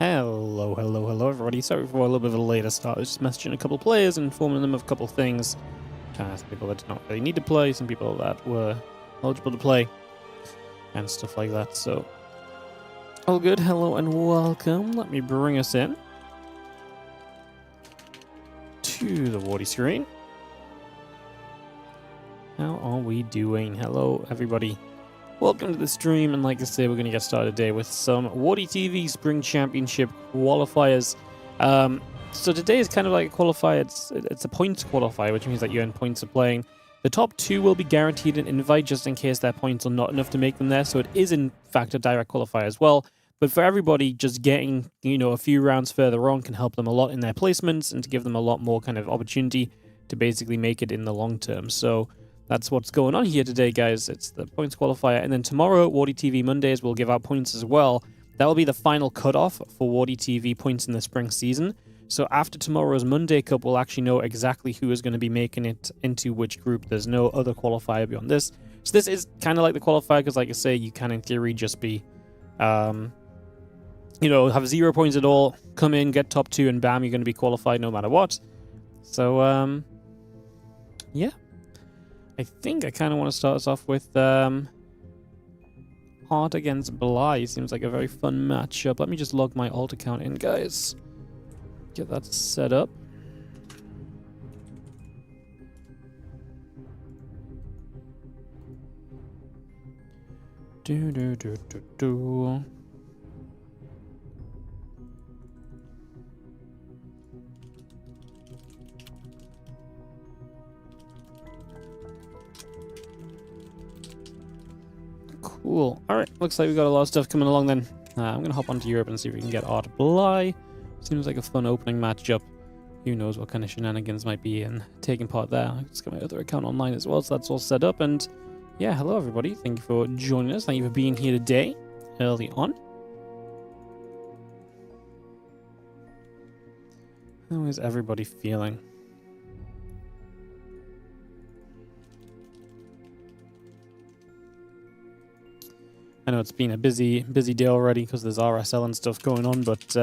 Hello everybody. Sorry for a little bit of a later start. I was just messaging a couple of players and informing them of a couple of things. Some people that did not really need to play, some people that were eligible to play, and stuff like that. So, all good. Hello and welcome. Let me bring us in to the Wardy screen. How are we doing? Hello everybody. Welcome to the stream, and like I say, we're going to get started today with some WardiTV Spring Championship qualifiers. So today is kind of like a qualifier. It's a points qualifier, which means that you earn points for playing. The top two will be guaranteed an invite just in case their points are not enough to make them there. So it is in fact a direct qualifier as well. But for everybody, just getting a few rounds further on can help them a lot in their placements and to give them a lot more kind of opportunity to basically make it in the long term. So that's what's going on here today, guys. It's the points qualifier. And then tomorrow, WardiTV Mondays will give out points as well. That will be the final cutoff for WardiTV points in the spring season. So after tomorrow's Monday Cup, we'll actually know exactly who is going to be making it into which group. There's no other qualifier beyond this. So this is kind of like the qualifier because, like I say, you can in theory just be, have 0 points at all, come in, get top 2, and bam, you're going to be qualified no matter what. So, yeah. I think I kind of want to start us off with Art against Bly. Seems like a very fun matchup. Let me just log my alt account in, guys. Get that set up. Do. Cool. Alright, looks like we've got a lot of stuff coming along then. I'm going to hop onto Europe and see if we can get Art Bly. Seems like a fun opening matchup. Who knows what kind of shenanigans might be in taking part there. I just got my other account online as well, so that's all set up. And yeah, hello everybody. Thank you for joining us. Thank you for being here today, early on. How is everybody feeling? I know it's been a busy day already because there's RSL and stuff going on, but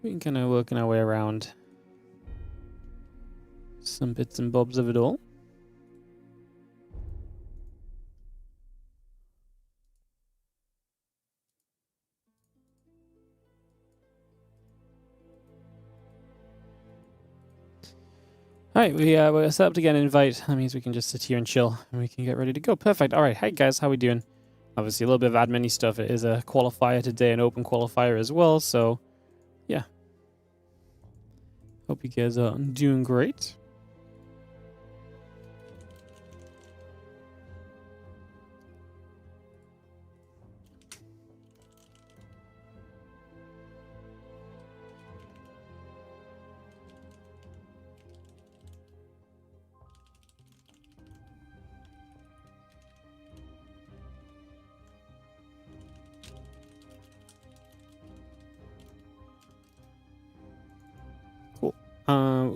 we can kind of working our way around some bits and bobs of it all. Alright, we're set up to get an invite. That means we can just sit here and chill and we can get ready to go. Perfect. Alright, hey guys, how we doing? Obviously, a little bit of admin-y stuff. It is a qualifier today, an open qualifier as well. So, yeah. Hope you guys are doing great.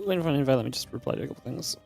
Waiting for an invite. Let me just reply to a couple things.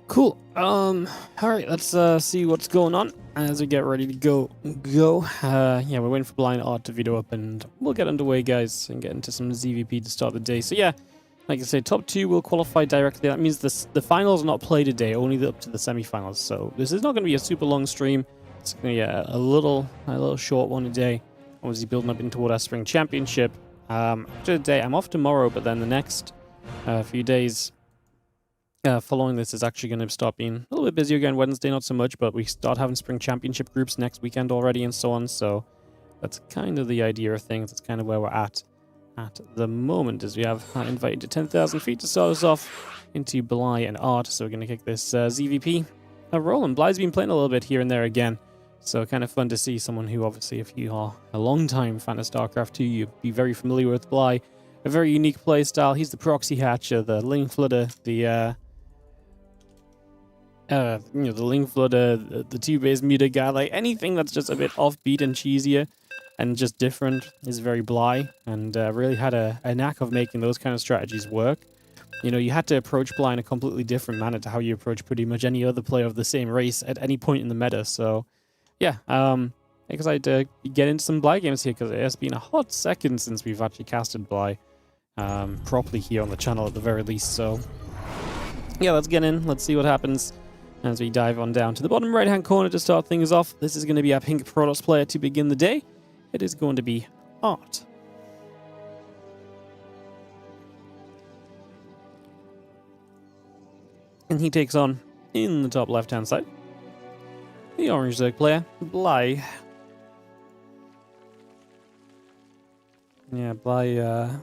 Cool. All right, let's see what's going on as we get ready to go. Yeah, we're waiting for Blind Art to video up, and we'll get underway, guys, and get into some ZVP to start the day. So yeah, like I say, top 2 will qualify directly. That means the finals are not played today, only up to the semifinals. So this is not going to be a super long stream. It's going to be a little short one today. Obviously building up into our spring championship. After today, I'm off tomorrow, but then the next few days following this is actually going to start being a little bit busier again. Wednesday, not so much, but we start having spring championship groups next weekend already and so on. So that's kind of the idea of things. That's kind of where we're at the moment, as we have invited to 10,000 feet to start us off into Bly and Art. So we're going to kick this ZVP rolling. Bly's been playing a little bit here and there again. So kind of fun to see someone who, obviously, if you are a long-time fan of StarCraft 2, you'd be very familiar with Bly. A very unique play style. He's the proxy hatcher, the link flutter, the link flutter, the two-base meter guy. Like anything that's just a bit offbeat and cheesier and just different is very Bly, and really had a knack of making those kind of strategies work. You know, you had to approach Bly in a completely different manner to how you approach pretty much any other player of the same race at any point in the meta. So, yeah, I'm excited to get into some Bly games here, because it has been a hot second since we've actually casted Bly properly here on the channel at the very least. So, yeah, let's get in. Let's see what happens as we dive on down to the bottom right-hand corner to start things off. This is going to be our pink Protoss player to begin the day. It is going to be Art. And he takes on, in the top left-hand side, the orange Zerg player, Bly. Yeah, Bly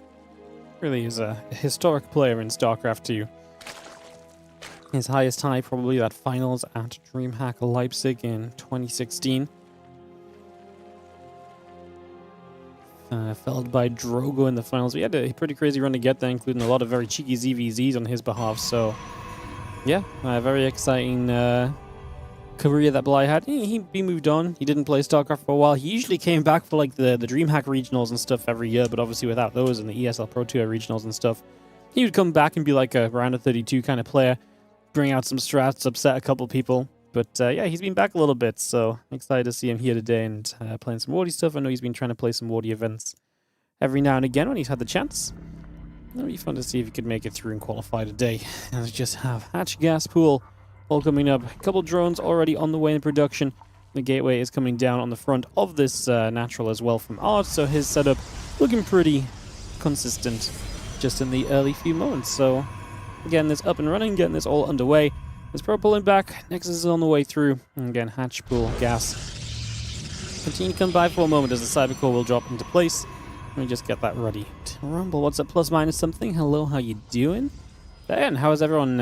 really is a historic player in StarCraft 2. His highest high, probably that finals at DreamHack Leipzig in 2016. Felled by Drogo in the finals. We had a pretty crazy run to get there, including a lot of very cheeky ZVZs on his behalf. So, yeah, very exciting career that Bly had. He moved on. He didn't play StarCraft for a while. He usually came back for like the DreamHack regionals and stuff every year, but obviously without those and the ESL Pro Tour regionals and stuff, he would come back and be like a round of 32 kind of player, bring out some strats, upset a couple people. But yeah, he's been back a little bit, so excited to see him here today and playing some Wardy stuff. I know he's been trying to play some Wardy events every now and again when he's had the chance. It'll be fun to see if he could make it through and qualify today. And we just have Hatch Gas Pool all coming up. A couple drones already on the way in production. The gateway is coming down on the front of this natural as well from Art, so his setup looking pretty consistent just in the early few moments. So again, this up and running, getting this all underway. There's Pro pulling back, Nexus is on the way through, and again, Hatch, Pool, Gas. Continue to come by for a moment as the Cyber Core will drop into place. Let me just get that ready to rumble. What's up, plus minus something? Hello, how you doing? And how is everyone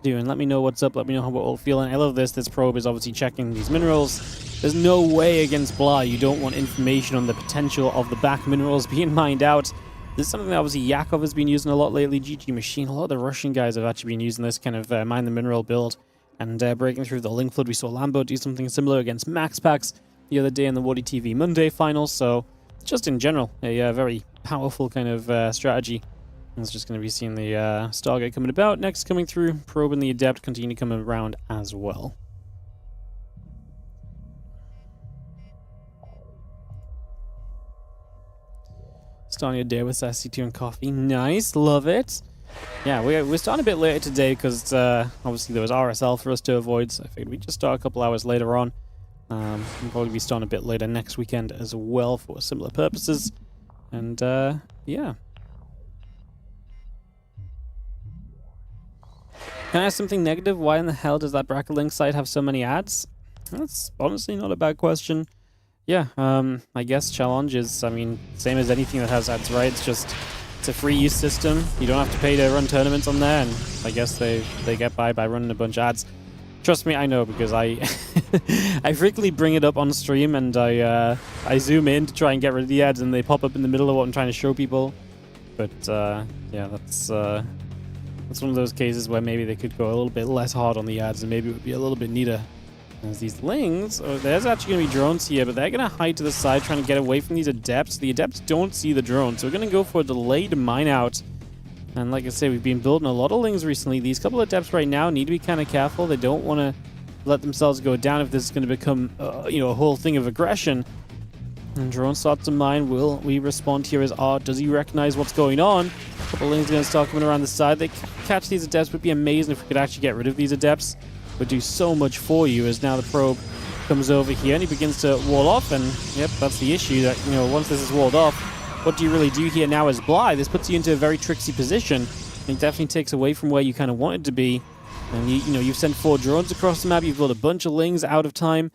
doing? Let me know what's up, let me know how we're all feeling. I love this. This probe is obviously checking these minerals. There's no way against Bly you don't want information on the potential of the back minerals being mined out. This is something that obviously Yakov has been using a lot lately. GG Machine, a lot of the Russian guys have actually been using this kind of mine the mineral build and breaking through the link flood. We saw Lambo do something similar against Max Packs the other day in the WardiTV Monday finals. So just in general, a very powerful kind of strategy. And it's just going to be seeing the Stargate coming about. Next coming through, Probe and the Adept continue coming around as well. Starting your day with SC2 and coffee. Nice, love it. Yeah, we're starting a bit later today because obviously there was RSL for us to avoid, so I figured we'd just start a couple hours later on. We'll probably be starting a bit later next weekend as well for similar purposes. And yeah. Can I ask something negative? Why in the hell does that Bracket Link site have so many ads? That's honestly not a bad question. Yeah, I guess challenge is, I mean, same as anything that has ads, right? It's a free use system. You don't have to pay to run tournaments on there, and I guess they get by running a bunch of ads. Trust me, I know, because I I frequently bring it up on stream and I zoom in to try and get rid of the ads, and they pop up in the middle of what I'm trying to show people. But yeah, that's one of those cases where maybe they could go a little bit less hard on the ads, and maybe it would be a little bit neater. There's these lings. Oh, there's actually going to be drones here, but they're going to hide to the side, trying to get away from these adepts. The adepts don't see the drones, so we're going to go for a delayed mine out. And like I say, we've been building a lot of lings recently. These couple of adepts right now need to be kind of careful. They don't want to let themselves go down if this is going to become, you know, a whole thing of aggression. And drone starts to mine. Will we respond here as Art? Does he recognize what's going on? A couple of lings are going to start coming around the side. They catch these adepts. Would be amazing if we could actually get rid of these adepts. Would do so much for you, as now the probe comes over here and he begins to wall off, and yep, that's the issue, that, you know, once this is walled off, what do you really do here now as Bly? This puts you into a very tricksy position. It definitely takes away from where you kind of want it to be. And you've sent 4 drones across the map. You've got a bunch of lings out of time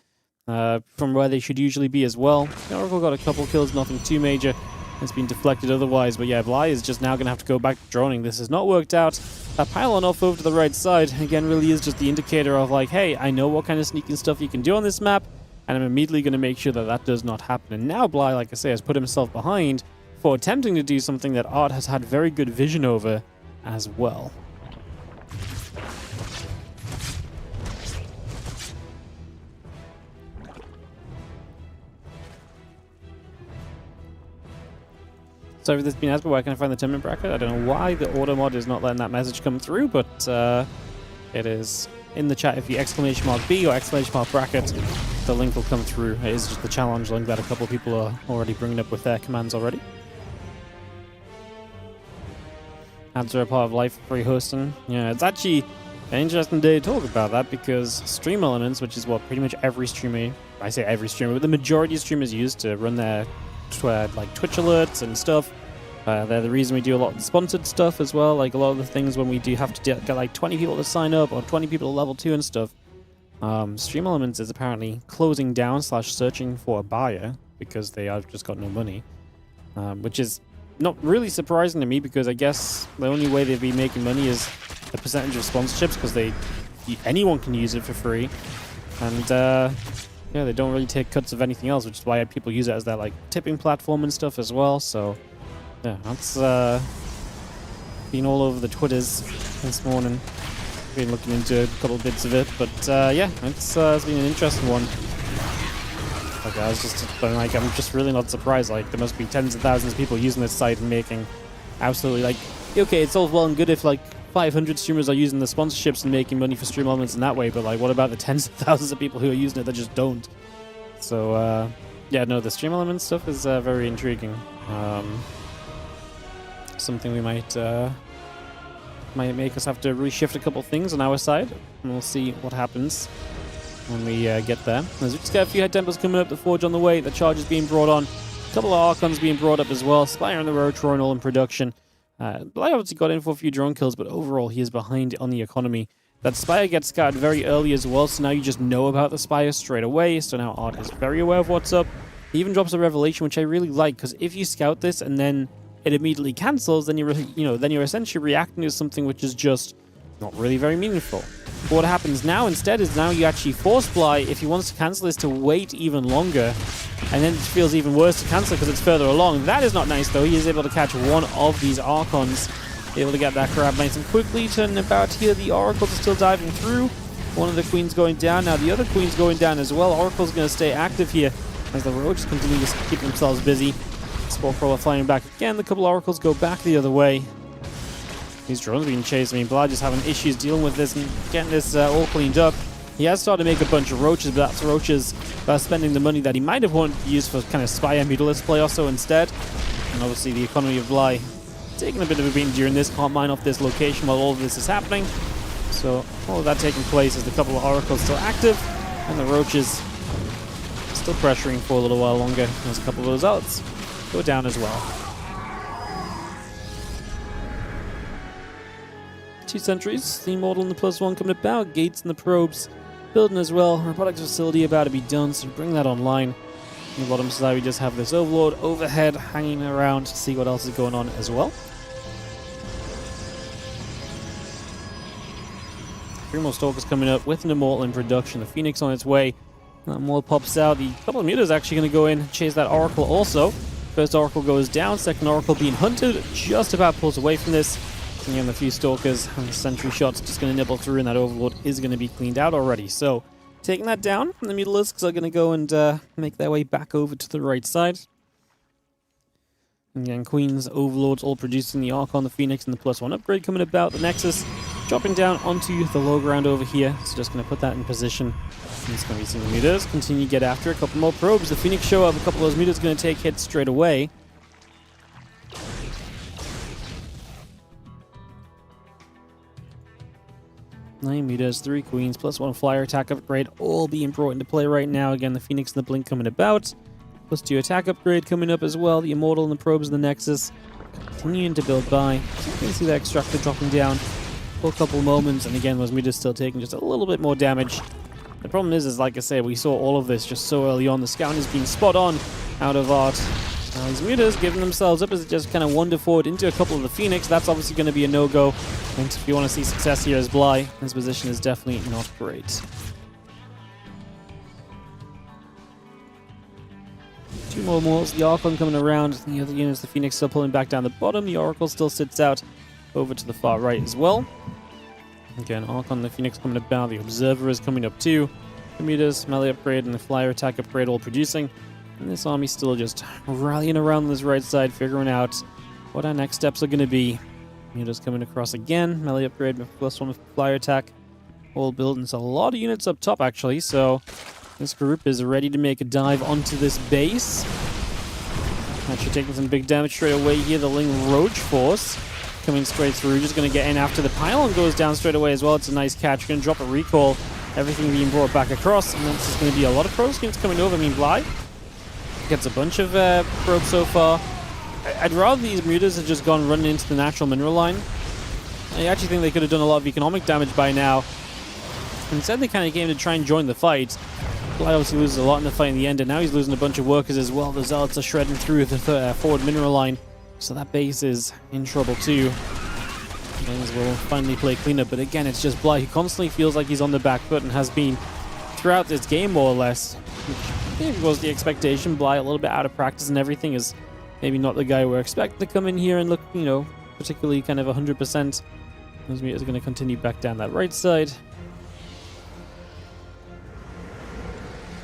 from where they should usually be as well. The Oracle got a couple kills, nothing too major. It's been deflected otherwise. But yeah, Bly is just now going to have to go back to droning. This has not worked out. That pylon off over to the right side, again, really is just the indicator of like, hey, I know what kind of sneaking stuff you can do on this map, and I'm immediately going to make sure that that does not happen. And now Bly, like I say, has put himself behind for attempting to do something that Art has had very good vision over as well. Sorry for this being asked, but where can I find the tournament bracket? I don't know why the auto mod is not letting that message come through, but it is in the chat. If you !B or !bracket, the link will come through. It is just the challenge link that a couple of people are already bringing up with their commands already. Ads are a part of life free hosting. Yeah, it's actually an interesting day to talk about that, because stream elements, which is what pretty much every streamer, I say every streamer, but the majority of streamers use to run their like Twitch alerts and stuff. They're the reason we do a lot of sponsored stuff as well, like a lot of the things when we do have to get like 20 people to sign up or 20 people to level 2 and stuff. Stream Elements is apparently closing down / searching for a buyer because they have just got no money, which is not really surprising to me, because I guess the only way they'd be making money is the percentage of sponsorships, because anyone can use it for free, and yeah, they don't really take cuts of anything else, which is why people use it as their like tipping platform and stuff as well. So yeah, that's been all over the Twitters this morning. Been looking into a couple bits of it, but yeah, it's been an interesting one. Like, I'm just really not surprised. Like, there must be tens of thousands of people using this site and making absolutely, like, okay, it's all well and good if like 500 streamers are using the sponsorships and making money for Stream Elements in that way, but like, what about the tens of thousands of people who are using it that just don't? So yeah, no, the Stream Elements stuff is very intriguing. Something we might make us have to reshift a couple things on our side, and we'll see what happens when we get there. There's just got a few head temples coming up, the Forge on the way, the charge is being brought on, a couple of Archons being brought up as well, Spire on the road, Troy all in production. Bly obviously got in for a few drone kills, but overall he is behind on the economy. That Spire gets scouted very early as well, so now you just know about the Spire straight away, so now Art is very aware of what's up. He even drops a revelation, which I really like, because if you scout this and then it immediately cancels, then you're essentially reacting to something which is just not really very meaningful. But what happens now instead is now you actually force Bly, if he wants to cancel this, to wait even longer, and then it feels even worse to cancel because it's further along. That is not nice though. He is able to catch one of these Archons, able to get that grab nice and quickly. Turning about here, the Oracles are still diving through. One of the Queens going down. Now the other Queen's going down as well. Oracle's going to stay active here as the Roaches continue to keep themselves busy. Spore Crawler flying back again. The couple Oracles go back the other way. These drones are being chased. I mean, Bly just having issues dealing with this and getting this all cleaned up. He has started to make a bunch of Roaches, but that's Roaches spending the money that he might have wanted to use for kind of Spire Mutalist play also instead. And obviously the economy of Bly taking a bit of a beating during this. Can't mine off this location while all of this is happening. So all of that taking place is the couple of Oracles still active, and the Roaches still pressuring for a little while longer. There's a couple of those outs go down as well. 2 sentries, the Immortal and the +1 coming about, gates and the probes building as well. Robotics facility about to be done, so bring that online. On the bottom side we just have this Overlord overhead hanging around to see what else is going on as well. 3 more Stalkers coming up with an Immortal in production. The Phoenix on its way. That more pops out. The couple of Mutas actually going to go in and chase that Oracle also. First Oracle goes down, second Oracle being hunted, just about pulls away from this. And again, the few Stalkers and the sentry shots just going to nibble through, and that Overlord is going to be cleaned out already. So, taking that down, the Mutalisks are going to go and make their way back over to the right side. And again, Queens, Overlords all producing the Archon, the Phoenix, and the +1 upgrade coming about. The Nexus dropping down onto the low ground over here. So just going to put that in position. And it's going to be some Mutas. Continue to get after a couple more probes. The Phoenix show up. A couple of those Mutas going to take hits straight away. Nine Mutas, 3 Queens, +1 Flyer attack upgrade, all being brought into play right now. Again, the Phoenix and the Blink coming about. +2 attack upgrade coming up as well. The Immortal and the probes and the Nexus continuing to build by. So you can see the extractor dropping down for a couple moments, and again, those meters still taking just a little bit more damage. The problem is like I said, we saw all of this just so early on. The scout is being spot on out of art. Now these mutas giving themselves up as it just kind of wander forward into a couple of the Phoenix. That's obviously going to be a no-go. And if you want to see success here as Bly, his position is definitely not great. Two more Mortals, the Archon coming around. The other units, the Phoenix still pulling back down the bottom. The Oracle still sits out over to the far right as well. Again, Archon, the Phoenix coming about. The Observer is coming up too. The Mutas, melee upgrade, and the Flyer attack upgrade all producing. And this army still just rallying around this right side, figuring out what our next steps are going to be. Mutas coming across again. Melee upgrade, plus one with Flyer attack. All building. So a lot of units up top, actually. So this group is ready to make a dive onto this base. Actually taking some big damage straight away here. The Ling Roach Force coming straight through. Just going to get in after the pylon goes down straight away as well. It's a nice catch. Going to drop a recall. Everything being brought back across. And that's just going to be a lot of pro skins coming over. I mean, Bly gets a bunch of probes so far. I'd rather these mutas had just gone running into the natural mineral line. I actually think they could have done a lot of economic damage by now. Instead, they kind of came to try and join the fight. Bly obviously loses a lot in the fight in the end, and now he's losing a bunch of workers as well. The Zealots are shredding through the forward mineral line, so that base is in trouble too. Things will finally play cleanup, but again, it's just Bly who constantly feels like he's on the back foot and has been throughout this game, more or less. I think it was the expectation. Bly a little bit out of practice and everything, is maybe not the guy we're expecting to come in here and look, you know, particularly kind of 100%. Those meters are going to continue back down that right side.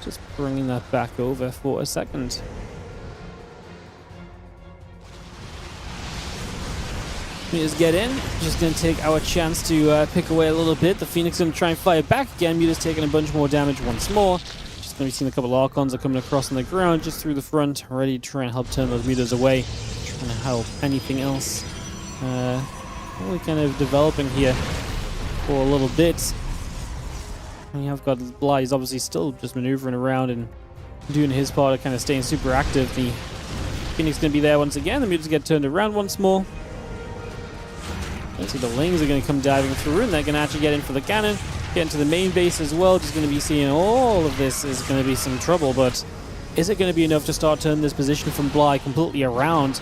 Just bringing that back over for a second. Mutas get in. Just going to take our chance to pick away a little bit. The Phoenix going to try and fire back again. Mutas taking a bunch more damage once more. Just going to be seeing a couple of Archons are coming across on the ground just through the front, ready to try and help turn those mutas away. Trying to help anything else. Really kind of developing here for a little bit. We have got Bly, he's obviously still just maneuvering around and doing his part of kind of staying super active. The Phoenix going to be there once again. The mutas get turned around once more. See the Lings are going to come diving through, and they're going to actually get in for the cannon, get into the main base as well. Just going to be seeing all of this is going to be some trouble, but is it going to be enough to start turning this position from Bly completely around?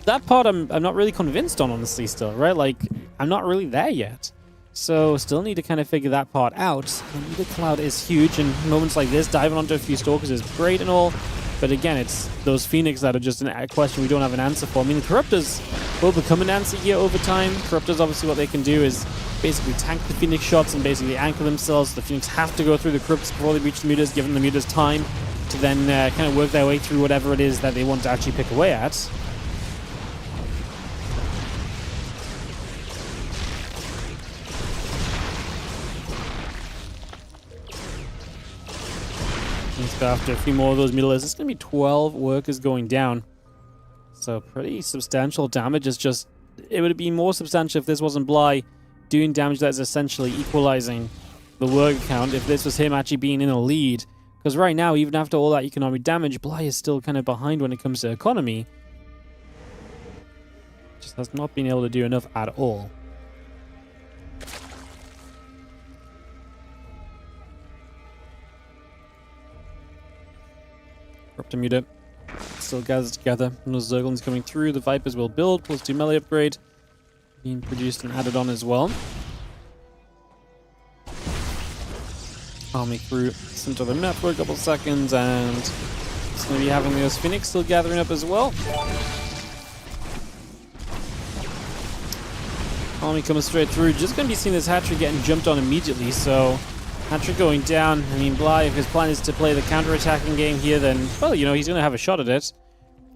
That part I'm not really convinced on, honestly, still, right? Like, I'm not really there yet. So, still need to kind of figure that part out. The cloud is huge, and moments like this, diving onto a few Stalkers is great and all. But again, it's those Phoenix that are just a question we don't have an answer for. I mean, the Corruptors will become an answer here over time. Corruptors, obviously, what they can do is basically tank the Phoenix shots and basically anchor themselves. The Phoenix have to go through the Corruptors before they reach the mutas, giving the mutas time to then kind of work their way through whatever it is that they want to actually pick away at. Let's go after a few more of those mutilators. It's going to be 12 workers going down. So pretty substantial damage. It's just, it would be more substantial if this wasn't Bly doing damage that is essentially equalizing the worker count. If this was him actually being in a lead. Because right now, even after all that economic damage, Bly is still kind of behind when it comes to economy. Just has not been able to do enough at all. Corruptor muta still gathers together. And those Zerglings coming through. The Vipers will build. Plus 2 melee upgrade being produced and added on as well. Army through center of the map for a couple seconds, and it's going to be having those Phoenix still gathering up as well. Army coming straight through. Just going to be seeing this hatchery getting jumped on immediately, so hatchery going down. I mean, Bly, if his plan is to play the counter-attacking game here, then, well, you know, he's going to have a shot at it.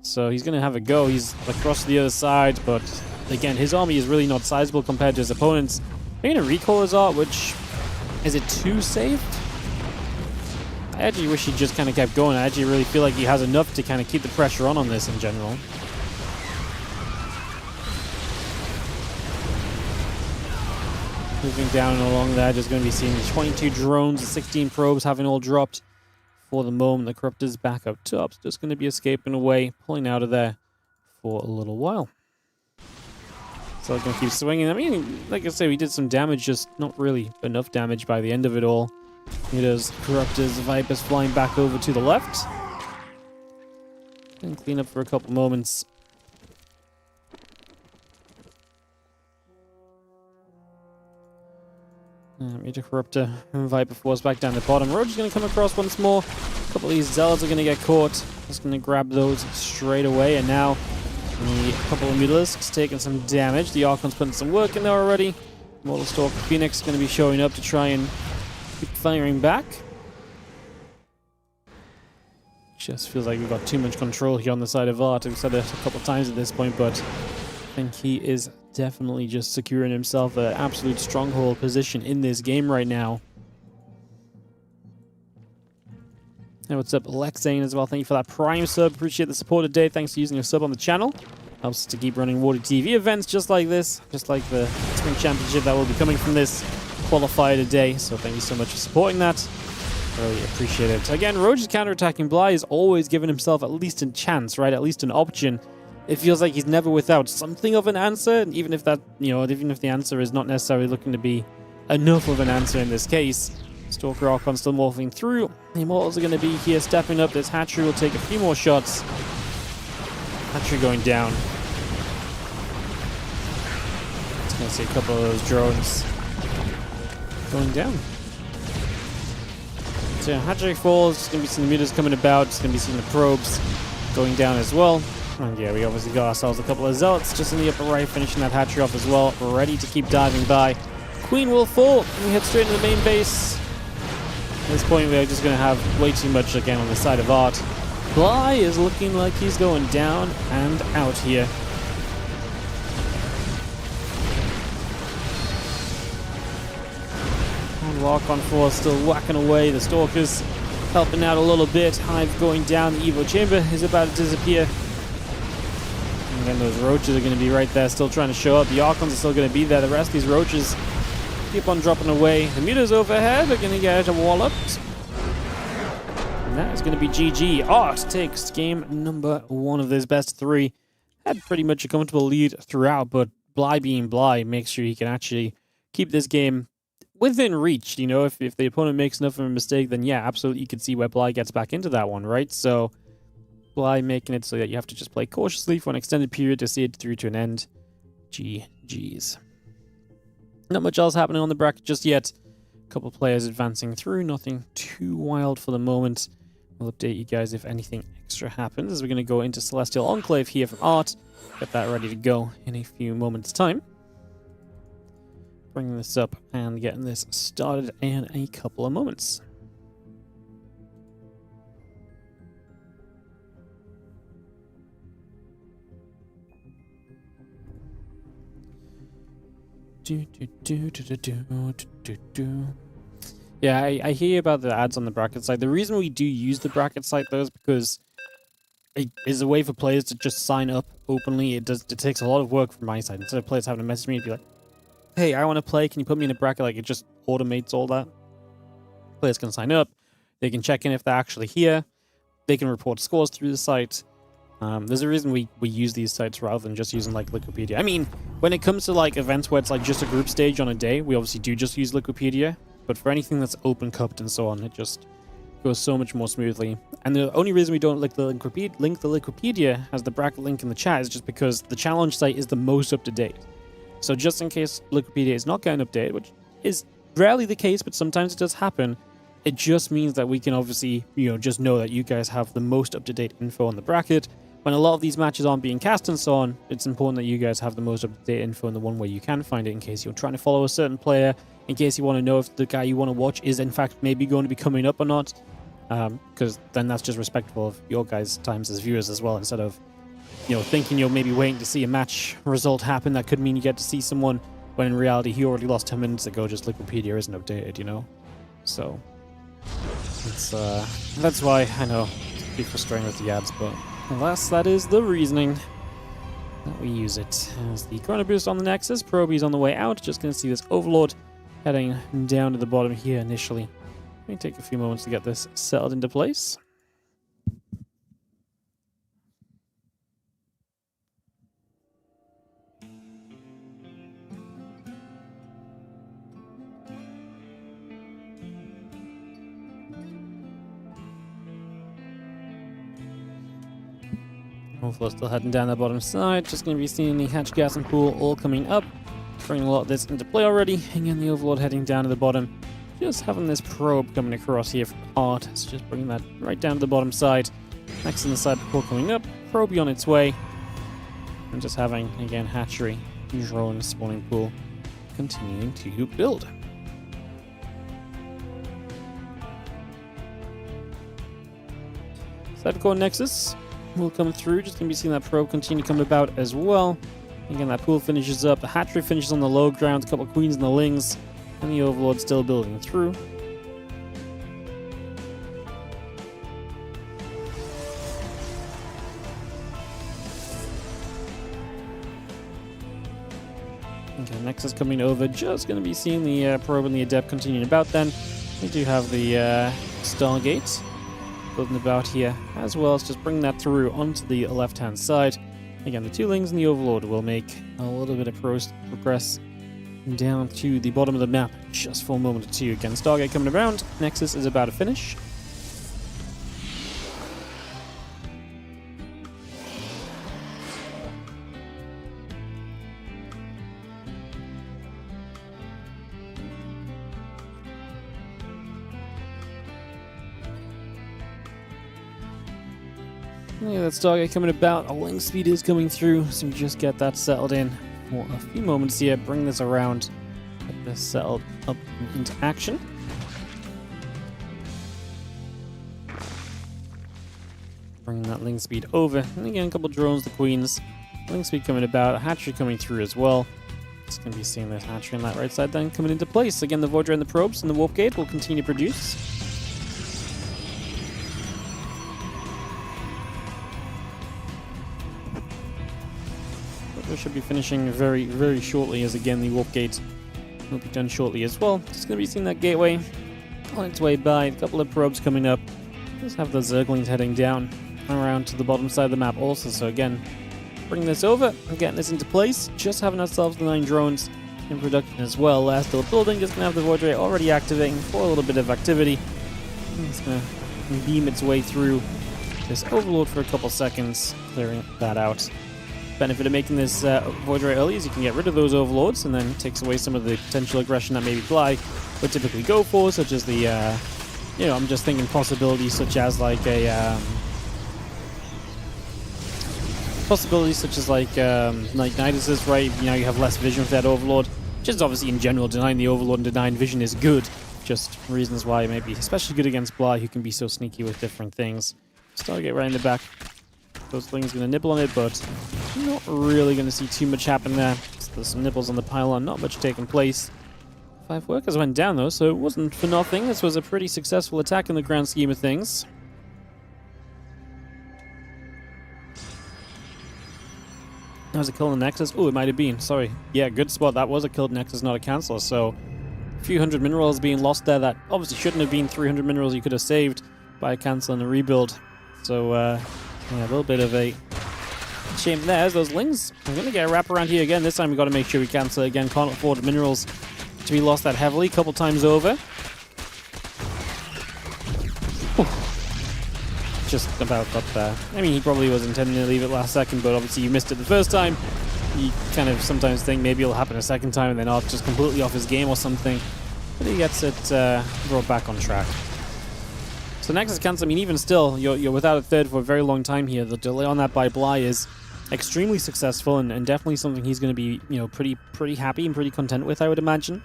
So he's going to have a go. He's across to the other side, but again, his army is really not sizable compared to his opponents. Maybe a recall his art, which, is it too safe? I actually wish he just kind of kept going. I actually really feel like he has enough to kind of keep the pressure on this in general. Moving down and along there, just going to be seeing 22 drones and 16 probes having all dropped for the moment. The Corruptors back up top. Just going to be escaping away, pulling out of there for a little while. Still gonna keep swinging. I mean, like I say, we did some damage, just not really enough damage by the end of it all. Mutas, Corruptors, Vipers flying back over to the left. And clean up for a couple moments. Major Corruptor and Viper Force back down the bottom. Roach is going to come across once more. A couple of these Zealots are going to get caught. Just going to grab those straight away. And now a couple of Mutalisks taking some damage. The Archon's putting some work in there already. Mortal Stalker Phoenix is going to be showing up to try and keep firing back. Just feels like we've got too much control here on the side of Art. We've said it a couple of times at this point, but I think he is definitely just securing himself an absolute stronghold position in this game right now. Hey, what's up, Alexane as well? Thank you for that Prime sub. Appreciate the support today. Thanks for using your sub on the channel. Helps us to keep running WardiTV events just like this, just like the Spring Championship that will be coming from this qualifier today. So thank you so much for supporting that. Really appreciate it. Again, Roach's counterattacking Bly is always giving himself at least a chance, right? At least an option. It feels like he's never without something of an answer, and even if that, even if the answer is not necessarily looking to be enough of an answer in this case. Stalker Archon still morphing through. The Immortals are going to be here stepping up. This Hatchery will take a few more shots. Hatchery going down. Just going to see a couple of those drones going down. So yeah, Hatchery falls. Just going to be seeing the Mutas coming about. Just going to be seeing the probes going down as well. And yeah, we obviously got ourselves a couple of Zealots just in the upper right, finishing that Hatchery off as well. Ready to keep diving by. Queen will fall, and we head straight into the main base. At this point, we're just going to have way too much again on the side of Art. Bly is looking like he's going down and out here. And Archon Force still whacking away. The Stalkers helping out a little bit. Hive going down. The Evo Chamber is about to disappear. And then those Roaches are going to be right there, still trying to show up. The Archons are still going to be there. The rest of these Roaches keep on dropping away. The Mutas overhead are going to get walloped. And that is going to be GG. Art takes game number 1 of this best 3. Had pretty much a comfortable lead throughout, but Bly being Bly makes sure he can actually keep this game within reach. If the opponent makes enough of a mistake, then yeah, absolutely you can see where Bly gets back into that one, right? So Bly making it so that you have to just play cautiously for an extended period to see it through to an end. GG's. Not much else happening on the bracket just yet. A couple players advancing through, nothing too wild for the moment. We'll update you guys if anything extra happens as we're going to go into Celestial Enclave here from Art. Get that ready to go in a few moments' time. Bringing this up and getting this started in a couple of moments. Yeah, I hear about the ads on the bracket site. The reason we do use the bracket site though is because it is a way for players to just sign up openly. It takes a lot of work from my side. Instead of players having to message me and be like, hey, I want to play, can you put me in a bracket? Like, it just automates all that. Players can sign up, they can check in if they're actually here, they can report scores through the site. There's a reason we use these sites rather than just using like Liquipedia. I mean, when it comes to like events where it's like just a group stage on a day, we obviously do just use Liquipedia. But for anything that's open cupped and so on, it just goes so much more smoothly. And the only reason we don't link the Liquipedia as the bracket link in the chat is just because the challenge site is the most up to date. So just in case Liquipedia is not getting updated, which is rarely the case, but sometimes it does happen, it just means that we can obviously, just know that you guys have the most up-to-date info on the bracket. When a lot of these matches aren't being cast and so on, it's important that you guys have the most up-to-date info in the one way you can find it in case you're trying to follow a certain player, in case you want to know if the guy you want to watch is in fact maybe going to be coming up or not, because then that's just respectful of your guys' times as viewers as well, instead of thinking you're maybe waiting to see a match result happen. That could mean you get to see someone when in reality he already lost 10 minutes ago, just Liquipedia isn't updated, So it's that's why I know it's be frustrating with the ads, but alas, that is the reasoning that we use it. As the Chrono Boost on the Nexus, Proby's on the way out. Just going to see this Overlord heading down to the bottom here initially. It may take a few moments to get this settled into place. Overlord still heading down the bottom side. Just going to be seeing the hatch gas and pool all coming up. Bringing a lot of this into play already. Again, the Overlord heading down to the bottom. Just having this probe coming across here from Art. So just bringing that right down to the bottom side. Next on the side before coming up. Probe on its way. And just having, again, hatchery, drone, spawning pool. Continuing to build. Cybercore Nexus will come through. Just going to be seeing that probe continue to come about as well. Again, that pool finishes up. The hatchery finishes on the low ground. A couple of queens and the lings. And the Overlord still building through. Okay, Nexus coming over. Just going to be seeing the probe and the Adept continuing about then. We do have the Stargate building about here, as well as just bring that through onto the left-hand side. Again, the two lings and the Overlord will make a little bit of progress down to the bottom of the map just for a moment or two. Again, Stargate coming around. Nexus is about to finish. Yeah, that Stargate coming about. A link speed is coming through, so we just get that settled in for a few moments here. Bring this around, get this settled up into action. Bringing that link speed over, and again, a couple drones, the queens. Link speed coming about, a hatchery coming through as well. Just going to be seeing this hatchery on that right side then coming into place. Again, the Void Ray and the probes and the warp gate will continue to produce. We should be finishing very, very shortly, as again the warp gate will be done shortly as well. Just going to be seeing that gateway on its way by. A couple of probes coming up. Just have the Zerglings heading down around to the bottom side of the map also. So again, bring this over and getting this into place. Just having ourselves the 9 drones in production as well. Still building. Just going to have the Void Ray already activating for a little bit of activity. It's going to beam its way through this Overlord for a couple seconds, clearing that out. Benefit of making this Void Ray early is you can get rid of those Overlords, and then takes away some of the potential aggression that maybe Bly would typically go for, such as the, I'm just thinking possibilities such as like a, Nightuses, right? You know, you have less vision with that Overlord, which is obviously in general denying the Overlord and denying vision is good. Just reasons why it may be especially good against Bly, who can be so sneaky with different things. Stargate right in the back. Those things going to nibble on it, but not really going to see too much happen there. So there's some nibbles on the pylon, not much taking place. 5 workers went down though, so it wasn't for nothing. This was a pretty successful attack in the grand scheme of things. That was a kill in the Nexus. Oh, it might have been. Sorry. Yeah, good spot. That was a killed Nexus, not a canceller. So a few hundred minerals being lost there. That obviously shouldn't have been 300 minerals you could have saved by a cancel and a rebuild. So, yeah, a little bit of a shame there as those lings. I'm going to get a wrap around here again. This time we've got to make sure we cancel it again. Can't afford minerals to be lost that heavily. A couple times over. Just about got there. I mean, he probably was intending to leave it last second, but obviously you missed it the first time. You kind of sometimes think maybe it'll happen a second time and then Art just completely off his game or something. But he gets it brought back on track. So Nexus cancel, I mean, even still, you're without a third for a very long time here. The delay on that by Bly is extremely successful and definitely something he's going to be, pretty happy and pretty content with, I would imagine.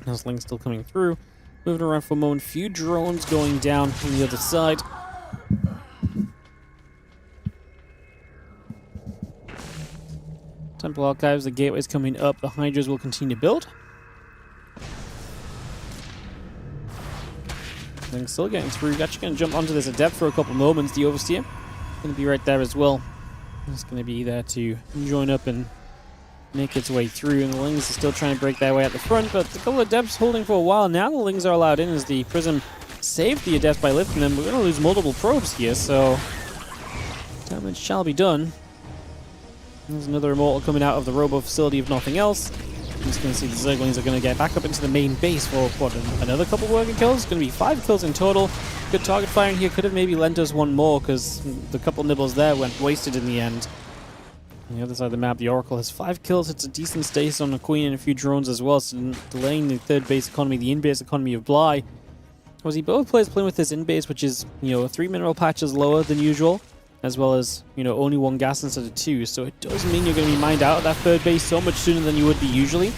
Those links still coming through. Moving around for a moment. Few drones going down on the other side. Temple Archives, the gateway's coming up. The Hydras will continue to build. Still getting through. Actually going to jump onto this Adept for a couple moments. The Overseer going to be right there as well. It's going to be there to join up and make its way through. And the Lings are still trying to break their way at the front, but the couple of Adepts holding for a while. Now the Lings are allowed in as the Prism saved the Adepts by lifting them. We're going to lose multiple probes here, so damage shall be done. There's another Immortal coming out of the Robo facility, if nothing else. I'm just going to see the Zerglings are going to get back up into the main base for, what, another couple working kills? It's going to be 5 kills in total. Good target firing here. Could have maybe lent us one more because the couple nibbles there went wasted in the end. On the other side of the map, the Oracle has 5 kills. It's a decent status on the Queen and a few drones as well, so delaying the third base economy, the in-base economy of Bly. Obviously, both players playing with this in-base, which is, 3 mineral patches lower than usual, as well as, only 1 gas instead of 2. So it does mean you're going to be mined out of that third base so much sooner than you would be usually.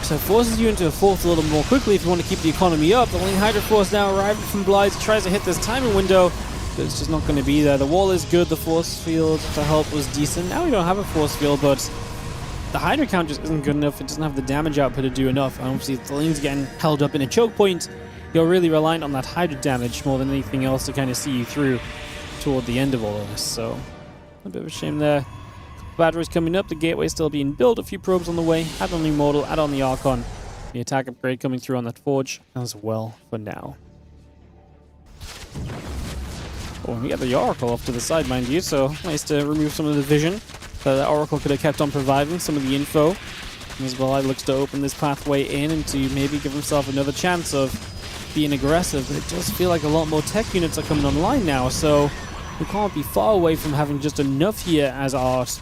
So it forces you into a fourth a little more quickly if you want to keep the economy up. The Link Hydra Force now arriving from Blythe, tries to hit this timing window, but it's just not going to be there. The wall is good, the force field to help was decent. Now we don't have a force field, but the Hydra count just isn't good enough. It doesn't have the damage output to do enough. And obviously if the Link's getting held up in a choke point, you're really reliant on that Hydra damage more than anything else to kind of see you through toward the end of all of this. So a bit of a shame there. Batteries coming up, the gateway still being built, a few probes on the way, add on the Immortal, add on the Archon, the attack upgrade coming through on that Forge as well for now. Oh, and we got the Oracle off to the side, mind you, so nice to remove some of the vision so that Oracle could have kept on providing some of the info. As well, he looks to open this pathway in and to maybe give himself another chance of being aggressive, but it does feel like a lot more tech units are coming online now, so we can't be far away from having just enough here as art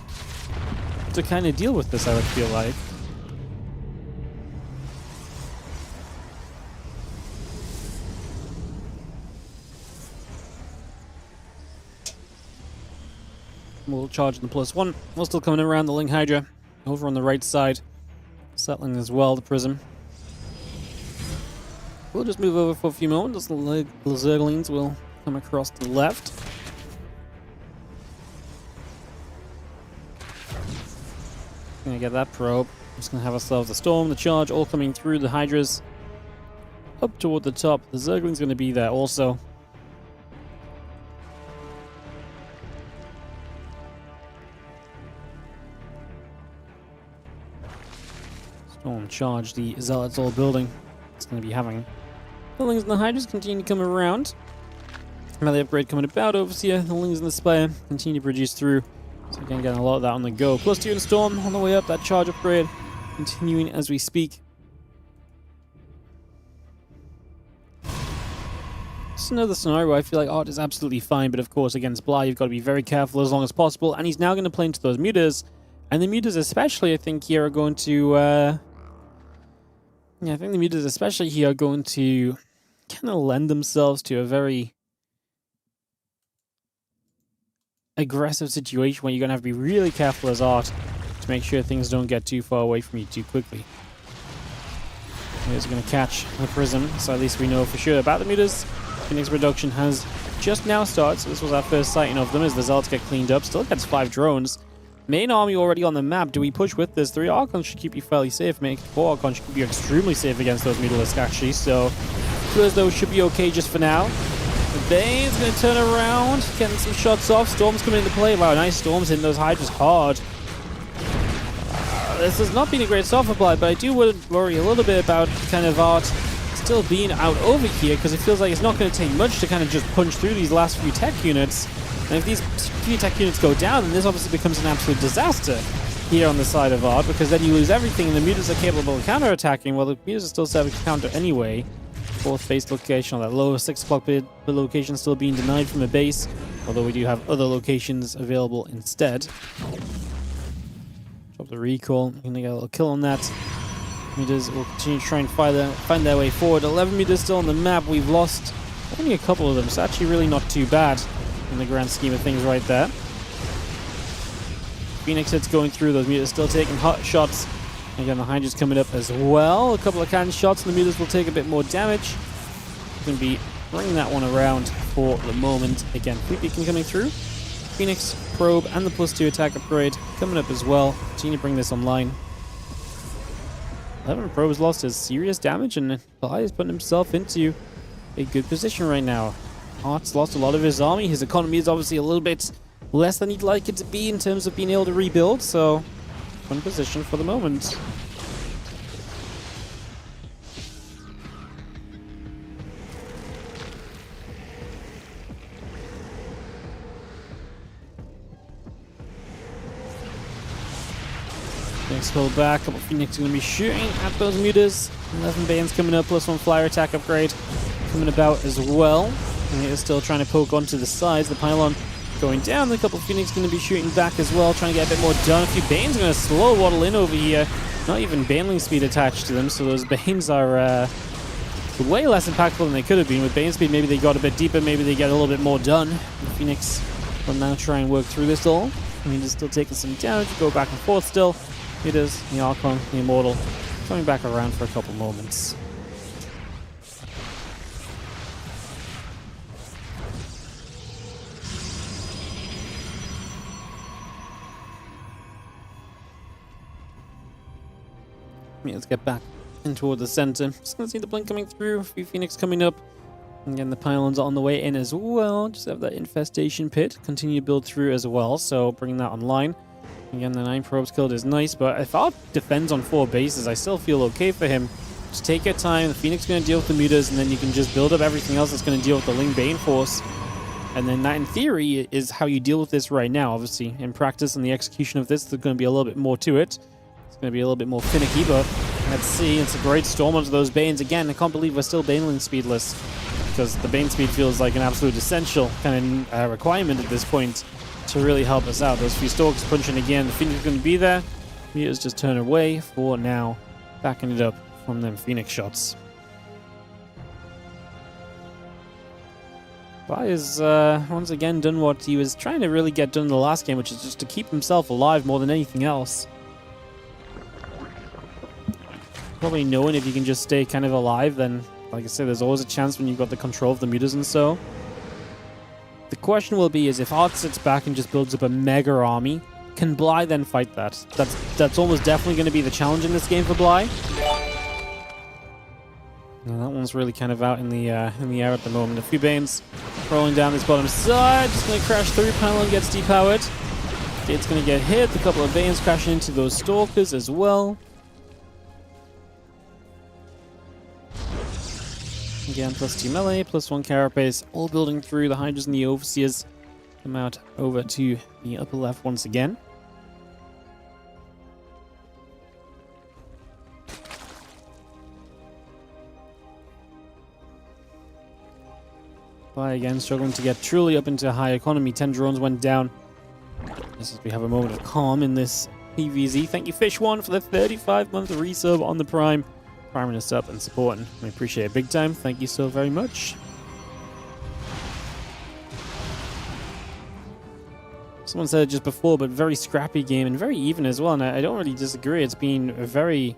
to kind of deal with this, I would feel like. We'll charge the +1. We're still coming around the Link Hydra over on the right side, settling as well the Prism. We'll just move over for a few moments. The Zerglings will come across to the left. Gonna get that probe. Just gonna have ourselves the Storm, the Charge, all coming through the Hydras up toward the top. The Zergling's gonna be there also. Storm, Charge, the Zealots all building. It's gonna be having buildings and the Hydras continue to come around. Melee upgrade coming about over here. The Lings and the Spire continue to produce through. So again, getting a lot of that on the go. +2 in Storm on the way up. That charge upgrade continuing as we speak. It's another scenario where I feel like Art is absolutely fine, but of course against Bly you've got to be very careful as long as possible. And he's now going to play into those mutas. And the mutas especially, I think, here are going to... I think the mutas especially here are going to kind of lend themselves to a very aggressive situation where you're going to have to be really careful as Art to make sure things don't get too far away from you too quickly. He's going to catch the Prism, so at least we know for sure about the mutas. Phoenix reduction has just now started, so this was our first sighting of them as the Zealots get cleaned up. Still gets 5 drones. Main army already on the map. Do we push with this? 3 Archons should keep you fairly safe. Maybe 4 Archons should keep you extremely safe against those Mutalisks actually, so two of those should be okay just for now. The Bane's going to turn around, getting some shots off. Storm's coming into play. Wow, nice Storms hitting those Hydras hard. This has not been a great start for Bly, but I do worry a little bit about kind of Art still being out over here, because it feels like it's not going to take much to kind of just punch through these last few tech units. And if these few tech units go down, then this obviously becomes an absolute disaster here on the side of Art, because then you lose everything and the mutas are capable of counter-attacking. Well, the mutas are still serving counter anyway. 4th base location on that lower 6 o'clock location still being denied from the base, although we do have other locations available instead. Drop the recall. We're going to get a little kill on that. Mutas will continue to try and find their way forward. 11 mutas still on the map. We've lost only a couple of them. It's actually really not too bad in the grand scheme of things right there. Phoenix hits going through. Those mutas still taking hot shots. Again, the Hydra's coming up as well. A couple of cannon shots and the mutas will take a bit more damage. Going to be bringing that one around for the moment. Again, Fleet Beacon coming through. Phoenix, Probe, and the +2 attack upgrade coming up as well. Continue to bring this online. 11 Probe has lost his serious damage, and Bly is putting himself into a good position right now. Art's lost a lot of his army. His economy is obviously a little bit less than he'd like it to be in terms of being able to rebuild, so fun position for the moment. Phoenix pulled back. A couple of Phoenix are going to be shooting at those mutas. 11 Banes coming up, +1 flyer attack upgrade. coming about as well. And they're still trying to poke onto the sides. The pylon going down. The couple of Phoenix going to be shooting back as well, trying to get a bit more done. A few Banes going to slow waddle in over here. Not even Baneling speed attached to them, so those Banes are way less impactful than they could have been. With Bane speed, maybe they got a bit deeper, maybe they get a little bit more done. The Phoenix will now try and work through this all. I mean, just still taking some damage, go back and forth still. It is the Archon, the Immortal, coming back around for a couple moments. Let's get back in toward the center. Just gonna see the blink coming through. A few Phoenix coming up. And again, the pylons are on the way in as well. Just have that infestation pit continue to build through as well. So bringing that online. Again, the 9 probes killed is nice, but if Art defends on 4 bases, I still feel okay for him. Just take your time. The Phoenix is going to deal with the mutas, and then you can just build up everything else that's going to deal with the Ling Bane Force. And then that, in theory, is how you deal with this right now. Obviously, in practice and the execution of this, there's going to be a little bit more to it. It's going to be a little bit more finicky, but let's see. It's a great storm onto those Banes. Again, I can't believe we're still Baneling speedless, because the Bane speed feels like an absolute essential kind of requirement at this point to really help us out. Those few Stalkers punching again. The Phoenix is going to be there. Mutas just turn away for now, backing it up from them Phoenix shots. Bai has once again done what he was trying to really get done in the last game, which is just to keep himself alive more than anything else. Probably knowing if you can just stay kind of alive, then, like I said, there's always a chance when you've got the control of the mutas and so. The question will be is if Art sits back and just builds up a mega army, can Bly then fight that? That's almost definitely going to be the challenge in this game for Bly. Now that one's really kind of out in the air at the moment. A few Banes rolling down this bottom side, just going to crash through. Pylon gets depowered. Gate's going to get hit. A couple of Banes crashing into those Stalkers as well. Again, +2 melee, +1 carapace, all building through. The Hydras and the Overseers come out over to the upper left once again. Bly again struggling to get truly up into high economy. 10 drones went down. Just as we have a moment of calm in this PVZ. Thank you, Fish1, for the 35-month resub on the Prime. Priming us up and supporting. We appreciate it big time. Thank you so very much. Someone said it just before, but very scrappy game and very even as well. And I don't really disagree. It's been a very...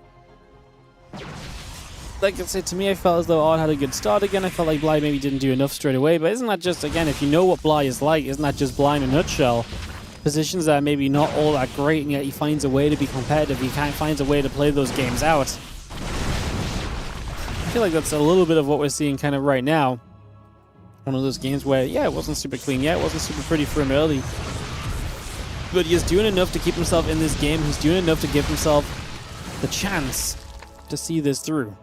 Like I said, to me, I felt as though Art had a good start again. I felt like Bly maybe didn't do enough straight away. But isn't that just, again, if you know what Bly is like, isn't that just Bly in a nutshell? Positions that are maybe not all that great, and yet he finds a way to be competitive. He kind of finds a way to play those games out. I feel like that's a little bit of what we're seeing kind of right now. One of those games where, yeah, it wasn't super clean, yeah, it wasn't super pretty for him early. But he is doing enough to keep himself in this game. He's doing enough to give himself the chance to see this through.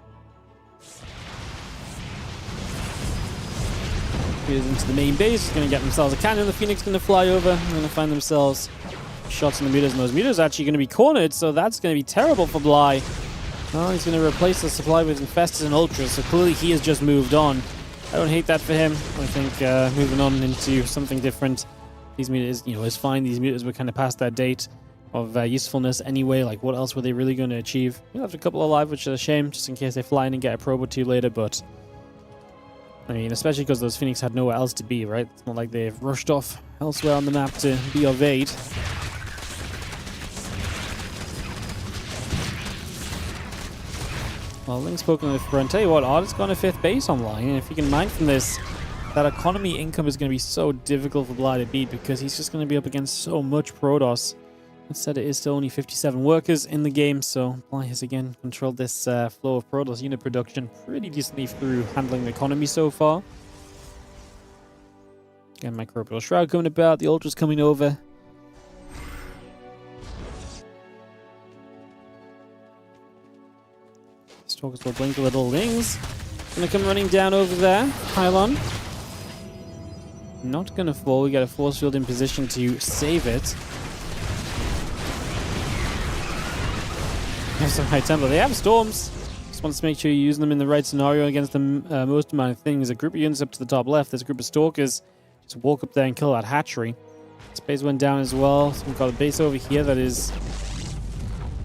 He's into the main base. He's going to get themselves a cannon. The Phoenix is going to fly over. They're going to find themselves shots in the mutas. And those mutas are actually going to be cornered, so that's going to be terrible for Bly. Well, he's going to replace the supply with Infestors and Ultras, so clearly he has just moved on. I don't hate that for him. I think moving on into something different, these mutas, is fine. These mutas were kind of past that date of usefulness anyway. Like, what else were they really going to achieve? We left a couple alive, which is a shame, just in case they fly in and get a probe or two later, but... I mean, especially because those Phoenix had nowhere else to be, right? It's not like they've rushed off elsewhere on the map to be of aid. Well, Link's poking the front. Tell you what, Art has gone a 5th base online, and if you can mine from this, that economy income is going to be so difficult for Bly to beat because he's just going to be up against so much Protoss. Instead, it is still only 57 workers in the game, so Bly has again controlled this flow of Protoss unit production pretty decently through handling the economy so far. Again, Microbial Shroud coming about, the Ultras coming over. Stalkers will blink the little wings. Gonna come running down over there. Pylon. Not gonna fall. We got a force field in position to save it. Have some high tempo. They have storms. Just wants to make sure you're using them in the right scenario against the most amount of things. A group of units up to the top left. There's a group of stalkers. Just walk up there and kill that hatchery. Space went down as well. So we've got a base over here that is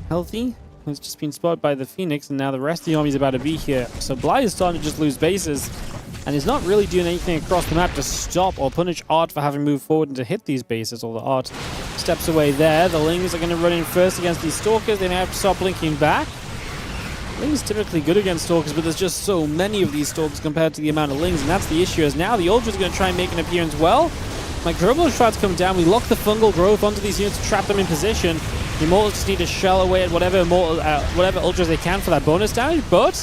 healthy. It's just been spotted by the Phoenix, and now the rest of the army is about to be here. So Bly is starting to just lose bases, and is not really doing anything across the map to stop or punish Art for having moved forward and to hit these bases. Although Art steps away there. The Lings are going to run in first against these Stalkers. They may have to stop blinking back. Lings typically good against Stalkers, but there's just so many of these Stalkers compared to the amount of Lings, and that's the issue, as now the Ultra's going to try and make an appearance. Well, Microbials try to come down. We lock the fungal growth onto these units to trap them in position. The Immortals just need to shell away at whatever Ultras they can for that bonus damage, but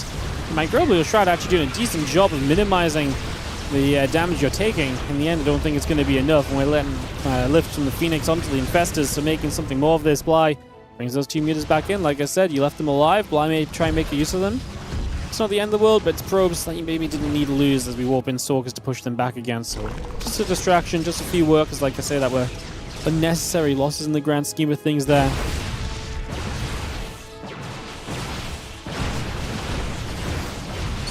Microbial Shroud actually doing a decent job of minimizing the damage you're taking. In the end, I don't think it's going to be enough, and we're letting lift from the Phoenix onto the Infestors, so making something more of this. Bly brings those 2 meters back in. Like I said, you left them alive. Bly may try and make a use of them. It's not the end of the world, but it's probes that you maybe didn't need to lose as we warp in Stalkers to push them back again. So just a distraction, just a few workers, like I say, that were unnecessary losses in the grand scheme of things there.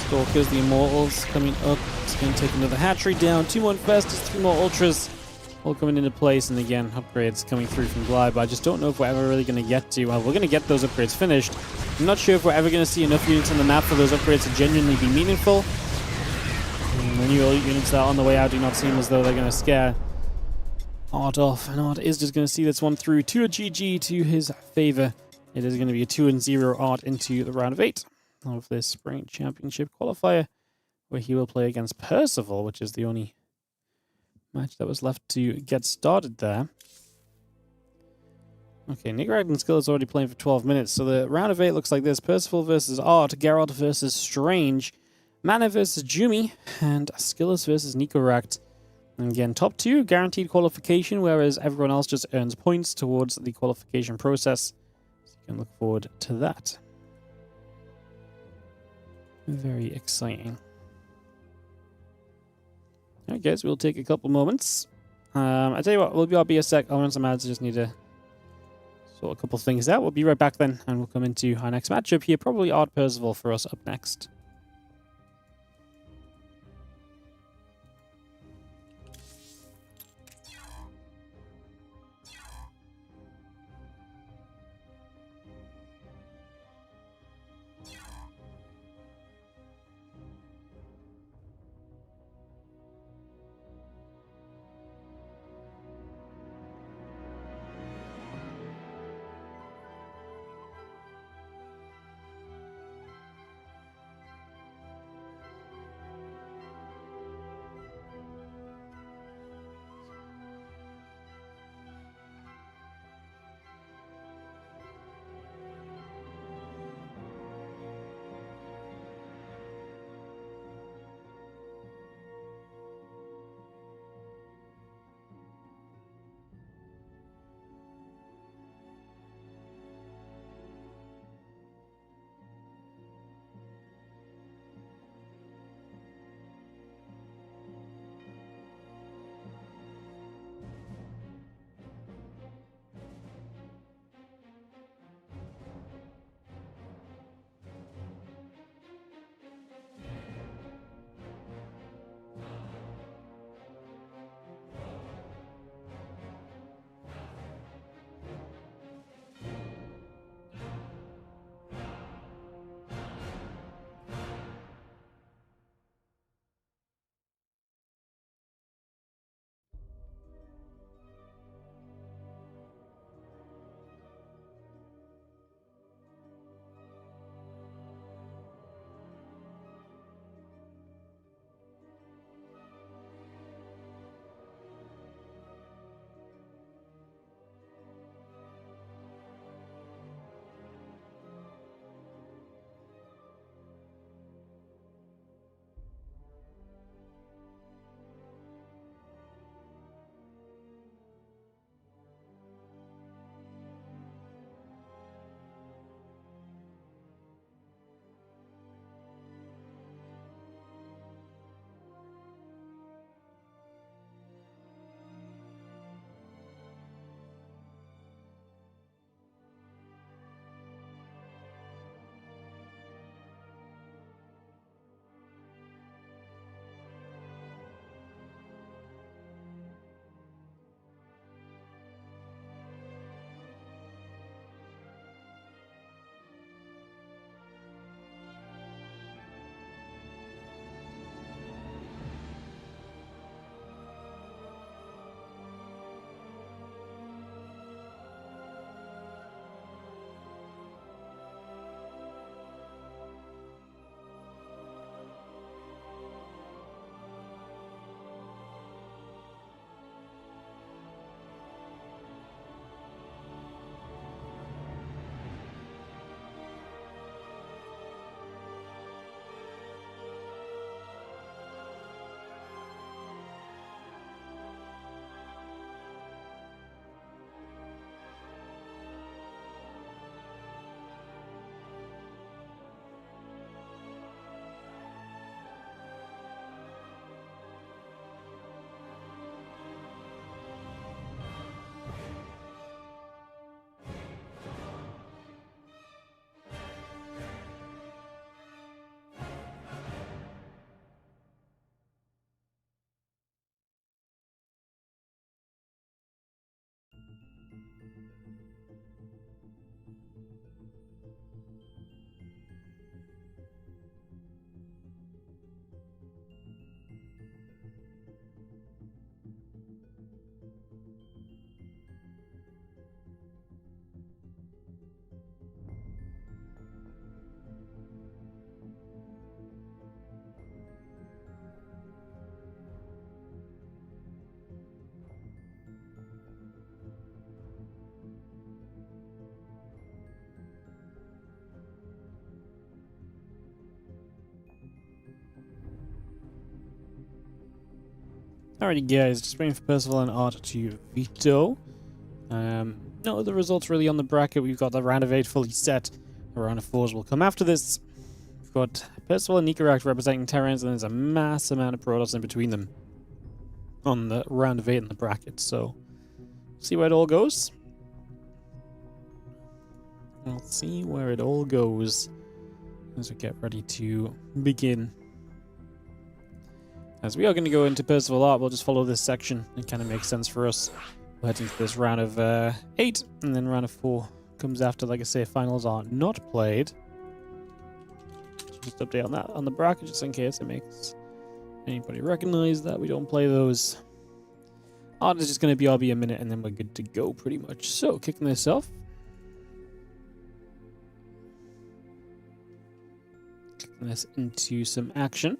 Stalkers, the Immortals coming up. It's going to take another hatchery down. 2 more Infestors, 3 more Ultras, all coming into place. And again, upgrades coming through from Bly, but I just don't know if we're ever really going to get to... Well, we're going to get those upgrades finished. I'm not sure if we're ever going to see enough units on the map for those upgrades to genuinely be meaningful. And the new units that are on the way out do not seem as though they're going to scare Art off. And Art is just going to see this one through to a GG to his favor. It is going to be a 2-0 Art into the round of 8 of this Spring Championship qualifier, where he will play against Percival, which is the only match that was left to get started there. Okay, Nick and Skill is already playing for 12 minutes, so the round of 8 looks like this. Percival versus Art, Geralt versus Strange, Mana versus Jumi, and Skillus versus Nicorakt. And again, top 2, guaranteed qualification, whereas everyone else just earns points towards the qualification process. So you can look forward to that. Very exciting. Alright guys, we'll take a couple moments. I tell you what, we'll be a sec. I'll run some ads, I just need to sort a couple things out. We'll be right back then, and we'll come into our next matchup here. Probably Art Percival for us up next. Alrighty guys, just waiting for Percival and Art to veto. No other results really on the bracket. We've got the round of 8 fully set. The round of 4s will come after this. We've got Percival and Nicarak representing Terrans, and there's a mass amount of Protoss in between them on the round of 8 in the bracket. So, see where it all goes. We'll see where it all goes as we get ready to begin. As we are going to go into Percival Art, we'll just follow this section. It kind of makes sense for us. We're heading to this round of 8, and then round of 4 comes after. Like I say, finals are not played. Just update on that on the bracket, just in case it makes anybody recognize that we don't play those. Art is just going to be RB a minute, and then we're good to go, pretty much. So, kicking this off. Kicking this into some action.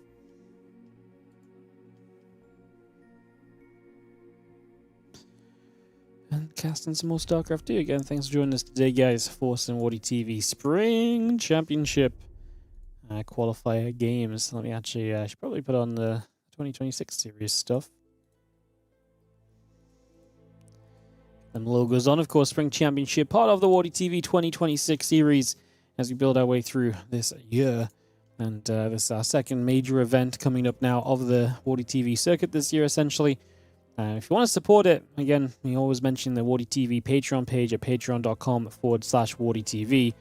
And casting some more StarCraft 2 again. Thanks for joining us today, guys. Force and WardiTV Spring Championship Qualifier games. Let me actually, I should probably put on the 2026 series stuff. Them logos on, of course, Spring Championship, part of the WardiTV 2026 series as we build our way through this year. And this is our second major event coming up now of the WardiTV circuit this year, essentially. If you want to support it, again, we always mention the WardiTV Patreon page at patreon.com/WardiTV.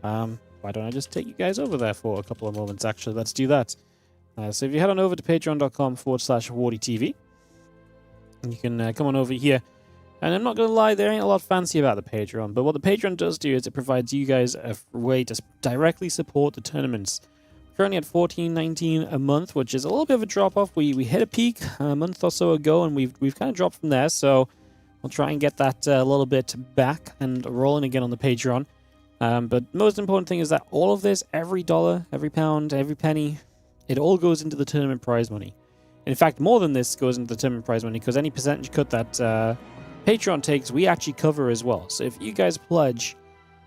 Why don't I just take you guys over there for a couple of moments, actually? Let's do that. So if you head on over to patreon.com/WardiTV, you can come on over here. And I'm not going to lie, there ain't a lot fancy about the Patreon, but what the Patreon does do is it provides you guys a way to directly support the tournaments. Currently at $14.19 a month, which is a little bit of a drop-off. We hit a peak a month or so ago, and we've kind of dropped from there, so we'll try and get that a little bit back and rolling again on the Patreon. But most important thing is that all of this, every dollar, every pound, every penny, it all goes into the tournament prize money. In fact, more than this goes into the tournament prize money, because any percentage cut that Patreon takes, we actually cover as well. So if you guys pledge...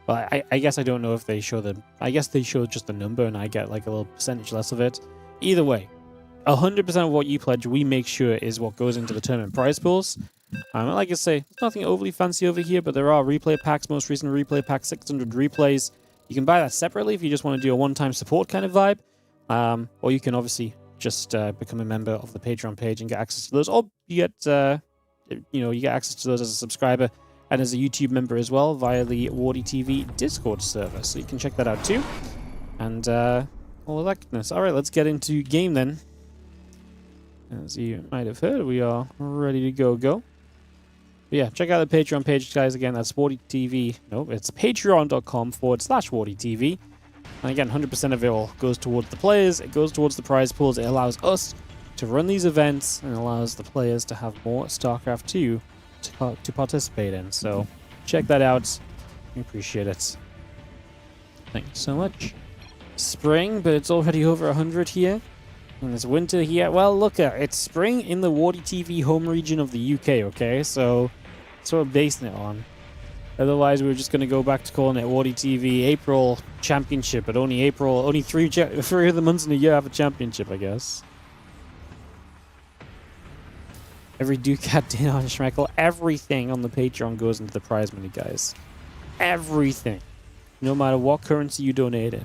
Well, I guess I don't know if they show the... I guess they show just the number and I get like a little percentage less of it. Either way, 100% of what you pledge, we make sure is what goes into the tournament prize pools. Like I say, nothing overly fancy over here, but there are replay packs. Most recent replay pack, 600 replays. You can buy that separately if you just want to do a one-time support kind of vibe. Or you can obviously just become a member of the Patreon page and get access to those. Or you get, you get access to those as a subscriber. And as a YouTube member as well via the WardiTV Discord server. So you can check that out too. And all of that goodness. Alright, let's get into game then. As you might have heard, we are ready to go. But yeah, check out the Patreon page, guys. Again, that's WardiTV. No, it's patreon.com/WardiTV. And again, 100% of it all goes towards the players. It goes towards the prize pools. It allows us to run these events and allows the players to have more StarCraft 2 to participate in. So check that out. We appreciate it. Thank you so much. Spring, but it's already over 100 here. And it's winter here. Well, look at it. It's spring in the WardiTV home region of the UK, okay? So that's what we're basing it on. Otherwise, we're just going to go back to calling it WardiTV April Championship, but only three of the months in a year have a championship, I guess. Every Ducat, Dinar, and Schmeckel, everything on the Patreon goes into the prize money, guys. Everything. No matter what currency you donate in.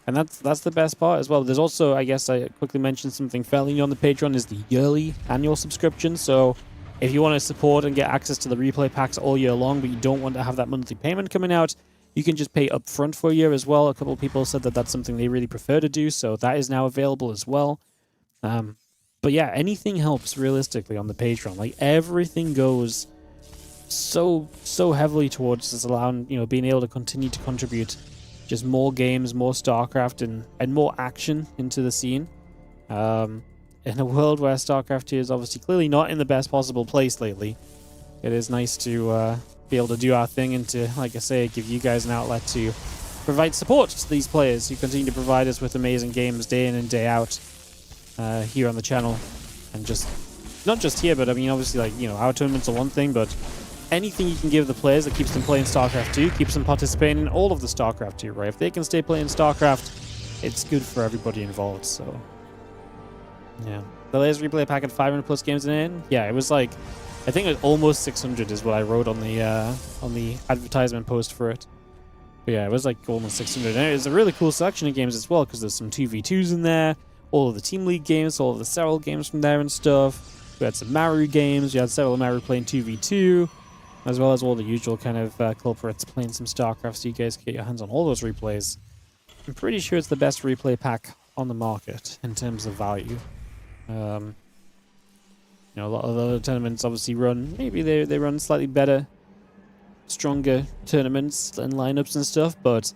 And that's the best part as well. There's also, I guess I quickly mentioned something fairly new on the Patreon, is the yearly annual subscription. So if you want to support and get access to the replay packs all year long, but you don't want to have that monthly payment coming out, you can just pay up front for a year as well. A couple of people said that that's something they really prefer to do, so that is now available as well. But yeah, anything helps realistically on the Patreon. Like everything goes so heavily towards us allowing, being able to continue to contribute just more games, more StarCraft, and more action into the scene. In a world where StarCraft 2 is obviously clearly not in the best possible place lately, it is nice to be able to do our thing and to, like I say, give you guys an outlet to provide support to these players who continue to provide us with amazing games day in and day out. Here on the channel, and just not just here, but I mean obviously, like, our tournaments are one thing, but anything you can give the players that keeps them playing StarCraft 2, keeps them participating in all of the StarCraft 2, right? If they can stay playing StarCraft, it's good for everybody involved. So yeah, The latest replay pack had 500 plus games in it. Yeah, it was like, I think it was almost 600 is what I wrote on the advertisement post for it. But yeah, it was like almost 600. And it's a really cool selection of games as well, because there's some 2v2s in there, all of the Team League games, all of the Serral games from there and stuff. We had some Maru games. We had several Maru playing 2v2, as well as all the usual kind of culprits playing some StarCraft, so you guys can get your hands on all those replays. I'm pretty sure it's the best replay pack on the market in terms of value. You know, a lot of the other tournaments obviously run, maybe they run slightly better, stronger tournaments and lineups and stuff, but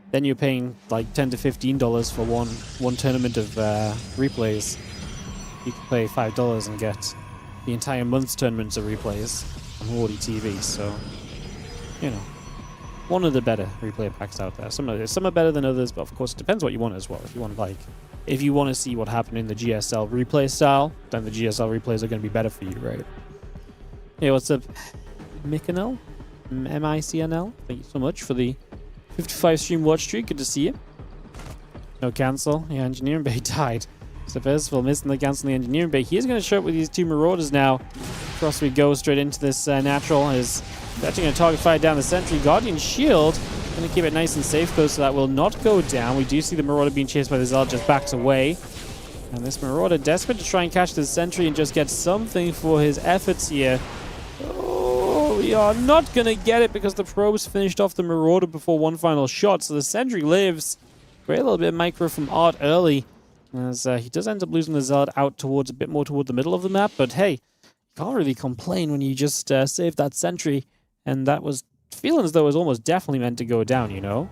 then you're paying like $10 to $15 for one tournament of replays. You can pay $5 and get the entire month's tournaments of replays on WardiTV. So, you know, one of the better replay packs out there. Some are better than others, but of course it depends what you want as well. If you want to see what happened in the GSL replay style, then the GSL replays are going to be better for you, right? Hey, what's up, Micnl? MICNL? Thank you so much for the 55 stream watch streak. Good to see you. No cancel. Yeah, Engineering Bay died. So first of all, missing the cancel in the Engineering Bay. He is going to show up with these two Marauders now. Across we go straight into this natural. Is actually going to target fire down the sentry. Guardian Shield. Going to keep it nice and safe though, so that will not go down. We do see the Marauder being chased by the Zealot, just backs away. And this Marauder desperate to try and catch the sentry and just get something for his efforts here. Oh, we are not going to get it because the probes finished off the Marauder before one final shot. So the sentry lives. Great little bit of micro from Art early, as he does end up losing the Zealot out towards a bit more toward the middle of the map. But hey, you can't really complain when you just saved that sentry, and that was feeling as though it was almost definitely meant to go down, you know?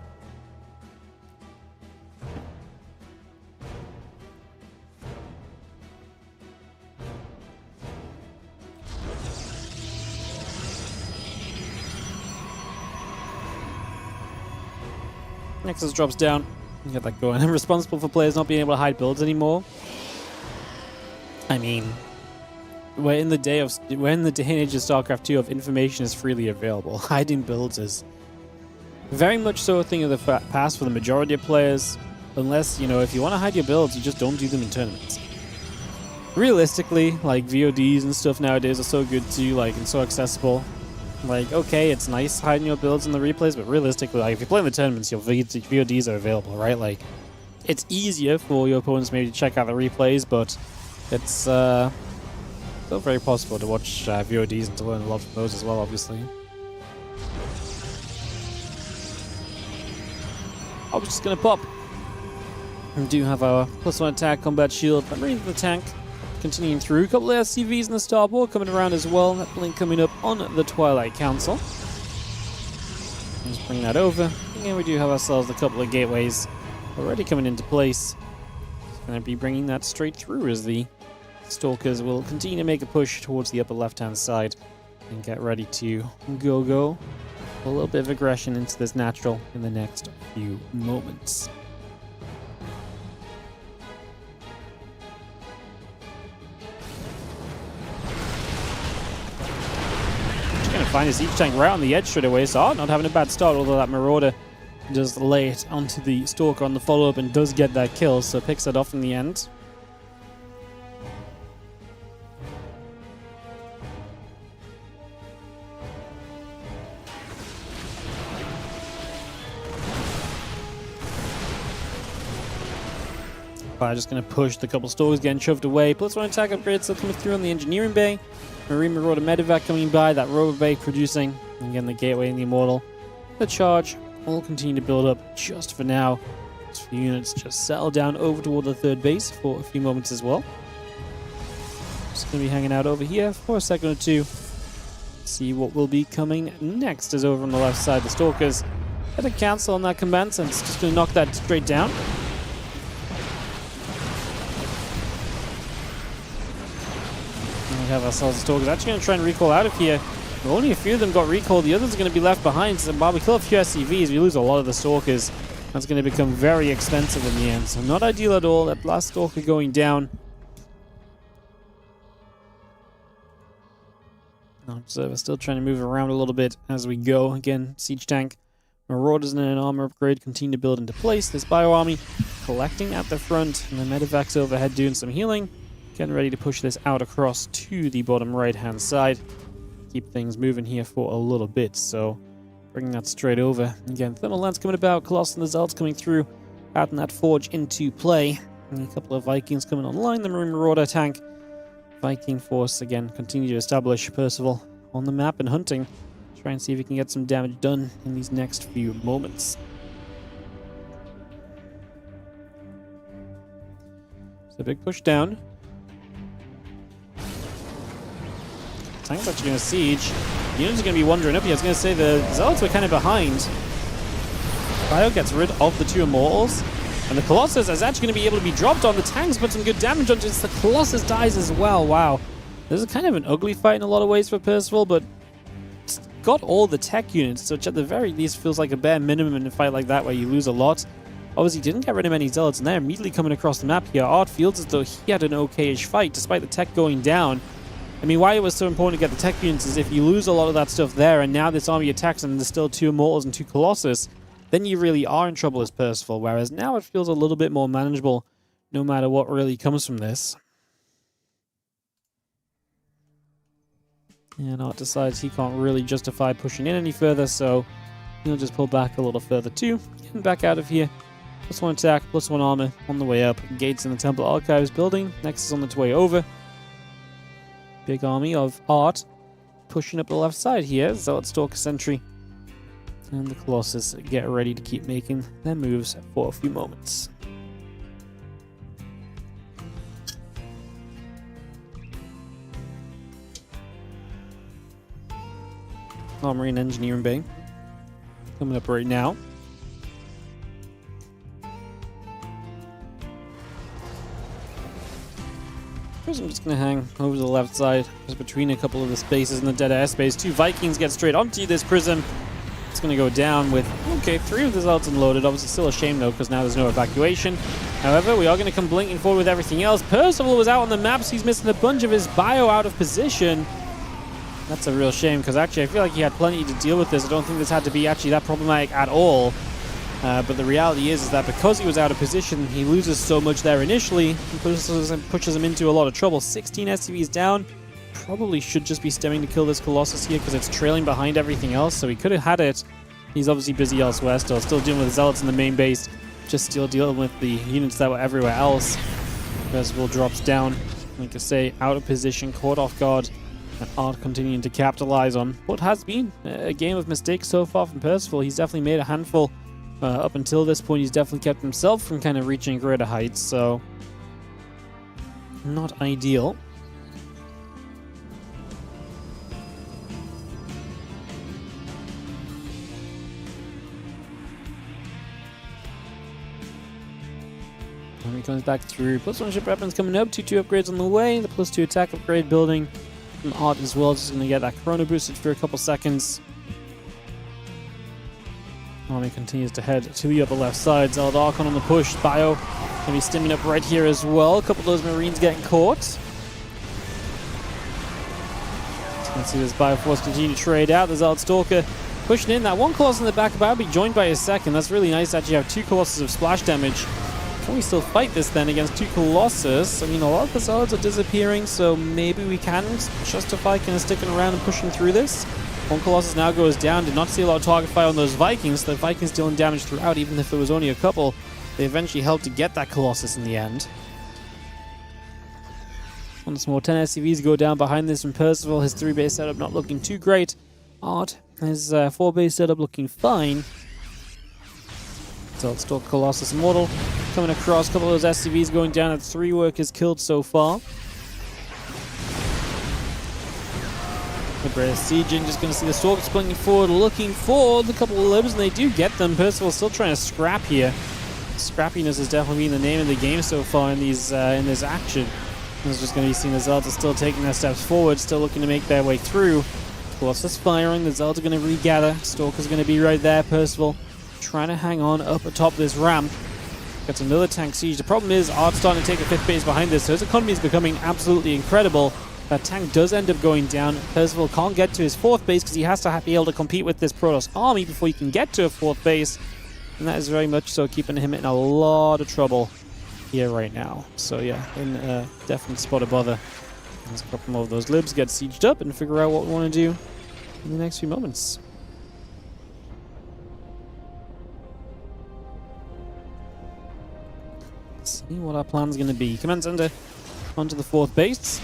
Nexus drops down. Get that going. I'm responsible for players not being able to hide builds anymore. I mean, we're in the day and age of StarCraft 2 of information is freely available. Hiding builds is very much so a thing of the past for the majority of players. Unless, you know, if you want to hide your builds, you just don't do them in tournaments. Realistically, like, VODs and stuff nowadays are so good too, like, and so accessible. Like, okay, it's nice hiding your builds in the replays, but realistically, like, if you play in the tournaments, your VODs are available, right? Like, it's easier for your opponents maybe to check out the replays, but it's still very possible to watch VODs and to learn a lot from those as well, obviously. I was just gonna pop. We do have our +1 attack, combat shield, Marine the tank. Continuing through, a couple of SCVs in the starboard coming around as well. That blink coming up on the Twilight Council. Let's bring that over. Again, we do have ourselves a couple of gateways already coming into place. Going to be bringing that straight through as the Stalkers will continue to make a push towards the upper left-hand side and get ready to go. A little bit of aggression into this natural in the next few moments. Find a siege tank right on the edge straight away, so not having a bad start, although that Marauder does lay it onto the Stalker on the follow-up and does get that kill, so picks it off in the end. Fire just going to push the couple Stalkers getting shoved away. +1 attack upgrade still coming through on the Engineering Bay. Marine Marauder Medevac coming by, that Rover Bay producing. And again, the Gateway and the Immortal. The charge will continue to build up just for now. These few units just settle down over toward the third base for a few moments as well. Just going to be hanging out over here for a second or two. See what will be coming next is over on the left side. The Stalkers had a cancel on that command sense. Just going to knock that straight down. Have ourselves a Stalkers. Actually going to try and recall out of here. But only a few of them got recalled. The others are going to be left behind. So while we kill a few SCVs, we lose a lot of the Stalkers. That's going to become very expensive in the end. So not ideal at all. That last Stalker going down. Observer still trying to move around a little bit as we go. Again, siege tank. Marauders and an armor upgrade continue to build into place. This bio army collecting at the front. And the medevac's overhead doing some healing. Getting ready to push this out across to the bottom right-hand side. Keep things moving here for a little bit, so bringing that straight over. Again, Thermal Lance coming about, Colossus and the Zealots coming through, adding that Forge into play. And a couple of Vikings coming online, the Marine Marauder tank. Viking force, again, continue to establish Percival on the map and hunting. Try and see if he can get some damage done in these next few moments. So a big push down. Tank's actually going to siege. Units are going to be wandering up here. I was going to say the Zealots were kind of behind. Bio gets rid of the 2 Immortals. And the Colossus is actually going to be able to be dropped on. The tanks put some good damage on it. The Colossus dies as well. Wow. This is kind of an ugly fight in a lot of ways for Percival, but it's got all the tech units, which at the very least feels like a bare minimum in a fight like that where you lose a lot. Obviously, didn't get rid of many Zealots, and they're immediately coming across the map here. Art feels as though he had an okay-ish fight, despite the tech going down. I mean, why it was so important to get the tech units is if you lose a lot of that stuff there, and now this army attacks and there's still 2 Immortals and 2 Colossus, then you really are in trouble as Percival, whereas now it feels a little bit more manageable no matter what really comes from this. And Art decides he can't really justify pushing in any further, so he'll just pull back a little further too. Getting back out of here. +1 attack, +1 armor on the way up. Gates in the Temple Archives building. Next is on its way over. Big army of Art pushing up the left side here. Zealot Stalker Sentry. And the Colossus get ready to keep making their moves for a few moments. Armory and Engineering Bay coming up right now. First, I'm just going to hang over the left side, just between a couple of the spaces in the dead airspace. 2 Vikings get straight onto this prism. It's going to go down with, okay, 3 of the Zealots unloaded. Obviously still a shame though, because now there's no evacuation. However, we are going to come blinking forward with everything else. Percival was out on the maps. He's missing a bunch of his bio out of position. That's a real shame, because actually I feel like he had plenty to deal with this. I don't think this had to be actually that problematic at all. But the reality is that because he was out of position, he loses so much there initially. He pushes him into a lot of trouble. 16 SCVs down. Probably should just be stemming to kill this Colossus here because it's trailing behind everything else, so he could have had it. He's obviously busy elsewhere still dealing with the Zealots in the main base, just still dealing with the units that were everywhere else. Percival drops down, like I say, out of position, caught off guard, and Art continuing to capitalize on what has been a game of mistakes so far from Percival. He's definitely made a handful up until this point. He's definitely kept himself from kind of reaching greater heights, so not ideal. And he comes back through. +1 ship weapons coming up. 2 upgrades on the way. The +2 attack upgrade building from Art as well. Just going to get that chrono boosted for a couple seconds. Army continues to head to the upper left side. Zealot Archon on the push. Bio going to be stimming up right here as well. A couple of those Marines getting caught. So you can see this Bio Force continue to trade out. The Zealot Stalker pushing in. That 1 Colossus in the back about to be joined by a second. That's really nice to actually have 2 Colossus of splash damage. Can we still fight this then against 2 Colossus? I mean, a lot of the Zealots are disappearing, so maybe we can justify kind of sticking around and pushing through this. 1 Colossus now goes down. Did not see a lot of target fire on those Vikings. The Vikings dealing damage throughout, even if it was only a couple. They eventually helped to get that Colossus in the end. Once more, 10 SCVs go down behind this from Percival. His 3-base setup not looking too great. Art, his 4-base setup looking fine. So let's talk Colossus Immortal coming across. A couple of those SCVs going down. At 3 workers killed so far. The British sieging, just going to see the Stalkers blinking forward, looking for the couple of loaders, and they do get them. Percival still trying to scrap here. Scrappiness has definitely been the name of the game so far in these in this action. It's just going to be seeing the Zealots are still taking their steps forward, still looking to make their way through. Colossus firing, the Zealots are going to regather. Stalker's going to be right there. Percival trying to hang on up atop this ramp. Gets another tank siege. The problem is Art's starting to take a 5th base behind this, so his economy is becoming absolutely incredible. That tank does end up going down. Percival can't get to his 4th base because he has to be able to compete with this Protoss army before he can get to a 4th base. And that is very much so keeping him in a lot of trouble. here right now. So yeah, in a definite spot of bother. Let's a couple more of those libs, get sieged up, and figure out what we want to do in the next few moments. Let's see what our plan's going to be. Command center onto the 4th base.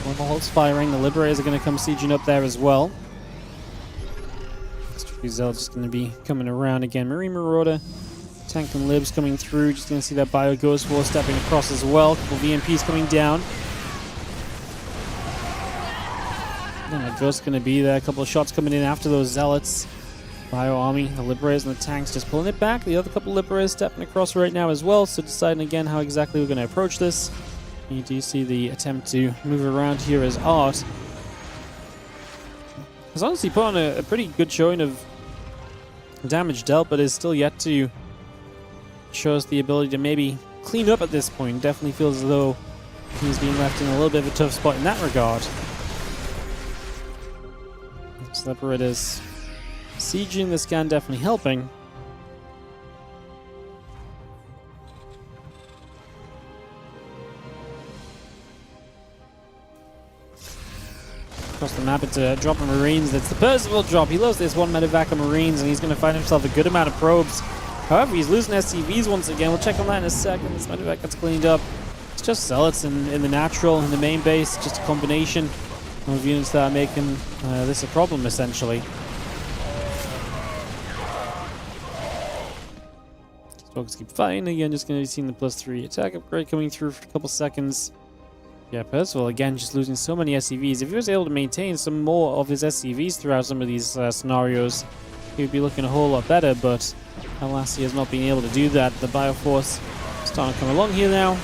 When the Hulk's firing, the Liberators are going to come sieging up there as well. Zealot's just going to be coming around again. Marine Marauder, tank and libs coming through. Just going to see that Bio Ghost Force stepping across as well. A couple VMPs coming down. And a Ghost going to be there. A couple of shots coming in after those Zealots. Bio Army, the Liberators and the tanks just pulling it back. The other couple of Liberators stepping across right now as well. So deciding again how exactly we're going to approach this. You do see the attempt to move around here as Art has honestly put on a pretty good showing of damage dealt, but is still yet to show us the ability to maybe clean up at this point. Definitely feels as though he's being left in a little bit of a tough spot in that regard. Liberators sieging the scan, definitely helping. Across the map, it's a drop of Marines. That's the Percival drop. He loves this one medevac of Marines, and he's going to find himself a good amount of probes. However, he's losing SCVs once again. We'll check on that in a second. This medevac gets cleaned up. It's just Zealots in the natural, in the main base. Just a combination of units that are making this a problem, essentially. Folks keep fighting. Again, just going to be seeing the +3 attack upgrade coming through for a couple seconds. Yeah, Percival, again, just losing so many SCVs. If he was able to maintain some more of his SCVs throughout some of these scenarios, he would be looking a whole lot better, but alas, he has not been able to do that. The Bioforce starting to come along here now.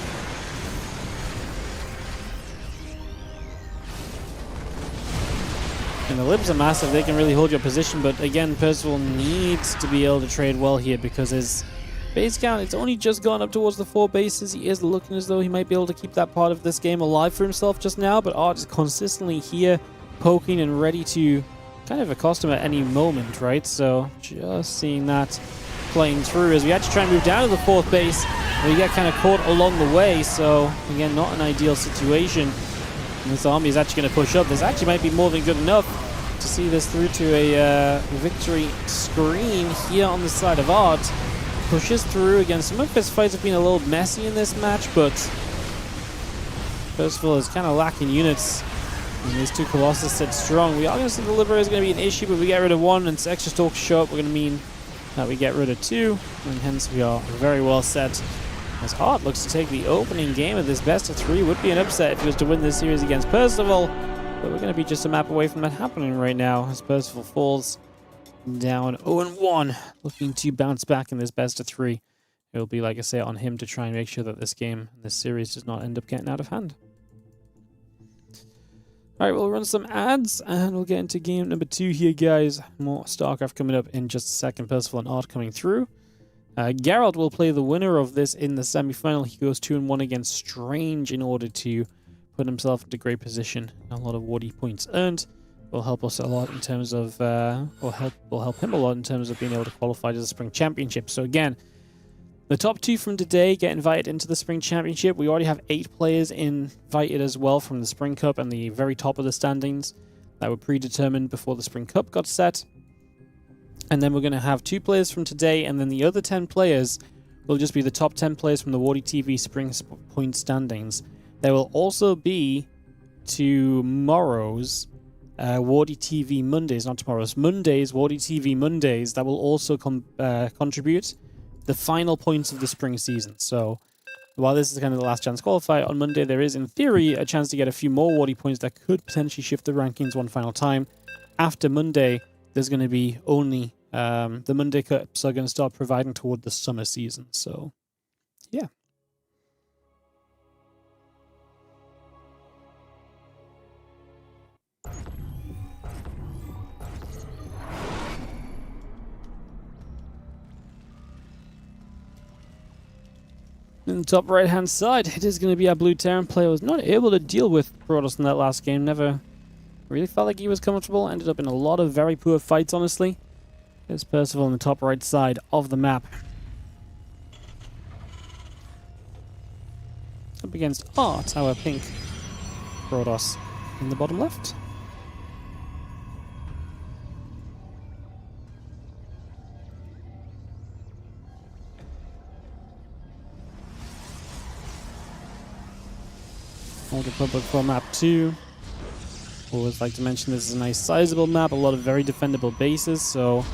And the libs are massive. They can really hold your position, but again, Percival needs to be able to trade well here because his base count, it's only just gone up towards the 4 bases. He is looking as though he might be able to keep that part of this game alive for himself just now, but Art is consistently here, poking and ready to kind of accost him at any moment, right? So just seeing that playing through as we actually try and move down to the 4th base. We get kind of caught along the way, so again, not an ideal situation. And this army is actually going to push up. This actually might be more than good enough to see this through to a victory screen here on the side of Art. Pushes through. Again, some of his fights have been a little messy in this match, but Percival is kind of lacking units. And these 2 Colossus sit strong. We are going to see the Liberator is going to be an issue, but we get rid of 1 and extra stalks show up. We're going to mean that we get rid of 2, and hence we are very well set. As Art looks to take the opening game of this best of 3. Would be an upset if he was to win this series against Percival, but we're going to be just a map away from that happening right now as Percival falls down 0-1, looking to bounce back in this best of 3. It'll be, like I say, on him to try and make sure that this game, this series, does not end up getting out of hand. Alright, we'll run some ads, and we'll get into game number 2 here, guys. More StarCraft coming up in just a second. Percival and Art coming through. Geralt will play the winner of this in the semi-final. He goes 2-1 against Strange in order to put himself into great position. A lot of Wardy points earned. Will help us a lot in terms of, will help him a lot in terms of being able to qualify to the Spring Championship. So again, the top 2 from today get invited into the Spring Championship. We already have 8 players invited as well from the Spring Cup and the very top of the standings that were predetermined before the Spring Cup got set. And then we're going to have 2 players from today, and then the other 10 players will just be the top 10 players from the WardiTV Spring Point standings. There will also be tomorrow's WardiTV Mondays, not tomorrow's, Mondays, WardiTV Mondays, that will also contribute the final points of the spring season. So while this is kind of the last chance qualifier, on Monday there is, in theory, a chance to get a few more Wardy points that could potentially shift the rankings one final time. After Monday, there's going to be only the Monday Cups are going to start providing toward the summer season. So, yeah. In the top right hand side, it is going to be our blue Terran player. Was not able to deal with Protoss in that last game. Never really felt like he was comfortable. Ended up in a lot of very poor fights, honestly. There's Percival on the top right side of the map. Up against our Tower Pink. Protoss in the bottom left. Old Republic for map 2. Always like to mention this is a nice sizable map, a lot of very defendable bases, so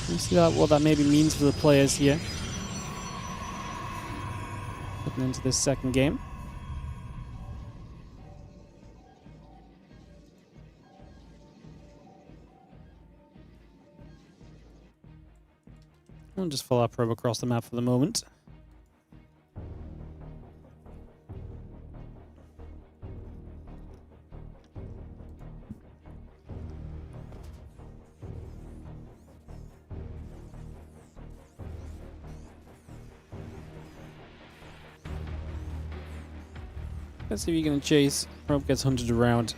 you see what that maybe means for the players here. Looking into this second game. I'll just follow our probe across the map for the moment. Let's see if you can chase. Probe gets hunted around.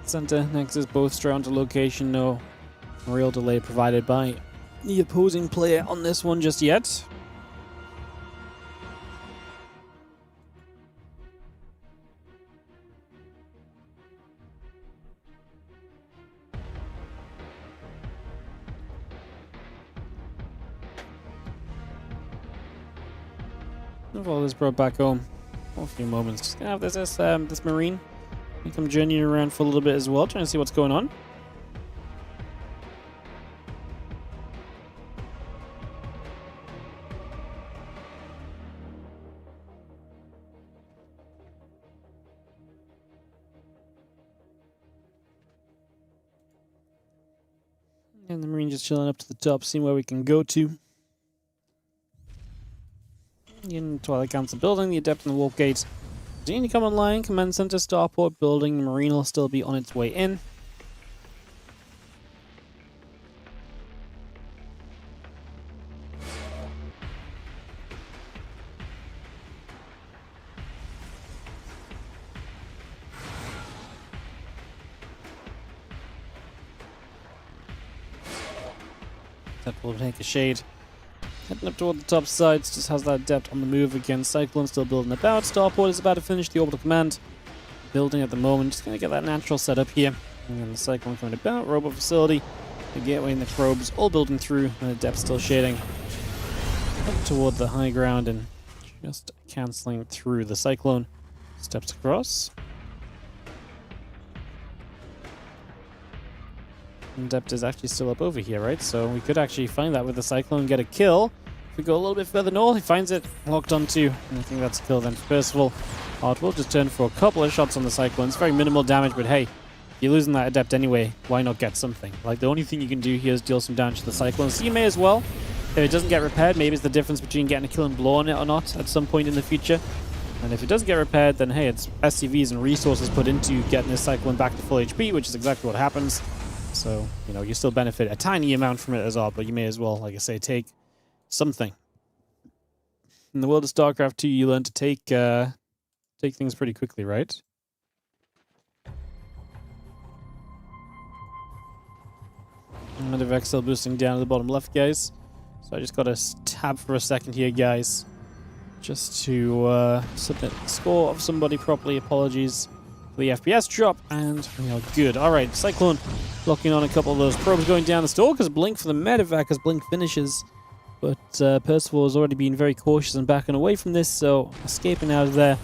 Center Nexus both straight onto location. No real delay provided by the opposing player on this one just yet. I'll follow this probe back home for a few moments. Just gonna have this Marine. I think I'm journeying around for a little bit as well, trying to see what's going on. And the Marine just chilling up to the top, seeing where we can go to. In Twilight Council building, the Adept and the Warp Gate. Continue to come online, Command Center, Starport building, the Marine will still be on its way in. That will take a shade. Heading up toward the top sides, just has that Adept on the move again. Cyclone still building about. Starport is about to finish the orbital command building at the moment. Just going to get that natural setup here. And then the Cyclone coming about. Robot facility, the gateway and the probes all building through. And the Adept still shading up toward the high ground and just cancelling through. The Cyclone steps across. And Adept is actually still up over here, right? So we could actually find that with the Cyclone, get a kill. If we go a little bit further north, he finds it locked onto, and I think that's a kill then for Percival. Art will just turn for a couple of shots on the Cyclone. It's very minimal damage, but hey, you're losing that Adept anyway. Why not get something? Like, the only thing you can do here is deal some damage to the Cyclone. So you may as well. If it doesn't get repaired, maybe it's the difference between getting a kill and blow on it or not at some point in the future. And if it does get repaired, then hey, it's SCVs and resources put into getting this Cyclone back to full HP, which is exactly what happens. So, you know, you still benefit a tiny amount from it as well, but you may as well, like I say, take something. In the world of StarCraft 2, you learn to take things pretty quickly, right? And Vex still boosting down to the bottom left, guys. So I just got to tab for a second here, guys. Just to submit the score of somebody properly. Apologies for the FPS drop, and we are good. Alright, Cyclone locking on a couple of those probes going down the Stalker's Blink for the medevac as Blink finishes. But Percival has already been very cautious and backing away from this, so escaping out of there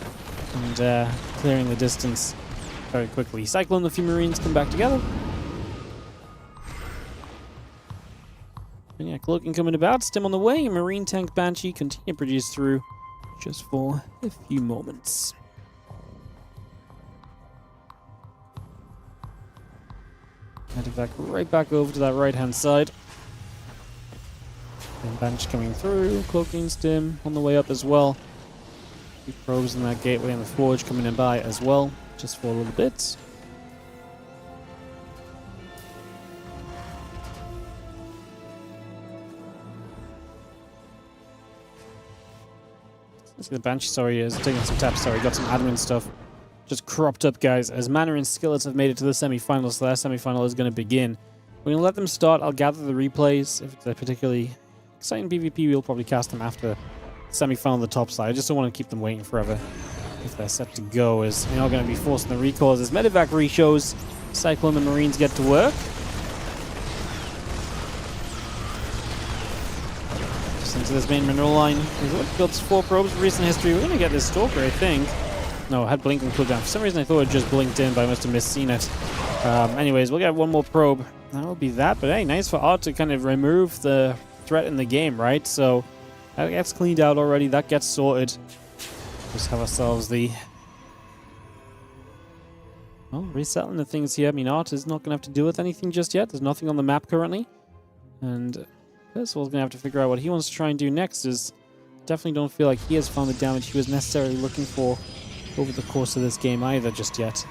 and clearing the distance very quickly. Cyclone and a few Marines come back together. And yeah, Cloaking coming about, Stim on the way, Marine Tank Banshee continue to produce through just for a few moments. Medevac right back over to that right-hand side. And Banshee coming through, Cloaking Stim on the way up as well. Two probes in that gateway and the Forge coming in by as well, just for a little bit. See the Banshee, sorry, is taking some taps. Sorry, got some admin stuff. Just cropped up, guys, as Manor and Skillets have made it to the semi-finals. So that semi-final is going to begin. We're going to let them start. I'll gather the replays. If it's a particularly exciting PvP, we'll probably cast them after the semi-final on the top side. I just don't want to keep them waiting forever if they're set to go, as you're not going to be forcing the recalls. As Medevac re-shows, Cyclone and Marines get to work. Just into this main mineral line. He's built 4 probes in recent history. We're going to get this Stalker, I think. No, I had blink and cooldown. For some reason, I thought it just blinked in, but I must have misseen it. Anyways, we'll get one more probe. That will be that. But hey, nice for Art to kind of remove the threat in the game, right? So that gets cleaned out already. That gets sorted. Just have ourselves the... Well, resettling the things here. I mean, Art is not going to have to deal with anything just yet. There's nothing on the map currently. And Percival's going to have to figure out what he wants to try and do next. Is definitely don't feel like he has found the damage he was necessarily looking for over the course of this game either just yet.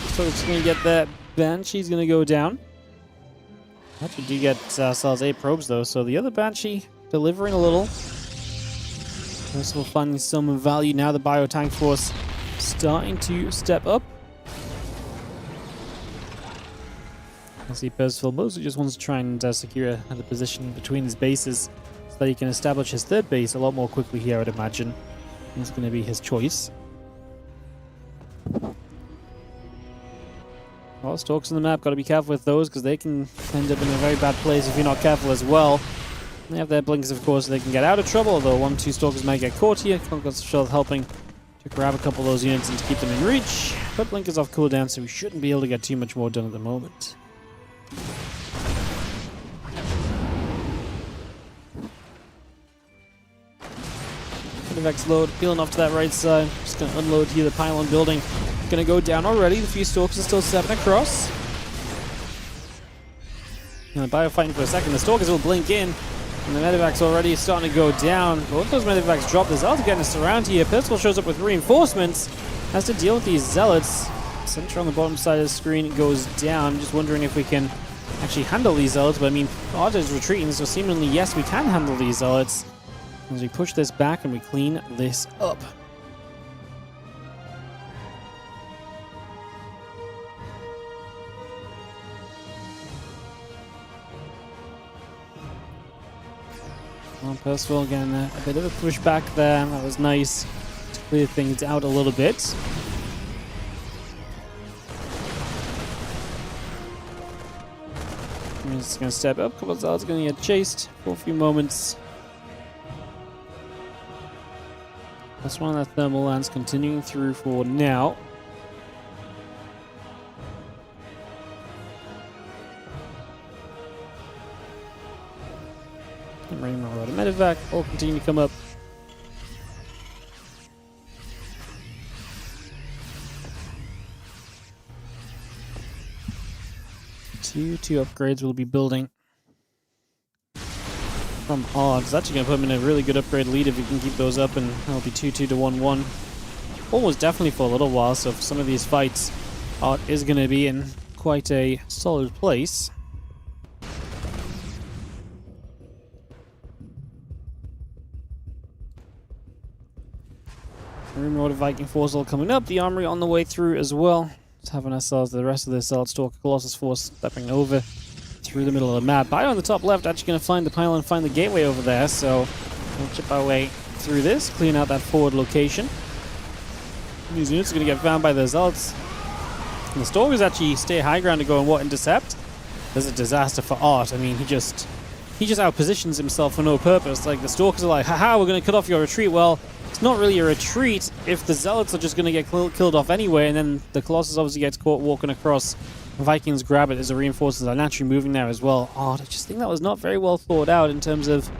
So it's going to get that Banshee's going to go down. Actually do get ourselves 8 probes though, so the other Banshee delivering a little. Percival finding some value now. The Biotank Force starting to step up. I see Percival mostly just wants to try and secure the position between his bases so that he can establish his 3rd base a lot more quickly here, I would imagine. It's going to be his choice. Well, Stalks on the map, got to be careful with those because they can end up in a very bad place if you're not careful as well. They have their blinkers, of course, so they can get out of trouble, although 1-2 Stalkers might get caught here. Conquest Shield helping to grab a couple of those units and to keep them in reach. But blinkers off cooldown, so we shouldn't be able to get too much more done at the moment. Vex load, peeling off to that right side. Just going to unload here the pylon building. Going to go down already. The few Stalkers are still stepping across. And the Bio fighting for a second. The Stalkers will blink in. And the Medevac's already starting to go down. Both those Medevac's drop. The Zealots getting us around here. Percival shows up with reinforcements. Has to deal with these Zealots. Center on the bottom side of the screen goes down. I'm just wondering if we can actually handle these Zealots. But I mean, Odd is retreating. So seemingly, yes, we can handle these Zealots. As we push this back and we clean this up. Well, Percival again, a bit of a push back there. That was nice to clear things out a little bit. I'm just going to step up. A couple of Zealots going to get chased for a few moments. That's one of the thermal lands continuing through for now. And Rain roll out of Medevac. All continue to come up. Two upgrades we'll be building from Odds. That's actually going to put him in a really good upgrade lead if we can keep those up, and that'll be 2-2 to 1-1. Almost definitely for a little while, so for some of these fights, Odd is going to be in quite a solid place. Rumor Viking Force all coming up, the Armory on the way through as well. Just having ourselves the rest of the Zealot Stalker Colossus Force stepping over through the middle of the map. Bio on the top left, actually going to find the pylon and find the gateway over there, so we'll chip our way through this, clean out that forward location. These units are going to get found by the Zealots. And the Stalkers actually stay high ground to go and intercept. There's a disaster for Art. I mean, he just outpositions himself for no purpose. Like, the Stalkers are like, haha, we're going to cut off your retreat. Well, it's not really a retreat if the Zealots are just going to get killed off anyway, and then the Colossus obviously gets caught walking across. The Vikings grab it as the reinforcements are naturally moving there as well. Oh, I just think that was not very well thought out in terms of...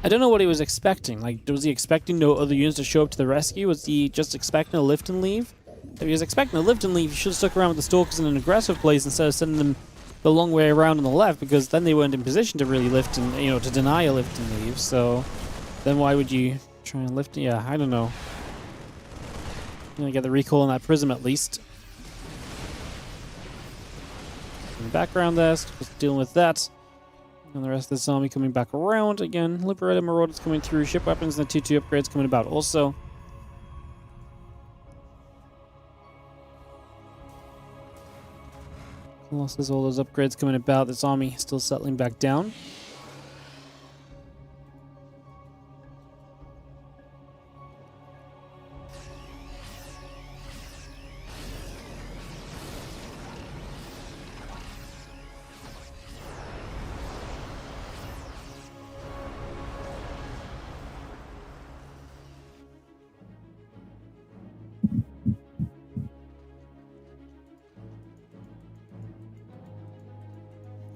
I don't know what he was expecting. Like, was he expecting no other units to show up to the rescue? Was he just expecting a lift and leave? If he was expecting a lift and leave, he should have stuck around with the Stalkers in an aggressive place instead of sending them the long way around on the left, because then they weren't in position to really lift and, you know, to deny a lift and leave. So then why would you try and lift? Yeah, I don't know. Gonna get the recall on that Prism at least. In the background there, just dealing with that. And the rest of this army coming back around. Again, Liberator Marauders coming through. Ship weapons and the 2-2 upgrades coming about also. Colossus, all those upgrades coming about. This army still settling back down.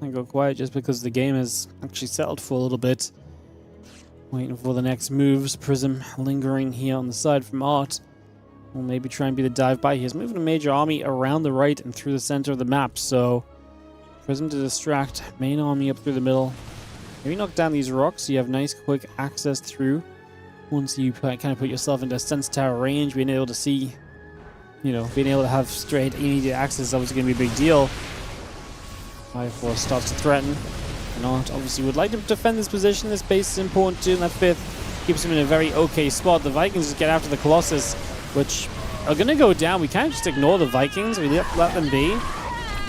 I go quiet just because the game has actually settled for a little bit. Waiting for the next moves. Prism lingering here on the side from Art. We'll maybe try and be the dive by. He's moving a major army around the right and through the center of the map. So Prism to distract. Main army up through the middle. Maybe knock down these rocks so you have nice quick access through. Once you kind of put yourself into Sense Tower range, being able to see, you know, being able to have straight immediate access is obviously going to be a big deal. Fire Force starts to threaten. Not obviously would like to defend this position. This base is important too, and that 5th keeps him in a very okay spot. The Vikings just get after the Colossus, which are going to go down. We can't just ignore the Vikings. We let them be.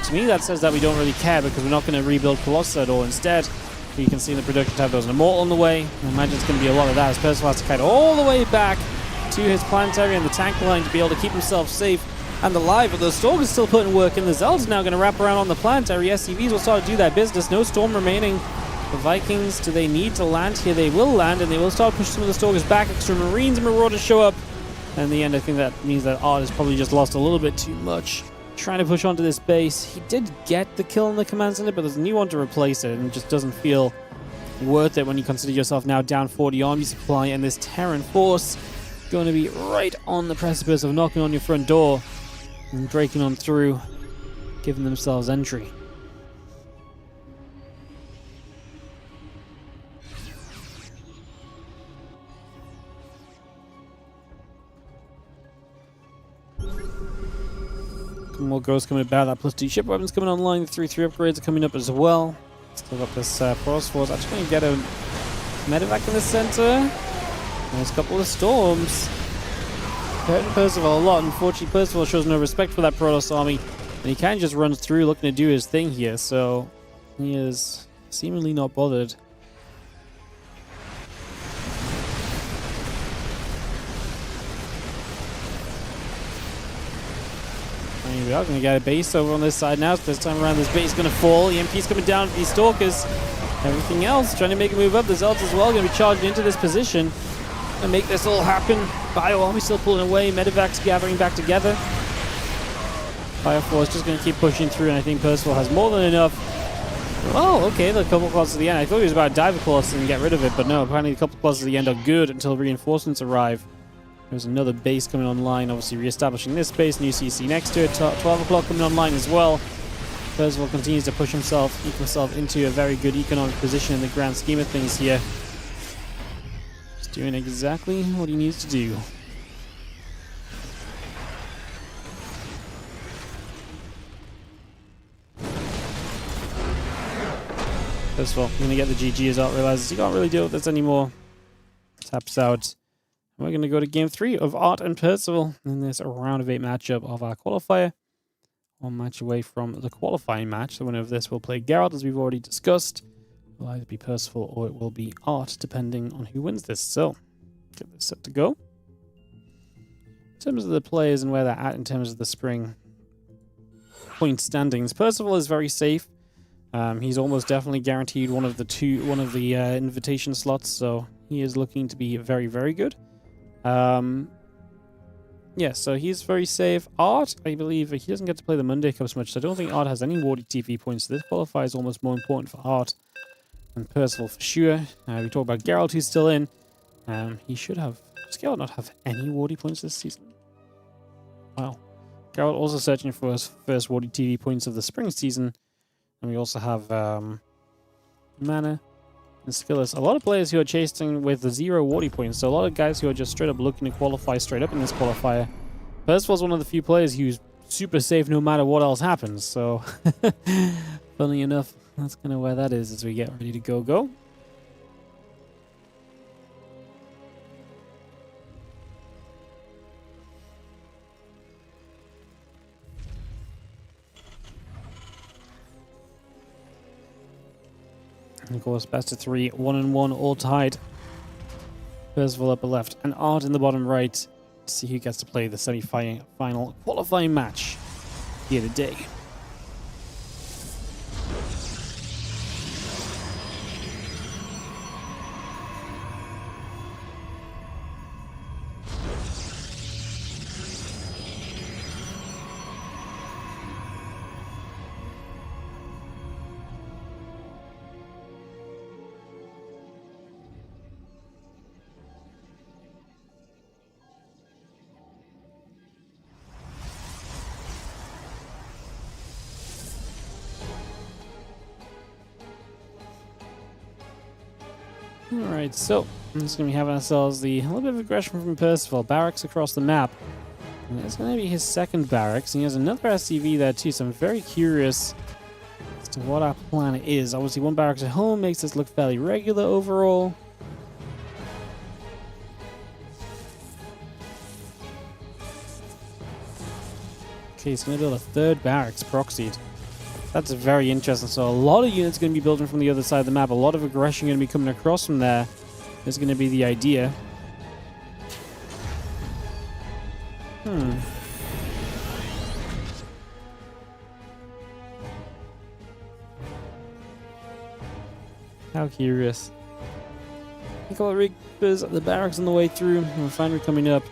To me, that says that we don't really care because we're not going to rebuild Colossus at all. Instead, you can see in the production tab there's an Immortal on the way. I imagine it's going to be a lot of that as Percival has to kite all the way back to his planetary and the tank line to be able to keep himself safe and alive, but the Storm is still putting work in. The Zeld's now going to wrap around on the planetary. SCVs will start to do that business. No Storm remaining. The Vikings, do they need to land here? They will land, and they will start pushing some of the Stalkers back. Extra Marines and Marauders show up. And in the end, I think that means that Art has probably just lost a little bit too much. Trying to push onto this base. He did get the kill on the command center, but there's a new one to replace it, and it just doesn't feel worth it when you consider yourself now down 40 army supply, and this Terran force going to be right on the precipice of knocking on your front door and breaking on through, giving themselves entry. More ghosts coming about. That plus 2 ship weapons coming online. The 3-3 upgrades are coming up as well. Still got this Protoss force. Actually going to get a medevac in the center. There's a couple of storms. Hurting Percival a lot. Unfortunately, Percival shows no respect for that Protoss army, and he kind of just runs through looking to do his thing here, so he is seemingly not bothered. I mean, we are going to get a base over on this side now, so this time around this base is going to fall. EMP's coming down for these Stalkers. Everything else trying to make a move up. The Zelds as well going to be charging into this position and make this all happen. Bio army still pulling away. Medevac's gathering back together. Fire Force just going to keep pushing through, and I think Percival has more than enough. Oh, okay, the couple clauses at the end. I thought he was about to dive a clause and get rid of it, but no, apparently a couple clauses at the end are good until reinforcements arrive. There's another base coming online, obviously re-establishing this base. New CC next to it. 12 o'clock coming online as well. Percival continues to push himself, eke himself into a very good economic position in the grand scheme of things here. He's doing exactly what he needs to do. First of all, I'm going to get the GG as Art realizes he can't really deal with this anymore. Taps out. And we're going to go to game 3 of Art and Percival in this round of 8 matchup of our qualifier. 1 match away from the qualifying match. The winner of this will play Geralt, as we've already discussed. It will either be Percival or it will be Art, depending on who wins this. So, get this set to go. In terms of the players and where they're at in terms of the spring point standings, Percival is very safe. He's almost definitely guaranteed one of the invitation slots, so he is looking to be very, very good. Yeah, so he's very safe. Art, I believe, he doesn't get to play the Monday Cups much, so I don't think Art has any WardiTV points. This qualifier is almost more important for Art than Percival for sure. We talk about Geralt, who's still in. He should have... Does Geralt not have any Wardy points this season? Wow. Geralt also searching for his first WardiTV points of the spring season. And we also have Mana and Skillis. A lot of players who are chasing with 0 Wardy points. So a lot of guys who are just straight up looking to qualify straight up in this qualifier. Percival's one of the few players who's super safe no matter what else happens, so funny enough, that's kind of where that is as we get ready to go. And of course, best of 3, 1-1, all tied. Percival upper left and Art in the bottom right to see who gets to play the semi-final qualifying match here today. Alright, so I'm just going to be having ourselves a little bit of aggression from Percival. Barracks across the map. And it's going to be his second barracks. And he has another SCV there too, so I'm very curious as to what our plan is. Obviously, one barracks at home makes this look fairly regular overall. Okay, he's going to build a third barracks proxied. That's very interesting. So a lot of units going to be building from the other side of the map. A lot of aggression going to be coming across from there. Is going to be the idea. How curious. I got Reapers at the barracks on the way through. Refinery coming up.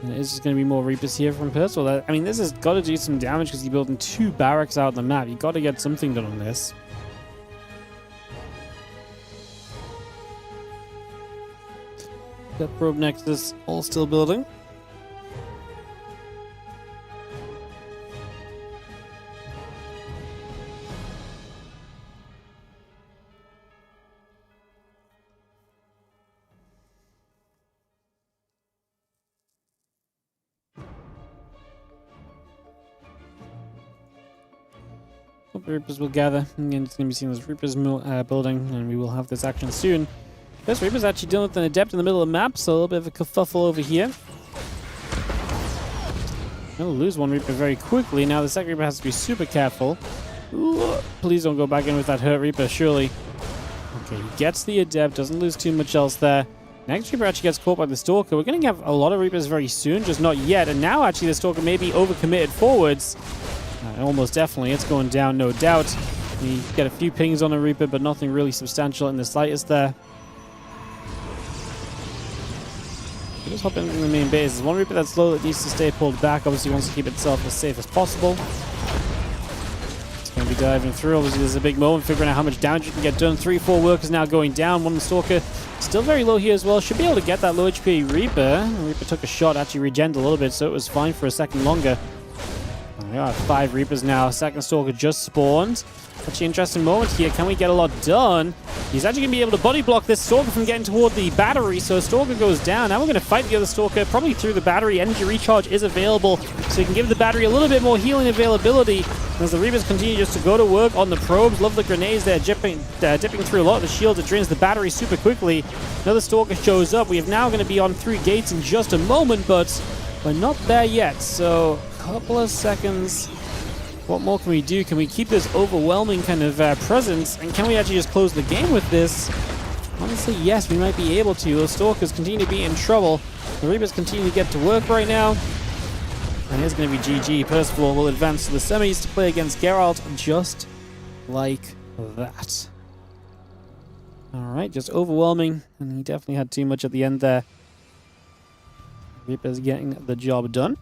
And it's just going to be more Reapers here from Percival. I mean, this has got to do some damage because he's building 2 barracks out on the map. You've got to get something done on this. Got Probe Nexus all still building. Reapers will gather, and it's going to be seen as Reapers building, and we will have this action soon. This Reaper's actually dealing with an Adept in the middle of the map, so a little bit of a kerfuffle over here. We'll lose one Reaper very quickly. Now the second Reaper has to be super careful. Ooh, please don't go back in with that hurt Reaper, surely. Okay, he gets the Adept, doesn't lose too much else there. Next Reaper actually gets caught by the Stalker. We're going to have a lot of Reapers very soon, just not yet. And now actually the Stalker may be overcommitted forwards. Almost definitely. It's going down, no doubt. We get a few pings on a Reaper, but nothing really substantial in the slightest there. We'll just hop into the main base. There's one Reaper that's slow that needs to stay pulled back. Obviously wants to keep itself as safe as possible. It's going to be diving through. Obviously there's a big moment figuring out how much damage you can get done. 3-4 workers now going down. One Stalker still very low here as well. Should be able to get that low HP Reaper. Reaper took a shot, actually regened a little bit, so it was fine for a second longer. We got 5 Reapers now. Second Stalker just spawned. Actually, interesting moment here. Can we get a lot done? He's actually going to be able to body block this Stalker from getting toward the battery. So Stalker goes down. Now we're going to fight the other Stalker, probably through the battery. Energy recharge is available, so you can give the battery a little bit more healing availability. As the Reapers continue just to go to work on the probes. Love the grenades there, dipping through a lot of the shields. It drains the battery super quickly. Another Stalker shows up. We are now going to be on 3 gates in just a moment, but we're not there yet. So couple of seconds. What more can we do? Can we keep this overwhelming kind of presence? And can we actually just close the game with this? Honestly, yes, we might be able to. Those Stalkers continue to be in trouble. The Reapers continue to get to work right now. And it's going to be GG. Percival will advance to the semis to play against Geralt just like that. Alright, just overwhelming. And he definitely had too much at the end there. Reapers getting the job done.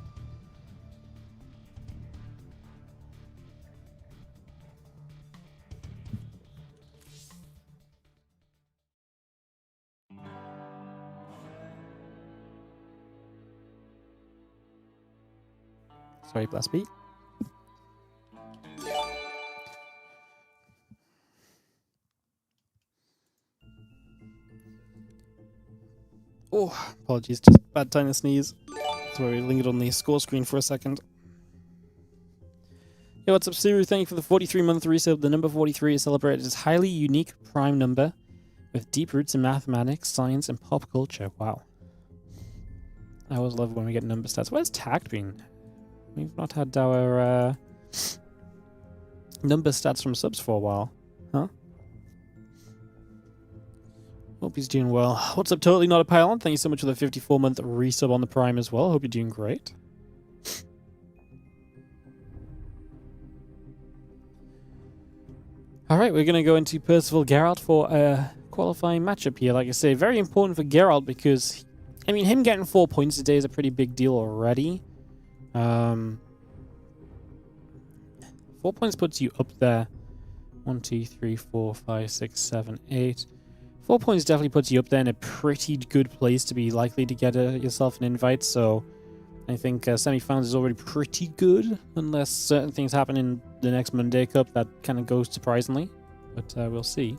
Sorry, blast beat. Oh, apologies, just bad time to sneeze. So we lingered on the score screen for a second. Hey, what's up, Suru? Thank you for the 43-month resub. The number 43 is celebrated as highly unique prime number with deep roots in mathematics, science, and pop culture. Wow. I always love when we get number stats. Where's Tact been? We've not had our number stats from subs for a while. Huh? Hope he's doing well. What's up, Totally Not a Pylon? Thank you so much for the 54-month resub on the Prime as well. Hope you're doing great. Alright, we're going to go into Percival Geralt for a qualifying matchup here. Like I say, very important for Geralt because, I mean, him getting 4 points today is a pretty big deal already. 4 points puts you up there. 1, 2, 3, 4, 5, 6, 7, 8. 4 points definitely puts you up there in a pretty good place to be likely to get yourself an invite, so I think semi-finals is already pretty good, unless certain things happen in the next Monday Cup that kind of goes surprisingly, but we'll see.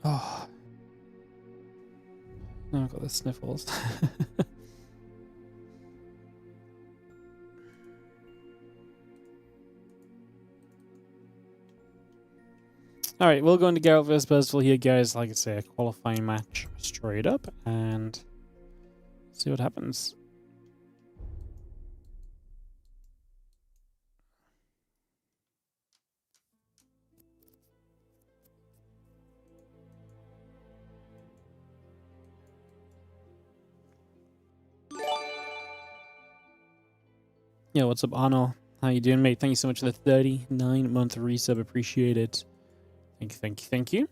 Oh. Now I've got the sniffles. Alright, we'll go into Geralt vs. Percival here, guys. Like I say, a qualifying match straight up, and see what happens. Yo, what's up, Arno? How you doing, mate? Thank you so much for the 39-month resub. Appreciate it. Thank you, thank you, thank you.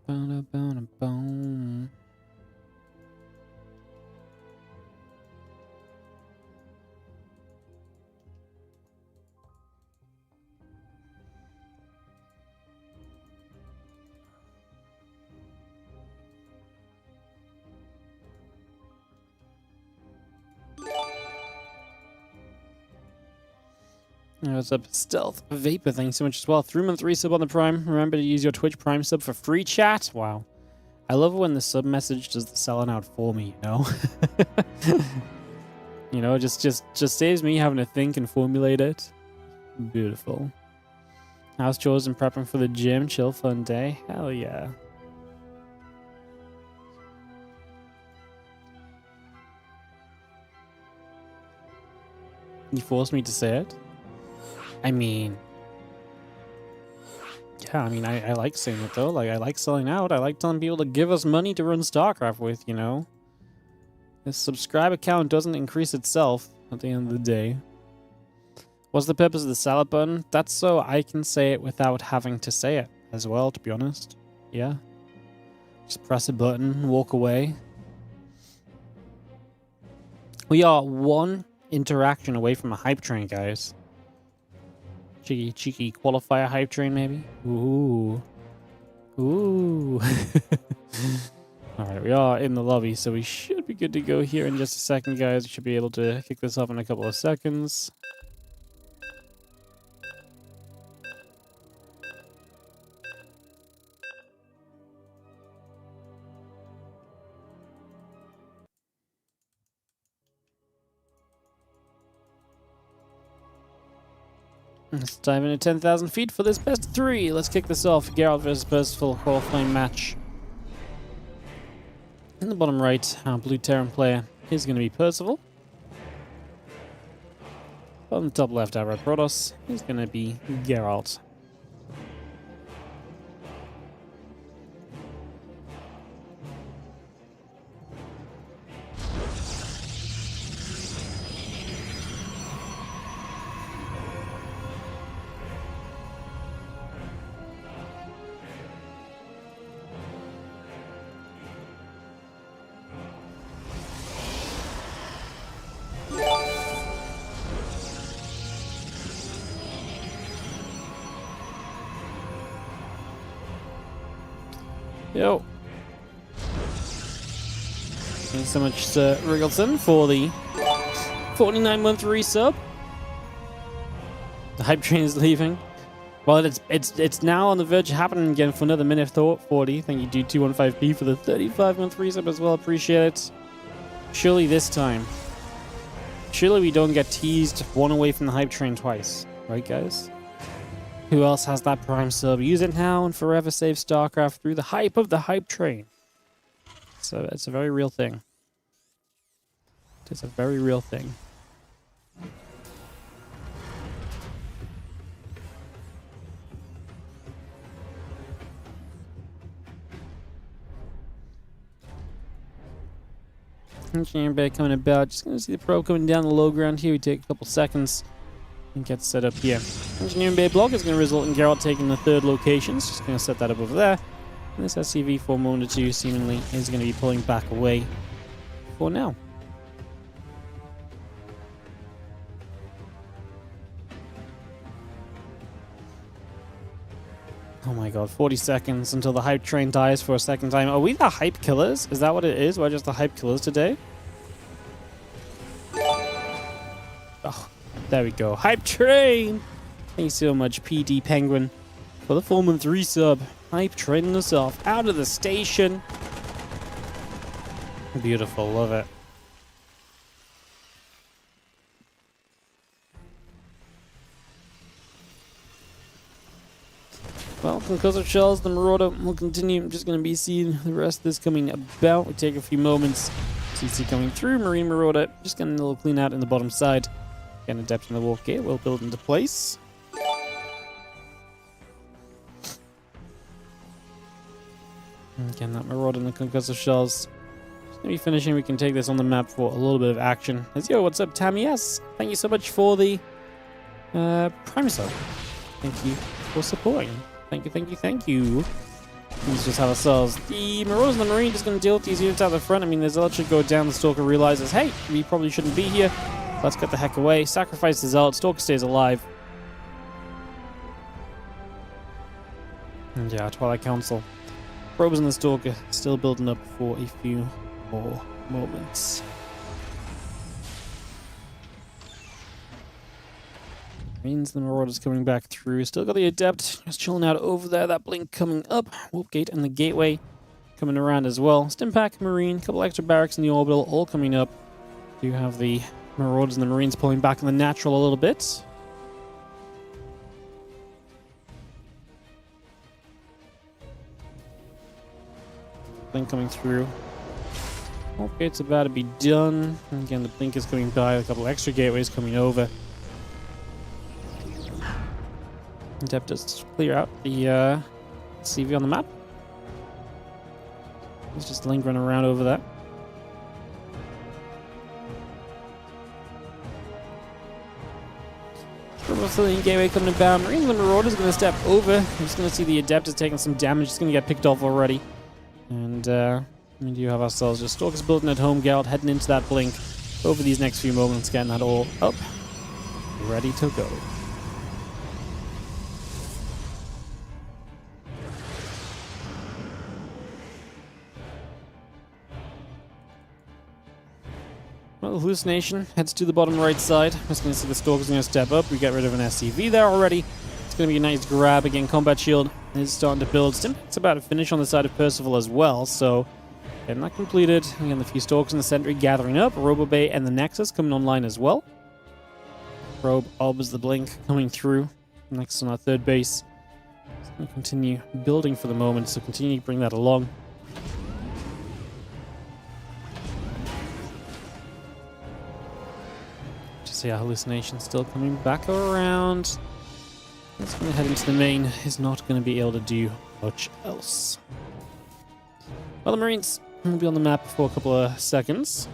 Ba-da-ba-da-boom. What's up, Stealth Vapor? Thank you so much as well. 3-month resub on the Prime. Remember to use your Twitch Prime sub for free chat. Wow. I love it when the sub message does the selling out for me, you know? You know, just saves me having to think and formulate it. Beautiful. House chores and prepping for the gym. Chill, fun day. Hell yeah. You forced me to say it? I mean, yeah, I mean, I like saying it, though. Like, I like selling out. I like telling people to give us money to run StarCraft with, you know? This subscribe account doesn't increase itself at the end of the day. What's the purpose of the salad button? That's so I can say it without having to say it as well, to be honest. Yeah. Just press a button, walk away. We are one interaction away from a hype train, guys. Cheeky qualifier hype train, maybe? Ooh. Ooh. Alright, we are in the lobby, so we should be good to go here in just a second, guys. We should be able to kick this off in a couple of seconds. Let's dive into 10,000 feet for this best of 3. Let's kick this off. Geralt vs. Percival qualifying match. In the bottom right, our blue Terran player is going to be Percival. On the top left, our red Protoss is going to be Geralt. Yo. Thanks so much, Sir Riggleton, for the 49-month resub. The hype train is leaving. Well, it's now on the verge of happening again for another minute 40. Thank you, dude, 215p for the 35-month resub as well. Appreciate it. Surely this time. Surely we don't get teased one away from the hype train twice. Right, guys? Who else has that prime sub? Use it now and forever save StarCraft through the hype of the hype train. So it's a very real thing. It is a very real thing. Engineering bay coming about. Just going to see the probe coming down the low ground here. We take a couple seconds and get set up here. Engineering bay block is going to result in Geralt taking the third location. Just going to set that up over there. And this SCV for a moment or two seemingly is going to be pulling back away for now. Oh my god, 40 seconds until the hype train dies for a second time. Are we the hype killers? Is that what it is? We're just the hype killers today? Oh, there we go. Hype train! Thank you so much, PD Penguin, for the 4-month resub. Hype training us off. Out of the station. Beautiful, love it. Well, concussive shells, the Marauder will continue. I'm just going to be seeing the rest of this coming about. We take a few moments. CC coming through. Marine Marauder just getting a little clean out in the bottom side. Getting adept in the warp gate. We'll build into place. And again, that Marauder and the concussive shells. Just going to be finishing. We can take this on the map for a little bit of action. Yo, what's up, Tammy? Yes. Thank you so much for the Prime sub. Thank you for supporting. Thank you, thank you, thank you. Let's just have ourselves the Marauders and the Marine just going to deal with these units out the front. I mean, there's a lot should go down. The Stalker realizes, hey, we probably shouldn't be here. Let's get the heck away. Sacrifice the Zealot. Stalker stays alive. And yeah, Twilight Council. Probes and the Stalker still building up for a few more moments. Means the Marauders coming back through. Still got the Adept just chilling out over there. That blink coming up. Warp Gate and the Gateway coming around as well. Stimpack, Marine, a couple extra barracks in the orbital all coming up. Do have the Marauders and the Marines pulling back in the natural a little bit. Blink coming through. Warp Gate's about to be done. And again, the blink is coming by. A couple extra gateways coming over. Adept does clear out the CV on the map. He's just lingering around over there. Brazilian gateway coming about. Marines and Marauders going to step over. I'm just going to see the Adept is taking some damage. It's going to get picked off already. And we do have ourselves just Stalkers building at home. Geralt heading into that blink over these next few moments, getting that all up. Ready to go. Well, Hallucination heads to the bottom right side. I'm just going to see the Stalker's going to step up. We get rid of an SCV there already. It's going to be a nice grab. Again, Combat Shield is starting to build. It's about to finish on the side of Percival as well, so getting that completed. Again, the few Stalkers in the Sentry gathering up. Robobay and the Nexus coming online as well. Probe, Obs, the Blink coming through. Next on our third base. It's going to continue building for the moment, so continue to bring that along. So yeah, Hallucination still coming back around. It's going to head into the main. Is not going to be able to do much else. Well, the Marines will be on the map for a couple of seconds.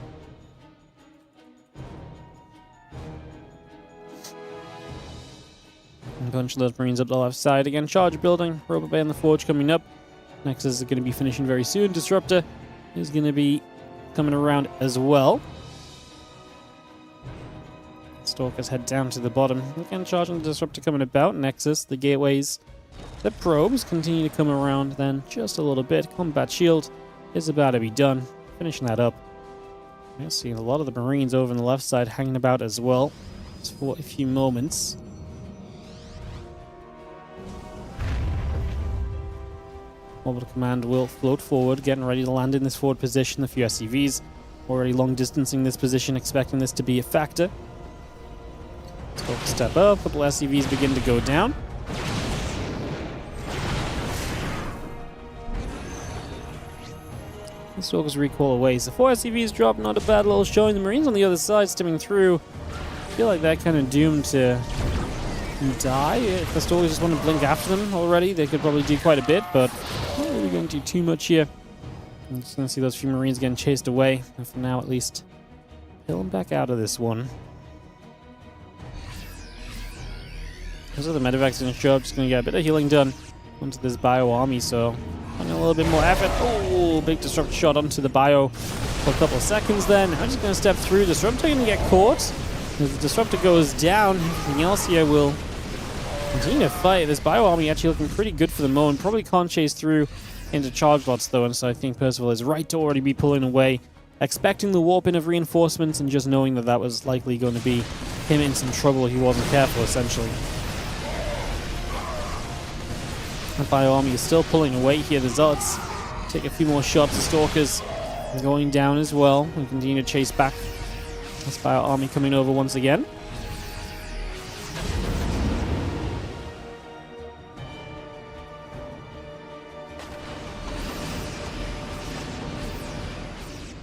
A bunch of those Marines up the left side. Again, charge building. Robobay and the Forge coming up. Nexus is going to be finishing very soon. Disruptor is going to be coming around as well. Stalkers head down to the bottom. Again, charging the Disruptor coming about. Nexus, the gateways The probes continue to come around then just a little bit. Combat shield is about to be done. Finishing that up. I see a lot of the Marines over on the left side hanging about as well. Just for a few moments. Orbital command will float forward, getting ready to land in this forward position. A few SCVs already long distancing this position, expecting this to be a factor. Step up, a couple SCVs begin to go down. The Stalkers recoil away, so 4 SCVs drop, not a bad little showing. The Marines on the other side stimming through. I feel like they're kind of doomed to die. If the Stalkers just want to blink after them already, they could probably do quite a bit, but not really going to do too much here. I'm just going to see those few Marines getting chased away, and for now at least, peel them back out of this one. Because of the medevacs going to show up, just going to get a bit of healing done onto this bio army, so putting a little bit more effort. Oh, big disrupt shot onto the bio for a couple of seconds then. I'm just going to step through. Disruptor going to get caught. As the disruptor goes down, everything else here will continue to fight. This bio army actually looking pretty good for the moment. Probably can't chase through into charge lots though, and so I think Percival is right to already be pulling away, expecting the warp in of reinforcements and just knowing that that was likely going to be him in some trouble if he wasn't careful, essentially. The bio army is still pulling away here. The Zealots take a few more shots. The Stalkers going down as well. We continue to chase back. This bio army coming over once again.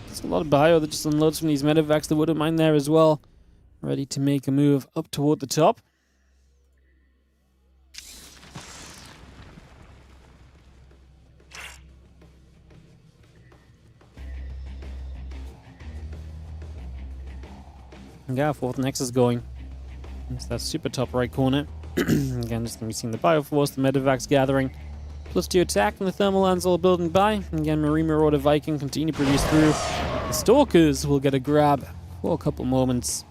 There's a lot of bio that just unloads from these medevacs. The Wood Mine there as well. Ready to make a move up toward the top. Yeah, 4th Nexus going. It's that super top right corner. Again, just going to be seeing the Bioforce, the Medevacs gathering. Plus 2 attack, and the Thermal Lands all building by. Again, Marine Marauder Viking continue to produce through. The Stalkers will get a grab for a couple moments.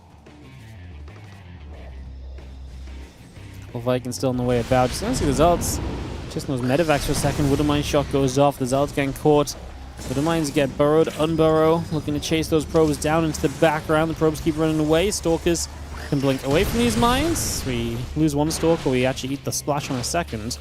Couple Vikings still on the way about. Just going to see the Zealots. Just those Medevacs for a second. Wood Mine shot goes off. The Zealots getting caught. The mines get burrowed, unburrow, looking to chase those probes down into the background. The probes keep running away. Stalkers can blink away from these mines. We lose one Stalker, we actually eat the splash on a second.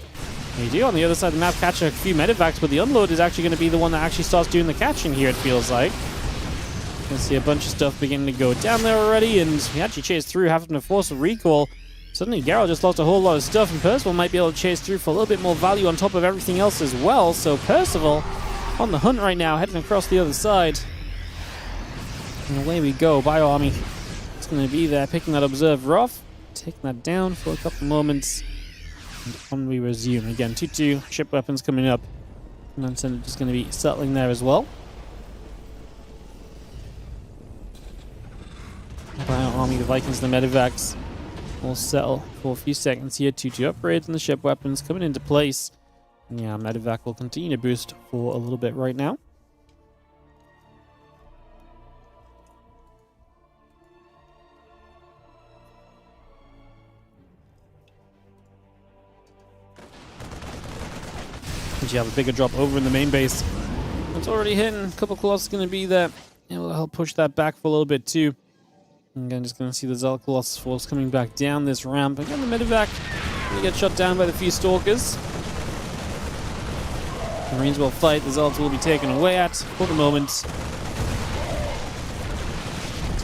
We do on the other side of the map catch a few medevacs, but the unload is actually going to be the one that actually starts doing the catching here, it feels like. You can see a bunch of stuff beginning to go down there already, and we actually chase through, having to force a recall. Suddenly Garrel just lost a whole lot of stuff, and Percival might be able to chase through for a little bit more value on top of everything else as well. So Percival on the hunt right now, heading across the other side. And away we go. Bio Army is going to be there, picking that Observer off, taking that down for a couple moments, and on we resume. Again, 2-2, ship weapons coming up. And then Senator just going to be settling there as well. Bio Army, the Vikings, the Medevacs will settle for a few seconds here. 2-2 upgrades and the ship weapons coming into place. Yeah, Medevac will continue to boost for a little bit right now. And you have a bigger drop over in the main base. It's already hitting. A couple Colossus going to be there. It will help push that back for a little bit too. And again, just going to see the Zealot Colossus force coming back down this ramp. Again, the Medevac will get shot down by the few Stalkers. The Marines will fight. The Zealots will be taken away at for the moment. So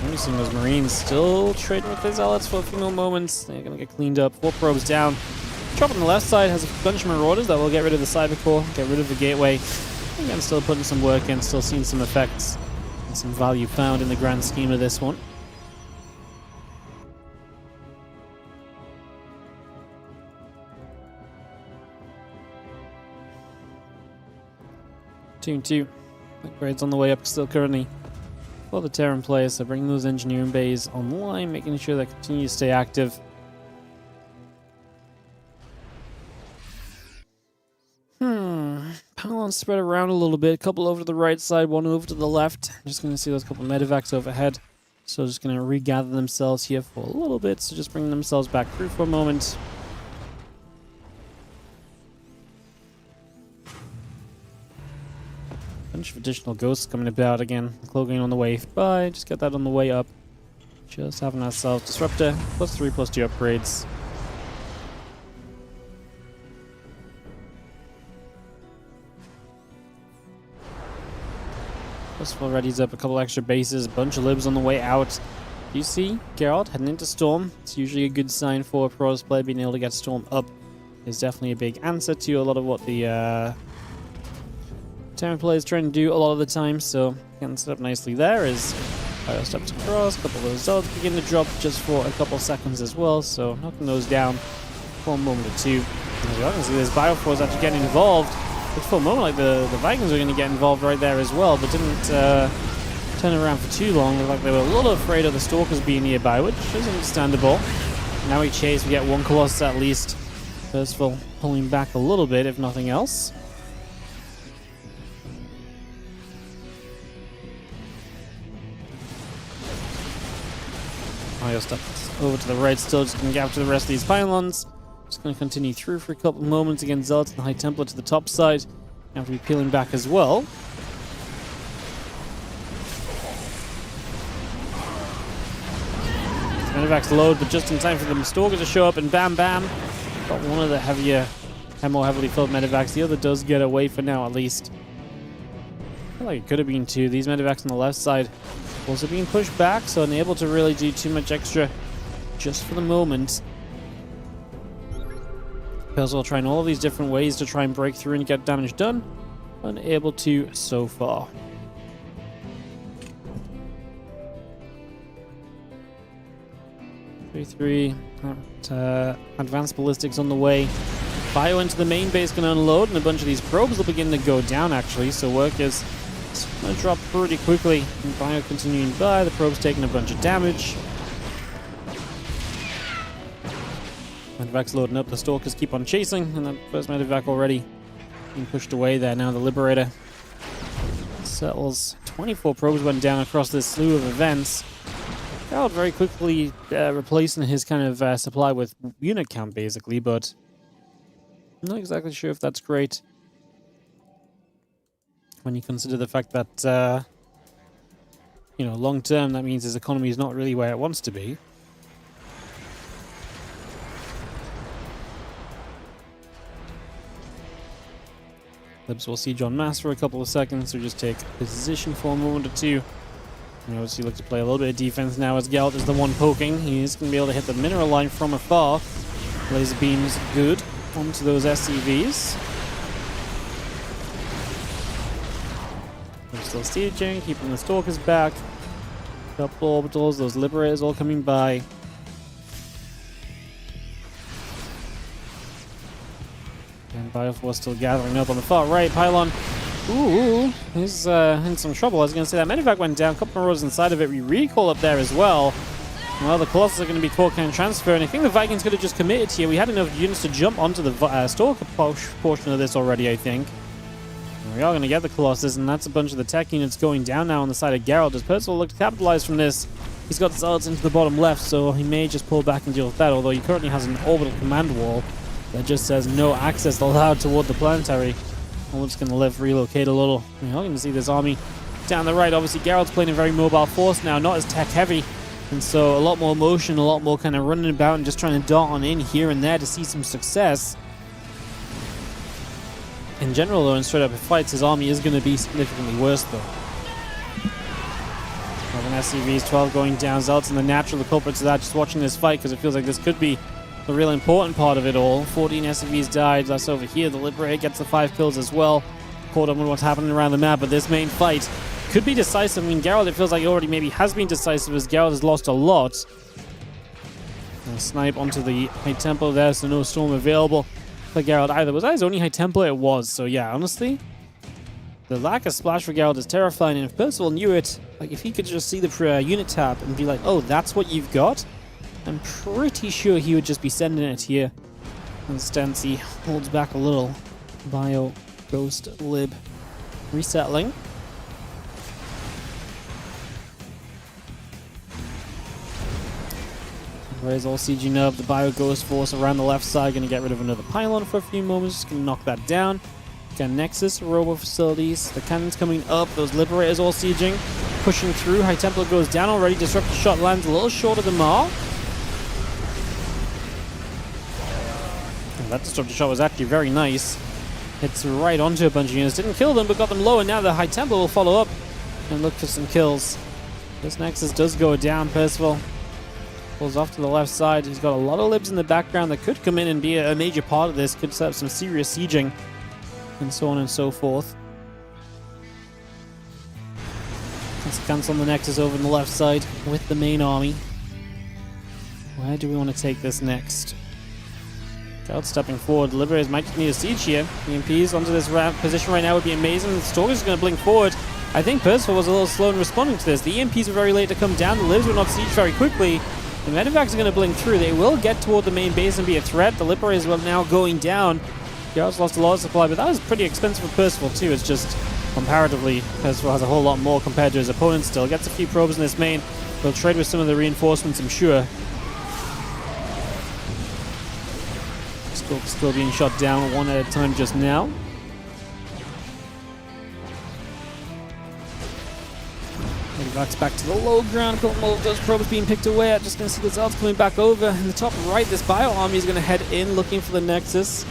we're seeing those Marines still trading with the Zealots for a few more moments. They're going to get cleaned up. 4 probes down. Drop on the left side has a bunch of Marauders that will get rid of the Cyber Core, get rid of the Gateway. Again, still putting some work in, still seeing some effects and some value found in the grand scheme of this one. Team 2. Upgrades on the way up still currently for the Terran players, so bringing those engineering bays online, making sure they continue to stay active. Pylons spread around a little bit, a couple over to the right side, one over to the left. Just going to see those couple medevacs overhead, so just going to regather themselves here for a little bit, so just bring themselves back through for a moment. Bunch of additional ghosts coming about again. Cloaking on the way by. Just get that on the way up. Just having ourselves Disruptor. +3, +2 upgrades. +4 readies up a couple extra bases. A bunch of libs on the way out. You see Geralt heading into Storm. It's usually a good sign for a Pros player. Being able to get Storm up is definitely a big answer to a lot of what the Terran player is trying to do a lot of the time. So getting set up nicely there is Bio steps across. A couple of those zones begin to drop just for a couple seconds as well. So knocking those down for a moment or two. As you can see, this Bio Force actually getting involved. But for a moment, like the Vikings were going to get involved right there as well, but didn't turn around for too long. Looked like they were a little afraid of the Stalkers being nearby, which is understandable. Now we chase, we get one Colossus at least. First of all, pulling back a little bit, if nothing else. Mario steps over to the right still, just going to get to the rest of these pylons. Just going to continue through for a couple of moments against Zealots and the High Templar to the top side. Have to be peeling back as well. Medevac's load, but just in time for the Stalkers to show up, and bam, bam. Got one of the more heavily filled Medevacs. The other does get away for now, at least. I feel like it could have been two. These Medevacs on the left side also being pushed back, so unable to really do too much extra just for the moment. Puzzle trying all of these different ways to try and break through and get damage done. Unable to so far. 3-3. Advanced ballistics on the way. Bio into the main base can unload, and a bunch of these probes will begin to go down actually. So work is going to drop pretty quickly. And Bio continuing by. The probes taking a bunch of damage. Medevac's loading up. The Stalkers keep on chasing, and that first Medevac already being pushed away there. Now the Liberator settles. 24 probes went down across this slew of events. Geralt very quickly replacing his kind of supply with unit count, basically, but I'm not exactly sure if that's great when you consider the fact that, you know, long term, that means his economy is not really where it wants to be. Libs will siege en masse for a couple of seconds, so just take position for a moment or two. And obviously look to play a little bit of defense now as Geralt is the one poking. He's going to be able to hit the mineral line from afar. Laser beams good onto those SCVs. They're still sieging, keeping the Stalkers back. Couple orbitals, those Liberators all coming by. And Bioforce still gathering up on the far right. Pylon, ooh, he's in some trouble. I was going to say that Medevac went down. A couple of rows inside of it. We recall up there as well. Well, the Colossus are going to be core can transfer, and I think the Vikings could have just committed here. We had enough units to jump onto the Stalker portion of this already, I think. And we are going to get the Colossus, and that's a bunch of the tech units going down now on the side of Geralt. Does Percival look to capitalize from this? He's got Zealots into the bottom left, so he may just pull back and deal with that, although he currently has an orbital command wall that just says no access allowed toward the planetary. I'm just going to relocate a little. You're going to see this army down the right. Obviously, Geralt's playing a very mobile force now, not as tech-heavy. And so a lot more motion, a lot more kind of running about and just trying to dart on in here and there to see some success. In general, though, in straight-up fights, his army is going to be significantly worse, though. 11 SCVs, 12 going down. Zealots and the natural culprits of that, just watching this fight, because it feels like this could be the real important part of it all. 14 SCVs died. That's over here. The Liberator gets the 5 kills as well. Caught up with what's happening around the map, but this main fight could be decisive. I mean, Geralt, it feels like he already maybe has been decisive, as Geralt has lost a lot. And snipe onto the High Templar there, so no Storm available for Geralt either. Was that his only High Templar? It was. So yeah, honestly, the lack of splash for Geralt is terrifying. And if Percival knew it, like if he could just see the unit tab and be like, oh, that's what you've got, I'm pretty sure he would just be sending it here. Instead, he holds back a little. Bio, Ghost, Lib, resettling. Rays all sieging up. The Bio Ghost Force around the left side, going to get rid of another pylon for a few moments. Just going to knock that down. Again, Nexus, Robo Facilities, the cannons coming up, those Liberators all sieging, pushing through. High Templar goes down already, Disruptor Shot lands a little short of the mark. And that Disruptor Shot was actually very nice. Hits right onto a bunch of units, didn't kill them, but got them low, and now the High Templar will follow up and look for some kills. This Nexus does go down. Percival pulls off to the left side. He's got a lot of libs in the background that could come in and be a major part of this, could set up some serious sieging, and so on and so forth. Let's cancel the Nexus over on the left side with the main army. Where do we want to take this next? Scout stepping forward. Liberators might just need a siege here. EMPs onto this position right now would be amazing. The Stalker's going to blink forward. I think Percival was a little slow in responding to this. The EMPs were very late to come down. The Libs would not siege very quickly. The Medivacs are going to blink through. They will get toward the main base and be a threat. The Liberators are now going down. Garrett's lost a lot of supply, but that was pretty expensive for Percival too. It's just comparatively, Percival has a whole lot more compared to his opponent still. Gets a few probes in this main. He'll trade with some of the reinforcements, I'm sure. Still being shot down one at a time just now. Medivacs back to the low ground. A couple more of those probes being picked away at. Just going to see the Zelts coming back over. In the top right, this Bio Army is going to head in looking for the Nexus.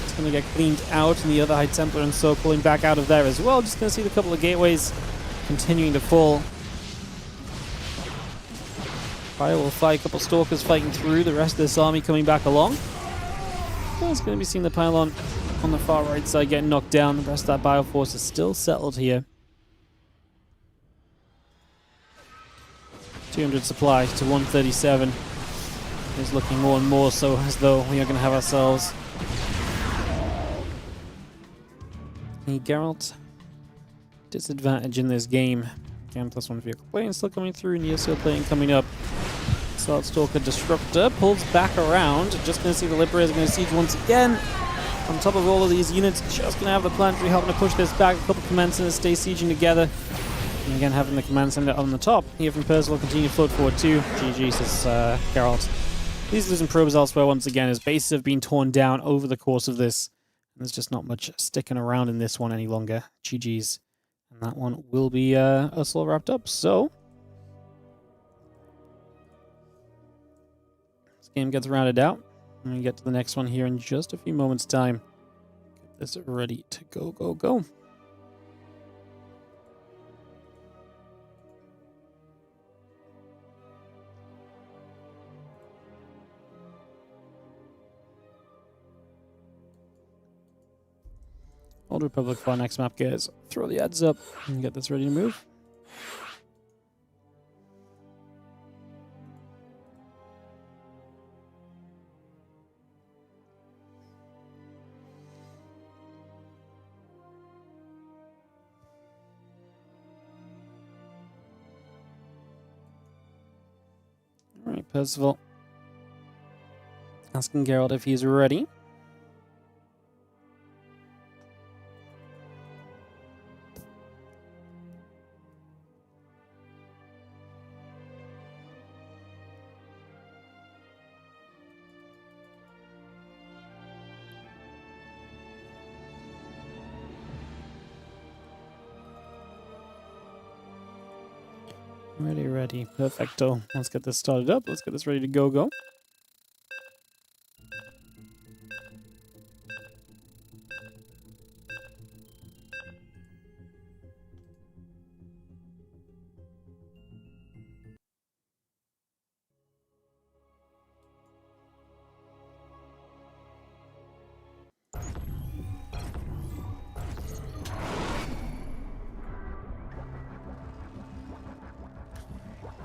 It's going to get cleaned out, and the other High Templar and so pulling back out of there as well. Just going to see the couple of gateways continuing to fall. Bio will fight a couple Stalkers fighting through. The rest of this army coming back along. It's going to be seeing the pylon on the far right side getting knocked down. The rest of that Bio Force is still settled here. 200 supply to 137 is looking more and more so as though we are going to have ourselves a Geralt disadvantage in this game. Again, +1 vehicle plane still coming through, Neosil plane coming up. Stalker Disruptor pulls back around. Just going to see the Liberators going to siege once again. On top of all of these units, just going to have the Planetary helping to push this back. A couple of command centers stay sieging together. And again, having the command center on the top. Here from Percival, continue to float forward too. GG, says Geralt. He's losing probes elsewhere once again. His bases have been torn down over the course of this. And there's just not much sticking around in this one any longer. GG's. And that one will be us all wrapped up. So game gets rounded out, and we get to the next one here in just a few moments' time. Get this ready to go. Old Republic for our next map, guys. Throw the ads up and get this ready to move. Alright, Percival. Asking Geralt if he's ready. Ready. Perfecto. Let's get this started up. Let's get this ready to go.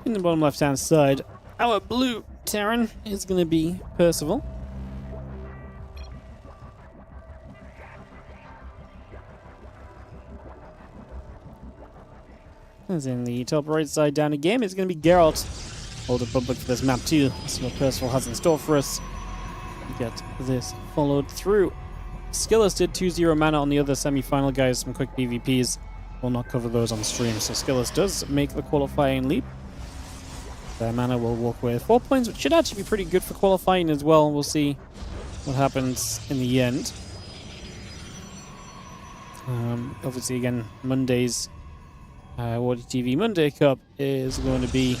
In the bottom left-hand side, our blue Terran is going to be Percival. As in the top right side down again, it's going to be Geralt. Old Republic for this map too. Let's see what Percival has in store for us. Get this followed through. Skillus did 2-0 mana on the other semi-final guys. Some quick PvPs. We'll not cover those on stream. So Skillus does make the qualifying leap. Their mana will walk away with 4 points, which should actually be pretty good for qualifying as well. We'll see what happens in the end. Obviously, again, Monday's WardiTV Monday Cup is going to be...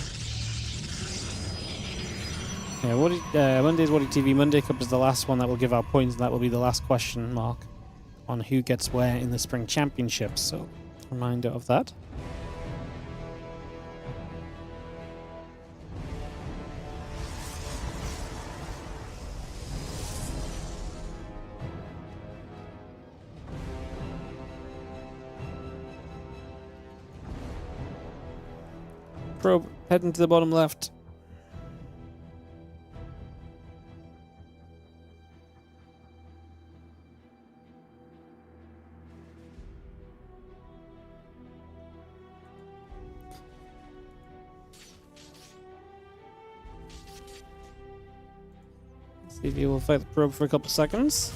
Yeah, Monday's WardiTV Monday Cup is the last one that will give out points, and that will be the last question mark on who gets where in the Spring Championships. So, reminder of that. Probe heading to the bottom left. See if you will fight the probe for a couple seconds.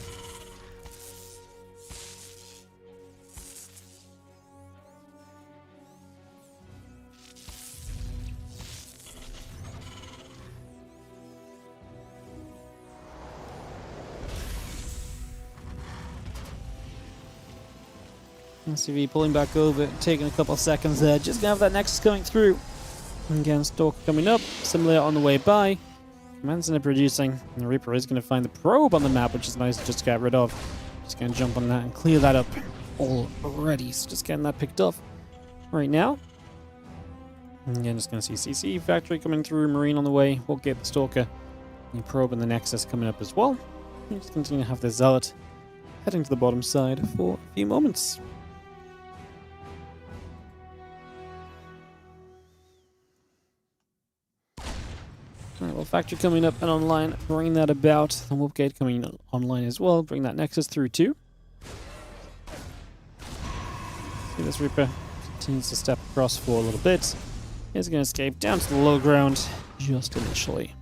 SCV pulling back over, taking a couple of seconds there. Just gonna have that Nexus coming through. And again, Stalker coming up, similar on the way by. Command's gonna producing, and the Reaper is gonna find the probe on the map, which is nice to just get rid of. Just gonna jump on that and clear that up already. So just getting that picked off right now. And again, just gonna see CC Factory coming through, Marine on the way. We'll get the Stalker, the probe and the Nexus coming up as well. And just continue to have the Zealot heading to the bottom side for a few moments. Alright, well, Factory coming up and online, bringing that about. The Wolf Gate coming online as well, bring that Nexus through too. See, this Reaper continues to step across for a little bit. He's going to escape down to the low ground just initially.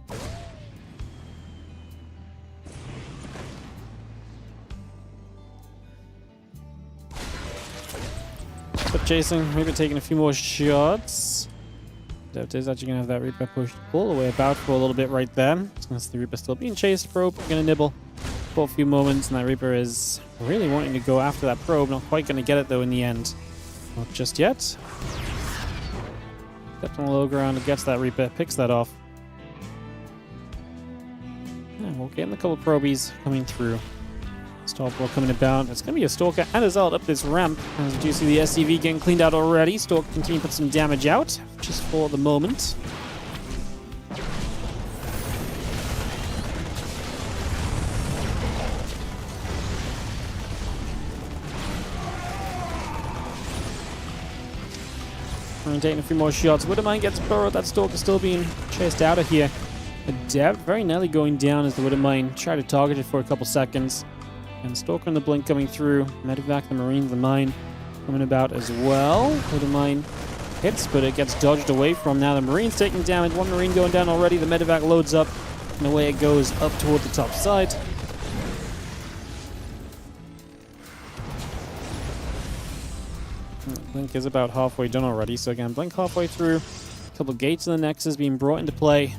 Step chasing, Reaper taking a few more shots. Doubt is actually going to have that Reaper pushed all the way about for a little bit right there. As the Reaper still being chased, probe going to nibble for a few moments, and that Reaper is really wanting to go after that probe. Not quite going to get it though in the end. Not just yet. Steps on the low ground, gets that Reaper, picks that off. And we're getting a couple of probies coming through. Starport coming about. It's going to be a Stalker and a Zealot up this ramp. As you do see the SCV getting cleaned out already. Stalker continue to put some damage out, just for the moment. And taking a few more shots. Widowmine gets burrowed. That Stalker still being chased out of here. A Dev very nearly going down as the Widowmine try to target it for a couple seconds. And Stalker and the Blink coming through. Medevac, the Marine, the Mine coming about as well. Widowmine hits, but it gets dodged away from. Now the Marine's taking damage. One Marine going down already. The Medevac loads up, and away it goes up toward the top side. Blink is about halfway done already. So again, Blink halfway through. A couple gates in the Nexus being brought into play.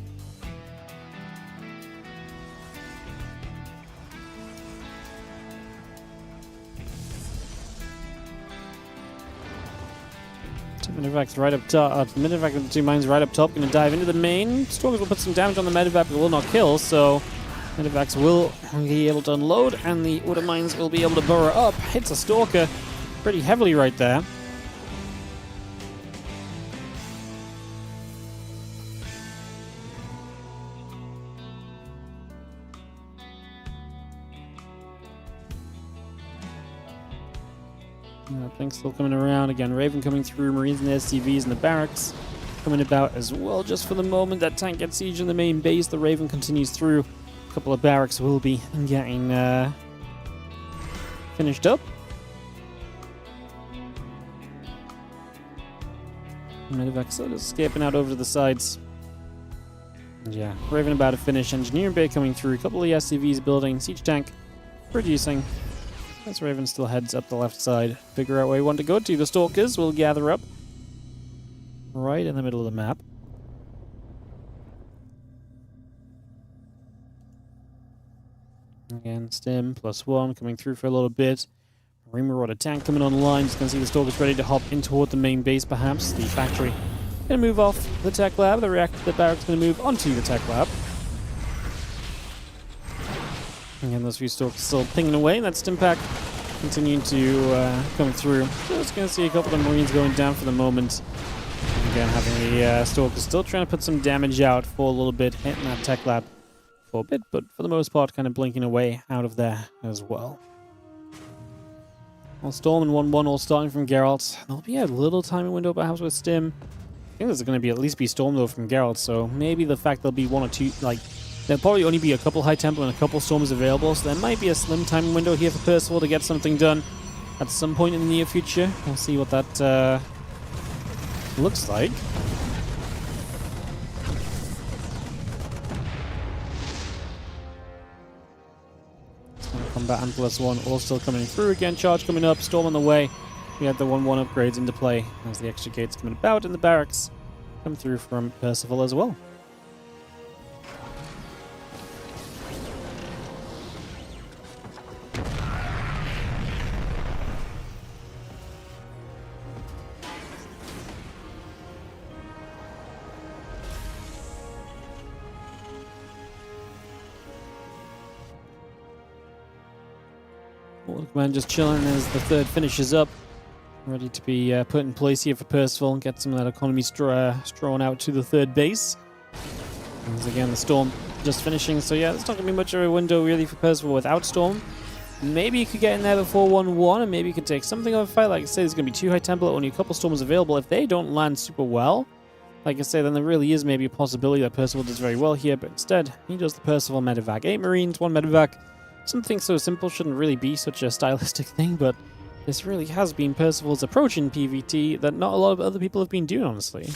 Medevac's right up top. Medevac with the two mines right up top. Going to dive into the main. Stalkers will put some damage on the Medevac, but will not kill. So Medevacs will be able to unload, and the Order Mines will be able to burrow up. Hits a Stalker pretty heavily right there. Blink's still coming around. Again, Raven coming through. Marines and the SCVs and the barracks coming about as well. Just for the moment, that tank gets siege in the main base. The Raven continues through. A couple of barracks will be getting finished up. Medevac still escaping out over to the sides. And yeah, Raven about to finish. Engineering Bay coming through. A couple of SCVs building. Siege tank producing. As Raven still heads up the left side, figure out where we want to go to. The Stalkers will gather up right in the middle of the map. Again, Stim +1 coming through for a little bit. Marauder tank coming online. Just going to see the Stalkers ready to hop in toward the main base, perhaps. The factory going to move off the tech lab. The barracks going to move onto the tech lab. Again, those few Stalkers still pinging away. That stim pack continuing to come through. Just going to see a couple of Marines going down for the moment. Again, having the Stalkers still trying to put some damage out for a little bit, hitting that tech lab for a bit, but for the most part, kind of blinking away out of there as well. Well, Storm and 1-1 all starting from Geralt. There'll be a little timing window perhaps with Stim. I think there's going to be at least be Storm though from Geralt, so maybe the fact there'll be one or two, like, there'll probably only be a couple High Temple and a couple Storms available, so there might be a slim timing window here for Percival to get something done at some point in the near future. We'll see what that looks like. Combat and +1 all still coming through again. Charge coming up, Storm on the way. We had the 1-1 upgrades into play as the extra gates coming about, and the barracks come through from Percival as well. Command just chilling as the third finishes up. Ready to be put in place here for Percival and get some of that economy strawn out to the third base. And again, the Storm just finishing. So yeah, there's not going to be much of a window really for Percival without Storm. Maybe you could get in there before 1-1 and maybe you could take something of a fight. Like I say, there's going to be 2 High Temple, only a couple Storms available. If they don't land super well, like I say, then there really is maybe a possibility that Percival does very well here. But instead, he does the Percival medevac. 8 Marines, 1 medevac. Something so simple shouldn't really be such a stylistic thing, but this really has been Percival's approach in PvT that not a lot of other people have been doing, honestly.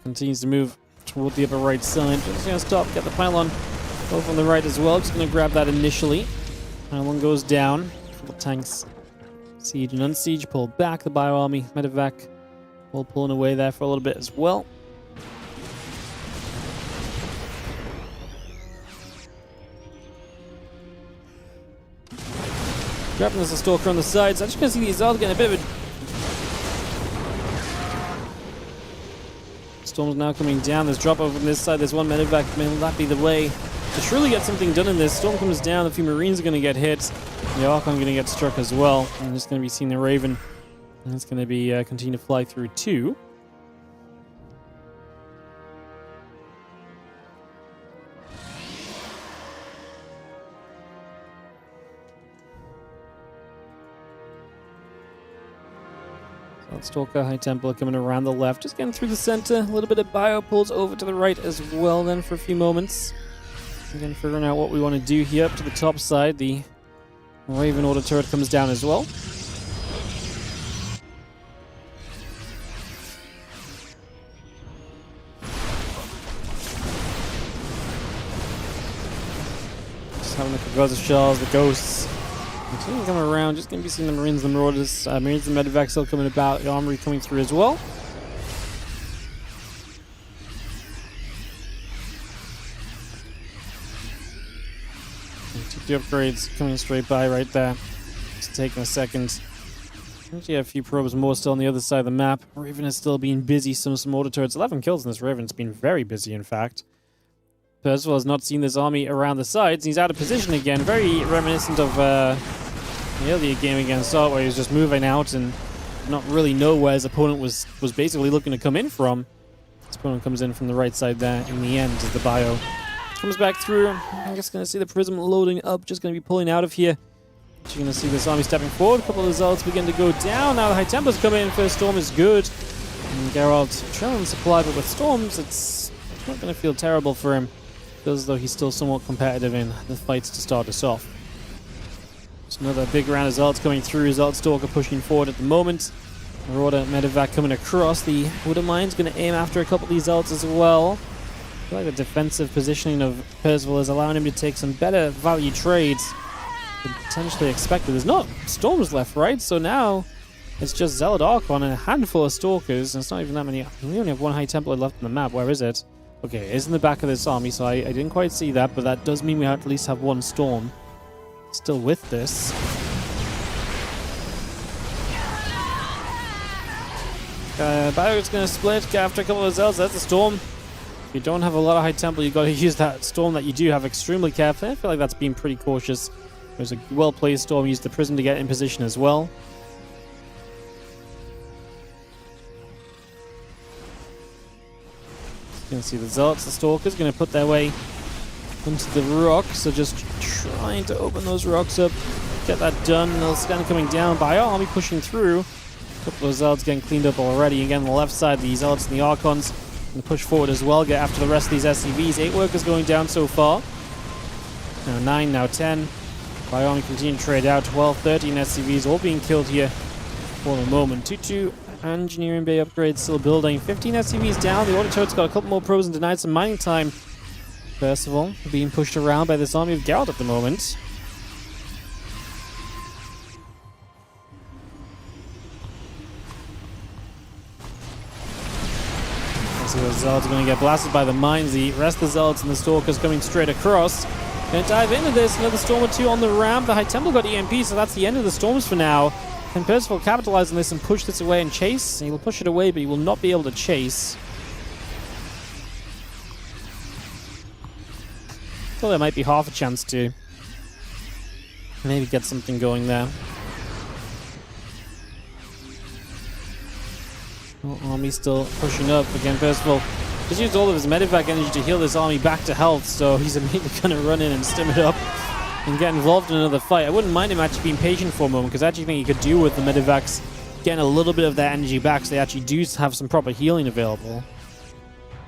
Continues to move toward the upper right side. Just going to stop, get the pylon over on the right as well. Just going to grab that initially. Pylon goes down. A couple tanks. Siege and unsiege, pull back the bio army, medevac, all pulling away there for a little bit as well. Grabbing us a Stalker on the sides. I'm just going to see these all getting a bit of a... Storm's now coming down. There's drop over on this side. There's 1 medevac. May that be the way to truly get something done in this? Storm comes down. A few Marines are going to get hit. The Archon going to get struck as well. And just going to be seeing the Raven. And it's going to be continue to fly through too. Stalker, High Templar coming around the left, just getting through the center. A little bit of bio pulls over to the right as well then for a few moments. Again, figuring out what we want to do here up to the top side. The Raven Order turret comes down as well. Just having a look at Gaza Shells, the Ghosts. Continue to come around, just going to be seeing the Marines, the Marauders, Marines and Medevac still coming about, the Armory coming through as well. The upgrades coming straight by right there. Just taking a second. Actually, a few probes more still on the other side of the map. Raven has still been busy. Some mortar turrets. 11 kills in this Raven. It's been very busy, in fact. Percival has not seen this army around the sides. He's out of position again. Very reminiscent of the earlier game against Salt, where he was just moving out and not really know where his opponent was basically looking to come in from. His opponent comes in from the right side there in the end as the bio comes back through. I'm just going to see the Prism loading up, just going to be pulling out of here. You're going to see this army stepping forward. A couple of results begin to go down. Now the High Templars come in. First Storm is good. And Geralt trailing supply, but with Storms, it's not going to feel terrible for him. Feels as though he's still somewhat competitive in the fights to start us off. Just another big round of Zalts coming through. Zalt Stalker pushing forward at the moment. Marauder Medevac coming across. The Wooden Mine's going to aim after a couple of these Zalts as well. I feel like the defensive positioning of Percival is allowing him to take some better value trades than potentially expected. There's not Storms left, right? So now It's just Zealot Archon and a handful of Stalkers, and it's not even that many. We only have one High Templar left on the map. Where is it? Okay, it is in the back of this army, so I didn't quite see that, but that does mean we at least have one Storm still with this. Bio's going to split, get after a couple of Zealots. That's a Storm. If you don't have a lot of High Templar, you've got to use that Storm that you do have extremely carefully. I feel like that's been pretty cautious. There's a well-placed Storm. Used the Prison to get in position as well. You can see the Zealots, the Stalkers, going to put their way into the rock. So just trying to open those rocks up, get that done. They'll scan coming down. Bio army pushing through. A couple of Zealots getting cleaned up already. Again, on the left side, the Zealots and the Archons going to push forward as well, get after the rest of these SCVs. 8 workers going down so far. Now 9, now 10. Bio army continue to trade out. 12, 13 SCVs all being killed here for the moment. 2-2. Engineering bay upgrades still building. 15 SCVs down. The Auto-Turret's got a couple more probes and denied some mining time. Percival being pushed around by this army of Geralt at the moment. So the Zealots are going to get blasted by the mines. The rest of the Zealots and the Stalkers coming straight across. Going to dive into this. Another Storm or 2 on the ramp. The High Templar got EMP, so that's the end of the Storms for now. Can Percival capitalize on this and push this away and chase? He will push it away, but he will not be able to chase. Thought there might be half a chance to maybe get something going there. Army still pushing up. Again, Percival just used all of his medevac energy to heal this army back to health, so he's immediately going to run in and stim it up and get involved in another fight. I wouldn't mind him actually being patient for a moment, because I actually think he could do with the medevacs getting a little bit of that energy back, so they actually do have some proper healing available.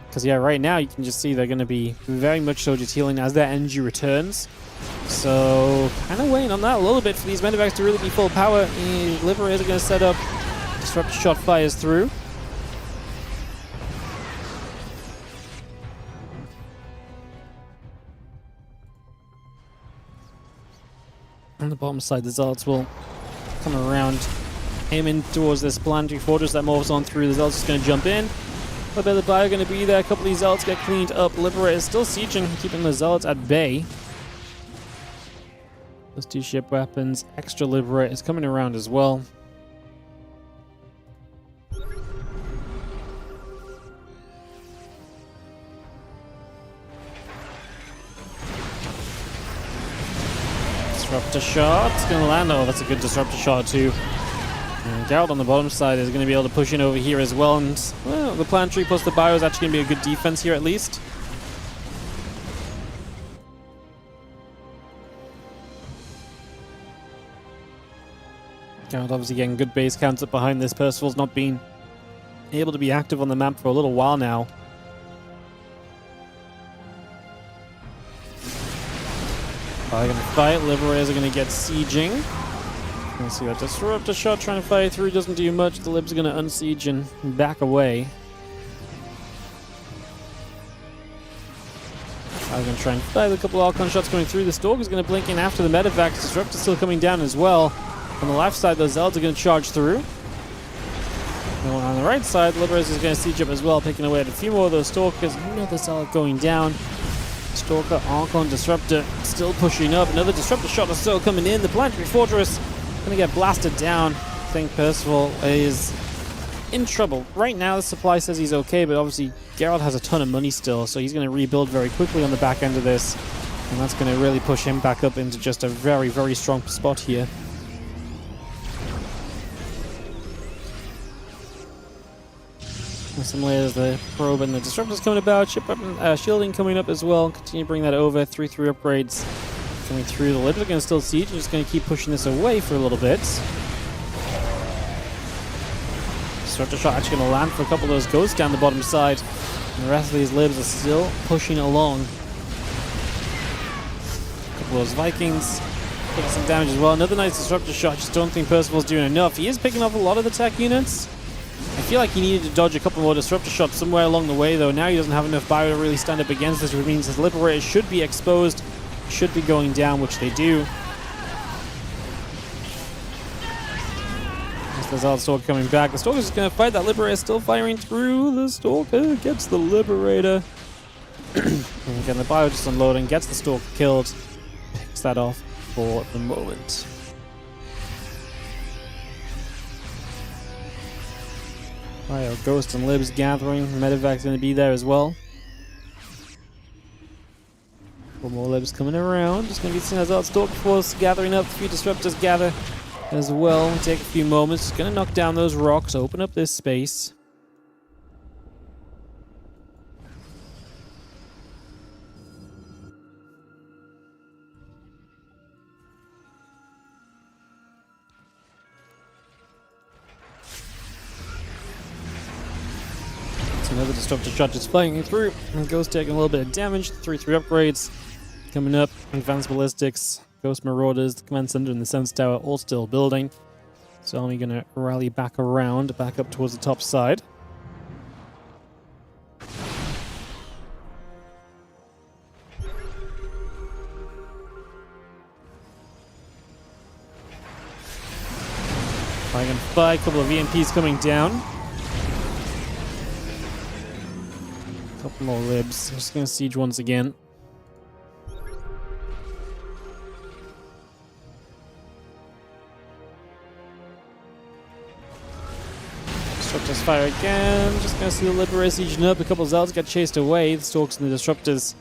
Because yeah, right now you can just see they're going to be very much so just healing as their energy returns. So kind of waiting on that a little bit for these medevacs to really be full power. The Liberators are going to set up. Disruptor shot fires through. On the bottom side, the Zealots will come around, aiming towards this planetary fortress that moves on through. The Zealots just going to jump in. A bit of the Bio going to be there. A couple of these Zealots get cleaned up. Liberators still sieging, keeping the Zealots at bay. Those 2 ship weapons. Extra Liberators coming around as well. Disruptor shot. It's going to land. Oh, that's a good disruptor shot too. And Geralt on the bottom side is going to be able to push in over here as well. And well, the planetary plus the Bio is actually going to be a good defense here at least. Geralt obviously getting good base counts up behind this. Percival's not been able to be active on the map for a little while now. Probably going to fight. Liberators are going to get sieging. Let's see that disruptor shot trying to fire through doesn't do much. The Libs are going to unsiege and back away. I'm going to try and fire a couple of Archon shots going through. The Stalker is going to blink in after the medevac. Disruptor still coming down as well. On the left side, those Zealots are going to charge through. And on the right side, Liberators is going to siege up as well, picking away at a few more of those Stalkers. Another Zealot going down. Stalker, Archon, Disruptor still pushing up. Another Disruptor shot is still coming in. The planetary fortress going to get blasted down. I think Percival is in trouble. Right now, the supply says he's okay, but obviously Geralt has a ton of money still, so he's going to rebuild very quickly on the back end of this. And that's going to really push him back up into just a very, very strong spot here. Similarly as the probe and the disruptors coming about, ship weapon, shielding coming up as well. Continue to bring that over. 3-3 upgrades coming through. The Libs are going to still siege. Just going to keep pushing this away for a little bit. Disruptor shot actually going to land for a couple of those ghosts down the bottom side. And the rest of these Libs are still pushing along. A couple of those Vikings taking some damage as well. Another nice disruptor shot. Just don't think Percival's doing enough. He is picking off a lot of the tech units. I feel like he needed to dodge a couple more disruptor shots somewhere along the way, though. Now he doesn't have enough Bio to really stand up against this, which means his Liberators should be exposed, should be going down, which they do. As There's our Stalker coming back. The Stalker's just going to fight that Liberator, still firing through. The Stalker gets the Liberator. And again, the Bio just unloading, gets the Stalker killed. Picks that off for the moment. Bio, Ghost and Libs gathering. Medevac's going to be there as well. One more Libs coming around. Just going to be seen as our Stalker Force gathering up. A few Disruptors gather as well. Take a few moments. Just going to knock down those rocks, open up this space. Another Disruptor shot just flying through, and Ghost taking a little bit of damage. 3-3 upgrades coming up. Advanced Ballistics, Ghost Marauders, the Command Center and the Sense Tower all still building. So Army gonna rally back around, back up towards the top side. Dragon Fire, a couple of EMPs coming down. Couple more Libs. I'm just going to siege once again. Disruptors fire again. Just going to see the Liberators sieging up. A couple of Zealots get chased away. The Stalks and the Disruptors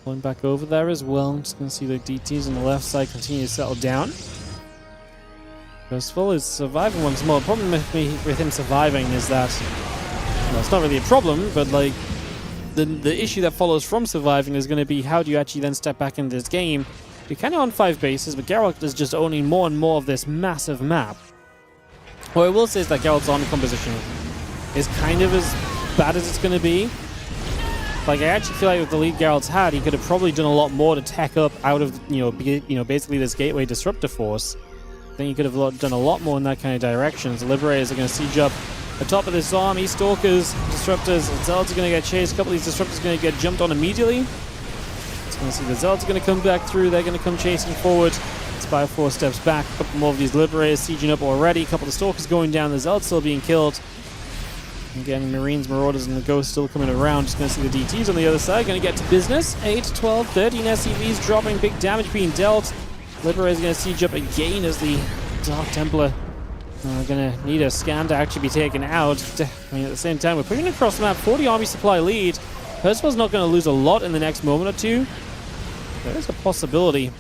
going back over there as well. I'm just going to see the DTs on the left side continue to settle down. First of all, is surviving once more. The problem with him surviving is that, well, it's not really a problem, but like, the issue that follows from surviving is going to be how do you actually then step back into this game. You're kind of on 5 bases, but Geralt is just owning more and more of this massive map. What I will say is that Geralt's army composition is kind of as bad as it's going to be. Like, I actually feel like with the lead Geralt's had, he could have probably done a lot more to tech up out of, basically this Gateway Disruptor Force. I think he could have done a lot more in that kind of direction. The Liberators are going to siege up the top of this army. Stalkers, Disruptors, Zealots are going to get chased. A couple of these Disruptors are going to get jumped on immediately. It's going to see the Zealots are going to come back through. They're going to come chasing forward. Spy 4 steps back. A couple more of these Liberators sieging up already. A couple of the Stalkers going down. The Zealots still being killed. Again, Marines, Marauders, and the Ghosts still coming around. Just going to see the DTs on the other side. Going to get to business. 8, 12, 13 SCVs dropping. Big damage being dealt. Liberators are going to siege up again as the Dark Templar gonna need a scan to actually be taken out. I mean, at the same time, we're pushing across the map. 40 army supply lead. Percival's not going to lose a lot in the next moment or two. There is a possibility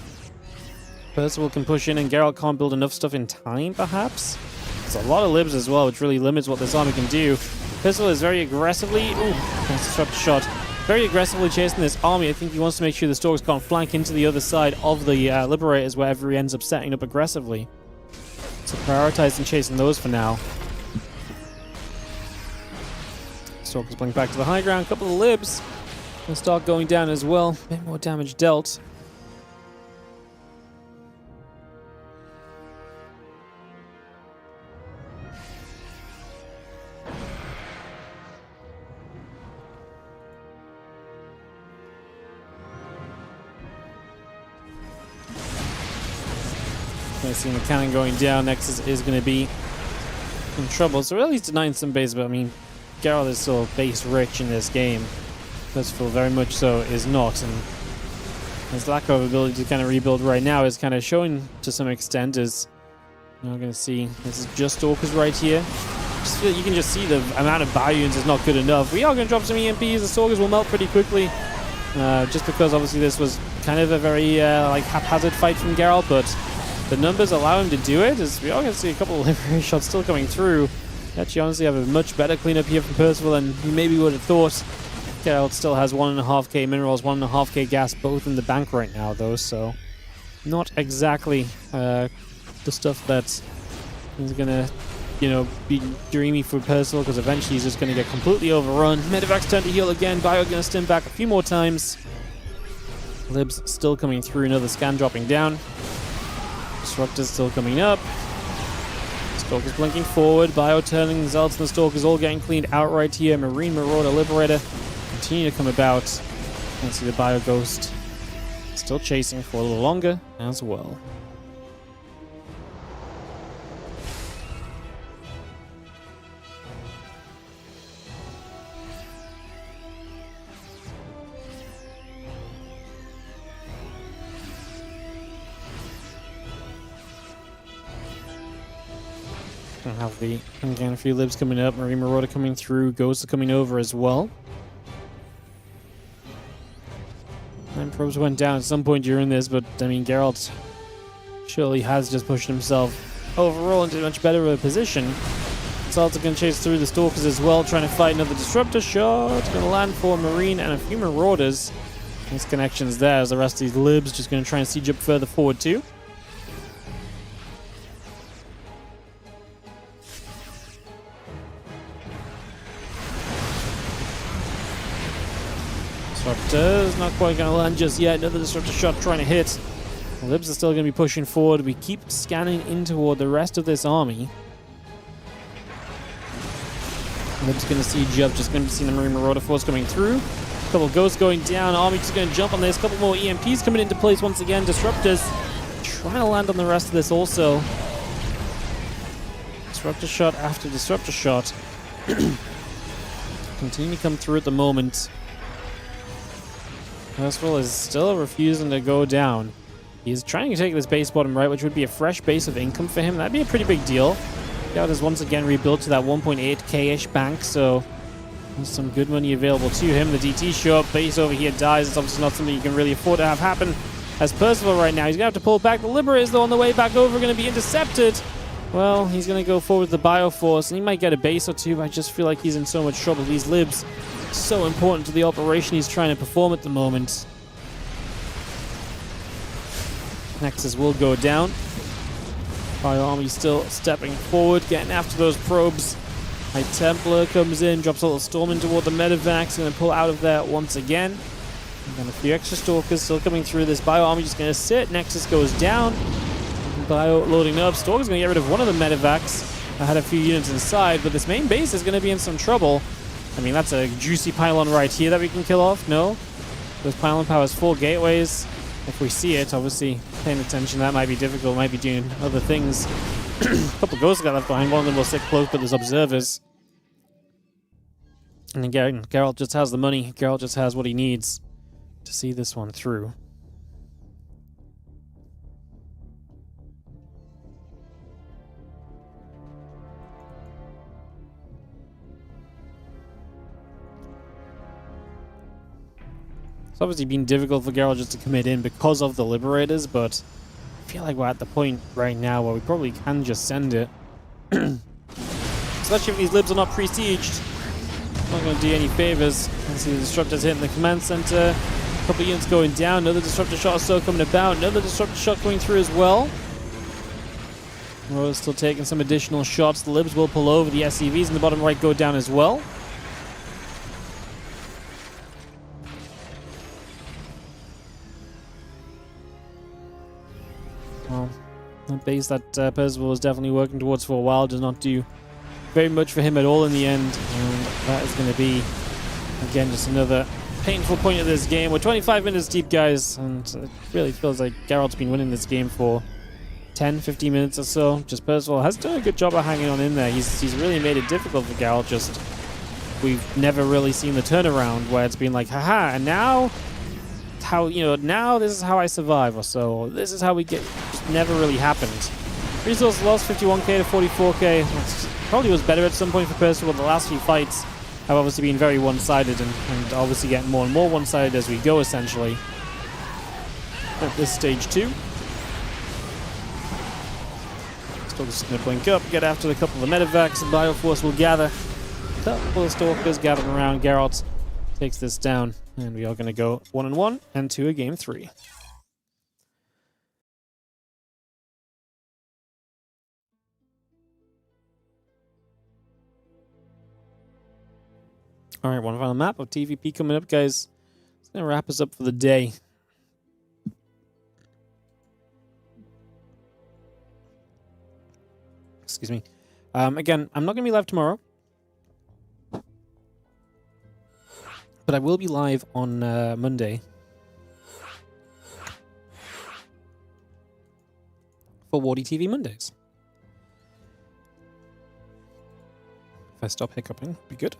Percival can push in and Geralt can't build enough stuff in time, perhaps. There's a lot of Libs as well, which really limits what this army can do. Percival is very aggressively... Ooh, nice disruptor shot. Very aggressively chasing this army. I think he wants to make sure the Stalkers can't flank into the other side of the Liberators wherever he ends up setting up aggressively. So prioritizing chasing those for now. Stalkers blink back to the high ground. A couple of Libs will start going down as well. A bit more damage dealt. Seeing the cannon going down, Nexus is going to be in trouble. So at least denying some base, but I mean, Geralt is still base rich in this game. Percival very much so is not, and his lack of ability to kind of rebuild right now is kind of showing to some extent. As you're going to see, this is just Stalkers right here. Just feel you can just see the amount of Bio-Units is not good enough. We are going to drop some EMPs. The Stalkers will melt pretty quickly, just because obviously this was kind of a very like haphazard fight from Geralt, but the numbers allow him to do it, as we are going to see a couple of Liberation shots still coming through. Actually, honestly, have a much better cleanup here from Percival than you maybe would have thought. Geralt still has 1.5k minerals, 1.5k gas, both in the bank right now, though, so not exactly the stuff that is going to, be dreamy for Percival, because eventually he's just going to get completely overrun. Medevac's turn to heal again. Bio going to stim back a few more times. Libs still coming through, another scan dropping down. Disruptor's still coming up. Stalkers blinking forward. Bio turning. The Zealots and the Stalkers all getting cleaned out right here. Marine, Marauder, Liberator continue to come about. And see the Bio Ghost still chasing for a little longer as well. And have the, again, a few libs coming up. Marine Marauder coming through. Ghosts are coming over as well. 9 probes went down at some point during this, but I mean, Geralt surely has just pushed himself overall into a much better of a position. Salt's going to chase through the Stalkers as well, trying to fight another Disruptor shot. Going to land for Marine and a few Marauders. Nice connections there as the rest of these libs just going to try and siege up further forward too. Disruptor's not quite going to land just yet. Another Disruptor shot trying to hit. The libs are still going to be pushing forward. We keep scanning in toward the rest of this army. Libs going to siege up. Just going to be seeing the Marine Marauder force coming through. A couple of ghosts going down. Army just going to jump on this. A couple more EMPs coming into place once again. Disruptors trying to land on the rest of this also. Disruptor shot after Disruptor shot. Continue to come through at the moment. Percival is still refusing to go down. He's trying to take this base bottom right, which would be a fresh base of income for him. That'd be a pretty big deal. Scout is once again rebuilt to that 1.8k-ish bank, so there's some good money available to him. The DT show up, base over here dies. It's obviously not something you can really afford to have happen as Percival right now. He's going to have to pull back. The Liberators, though, on the way back over, going to be intercepted. Well, he's going to go forward with the Bioforce, and he might get a base or two, but I just feel like he's in so much trouble. These libs so important to the operation he's trying to perform at the moment. Nexus will go down. Bio Army still stepping forward, getting after those probes. High Templar comes in, drops a little storm in toward the medevacs, going to pull out of there once again. And then a few extra Stalkers still coming through. This Bio Army just going to sit. Nexus goes down. Bio loading up. Stalker's going to get rid of one of the medevacs. I had a few units inside, but this main base is going to be in some trouble. I mean, that's a juicy pylon right here that we can kill off. No. Those pylon powers 4 gateways. If we see it, obviously paying attention, that might be difficult, might be doing other things. A couple of ghosts got left behind. One of them will sit close, but there's observers. And again, Geralt just has the money. Geralt just has what he needs to see this one through. It's obviously been difficult for Geralt just to commit in because of the Liberators, but I feel like we're at the point right now where we probably can just send it. Especially if these libs are not pre-sieged. Not going to do any favors. You can see the Disruptors hitting the command center. A couple of units going down. Another Disruptor shot is still coming about. Another Disruptor shot going through as well. We're still taking some additional shots. The libs will pull over. The SCVs in the bottom right go down as well. Well, that base that Percival was definitely working towards for a while does not do very much for him at all in the end, and that is going to be, again, just another painful point of this game. We're 25 minutes deep, guys, and it really feels like Geralt's been winning this game for 10-15 minutes or so. Just Percival has done a good job of hanging on in there. He's really made it difficult for Geralt. Just we've never really seen the turnaround where it's been like, haha, and now how, you know, now this is how I survive, or so. This is how we get. Just never really happened. Resource lost 51k to 44k. That's probably was better at some point for Percival. The last few fights have obviously been very one-sided, and obviously getting more and more one-sided as we go, essentially. At this stage 2. Still just going to blink up, get after a couple of the medevacs, and Bioforce will gather. A couple of Stalkers gathering around. Geralt takes this down, and we are going to go 1-1 and to a game 3. Alright, one final map of TVP coming up, guys. It's going to wrap us up for the day. Excuse me. Again, I'm not going to be live tomorrow. But I will be live on Monday. For WardiTV Mondays. If I stop hiccuping, be good.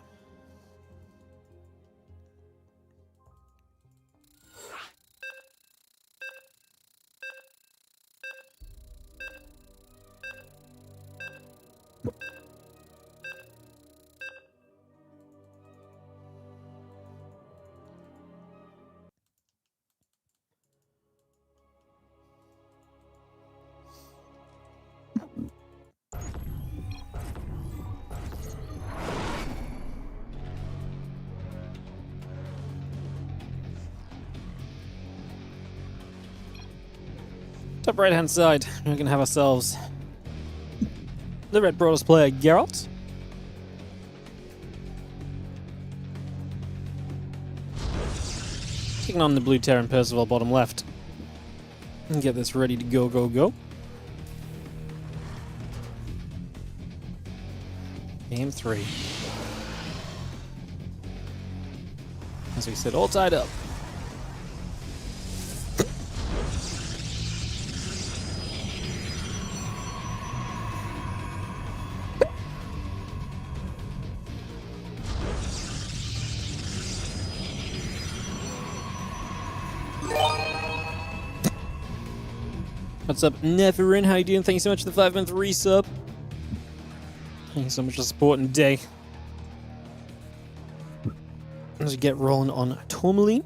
Top right hand side, we're going to have ourselves the Red Brawlers player Geralt. Taking on the blue Terran Percival bottom left. And get this ready to go, go, go. Game 3. As we said, all tied up. What's up, Neferin? How you doing? Thank you so much for the 5-month resub. Thank you so much for supporting Day. As we get rolling on Tourmaline.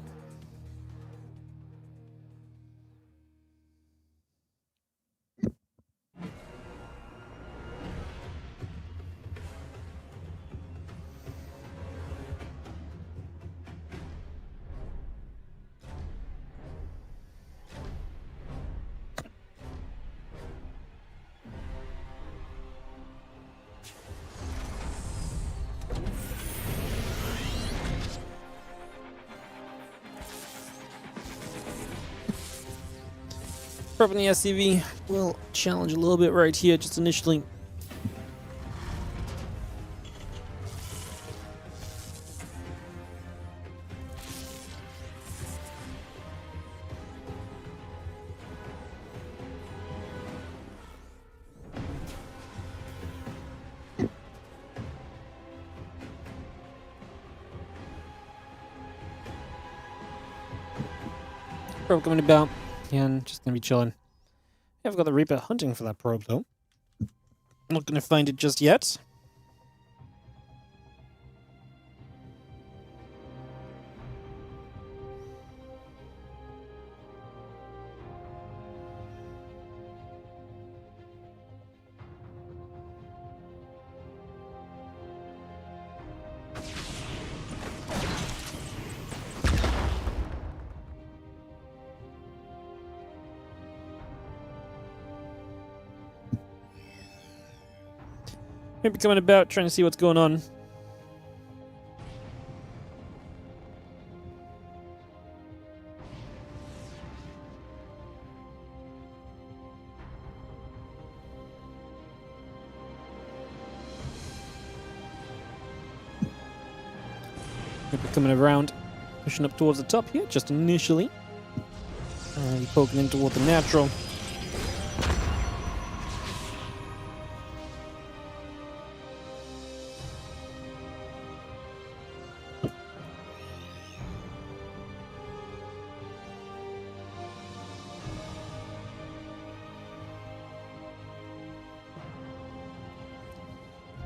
Probably the SCV will challenge a little bit right here, just initially. Probe coming about, and just gonna be chilling. I've got the Reaper hunting for that probe though. Not gonna find it just yet. Maybe coming about, trying to see what's going on. Maybe coming around, pushing up towards the top here, just initially. And poking in toward the natural.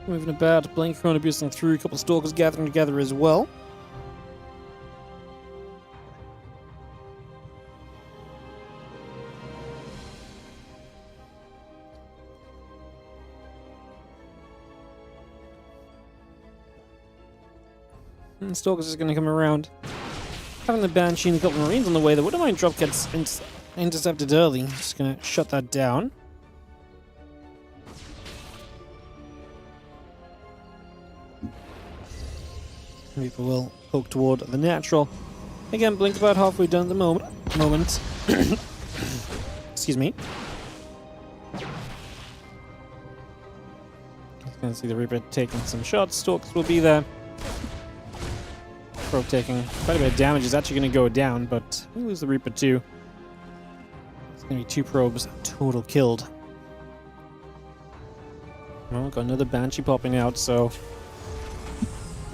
Moving about, Blink Corona boosting through, a couple of Stalkers gathering together as well. And Stalkers is going to come around. Having the Banshee and a couple of Marines on the way, the Widowmine drop gets intercepted early. Just going to shut that down. Reaper will poke toward the natural. Again, Blink about halfway done at the moment. Excuse me. You can see the Reaper taking some shots. Stalkers will be there. Probe taking quite a bit of damage. Is actually going to go down, but we lose the Reaper too. It's going to be 2 probes total killed. Well, got another Banshee popping out, so...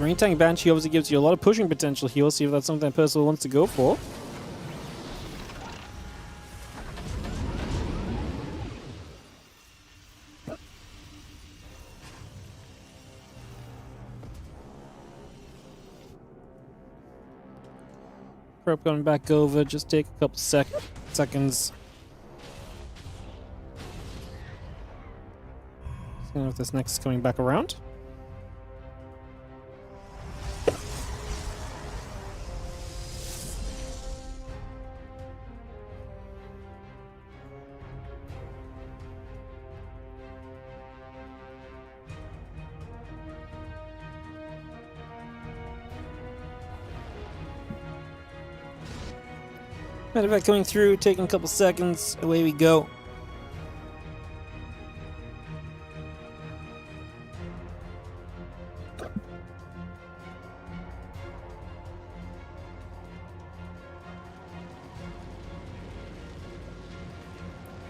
Marine Tank Banshee obviously gives you a lot of pushing potential here. We'll see if that's something that Percival wants to go for. Probe going back over. Just take a couple seconds. See if this next is coming back around. Medevac coming through, taking a couple seconds. Away we go.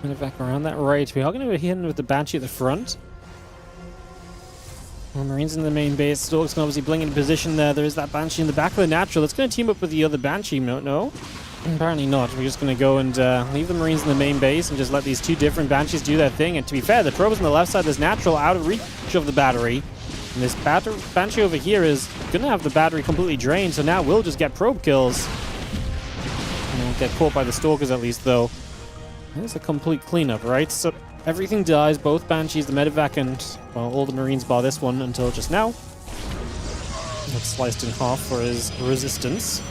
Medevac around that right. We are going to hit him with the Banshee at the front. Well, Marines in the main base. Stork's obviously blinking in position there. There is that Banshee in the back of the natural. It's going to team up with the other Banshee. No? Apparently not. We're just going to go and leave the Marines in the main base and just let these two different Banshees do their thing. And to be fair, the probes on the left side, there's natural out of reach of the battery. And this Banshee over here is going to have the battery completely drained. So now we'll just get probe kills. And we'll get caught by the Stalkers at least, though. It's a complete cleanup, right? So everything dies. Both Banshees, the Medevac, and, well, all the Marines bar this one until just now. It's sliced in half for his resistance.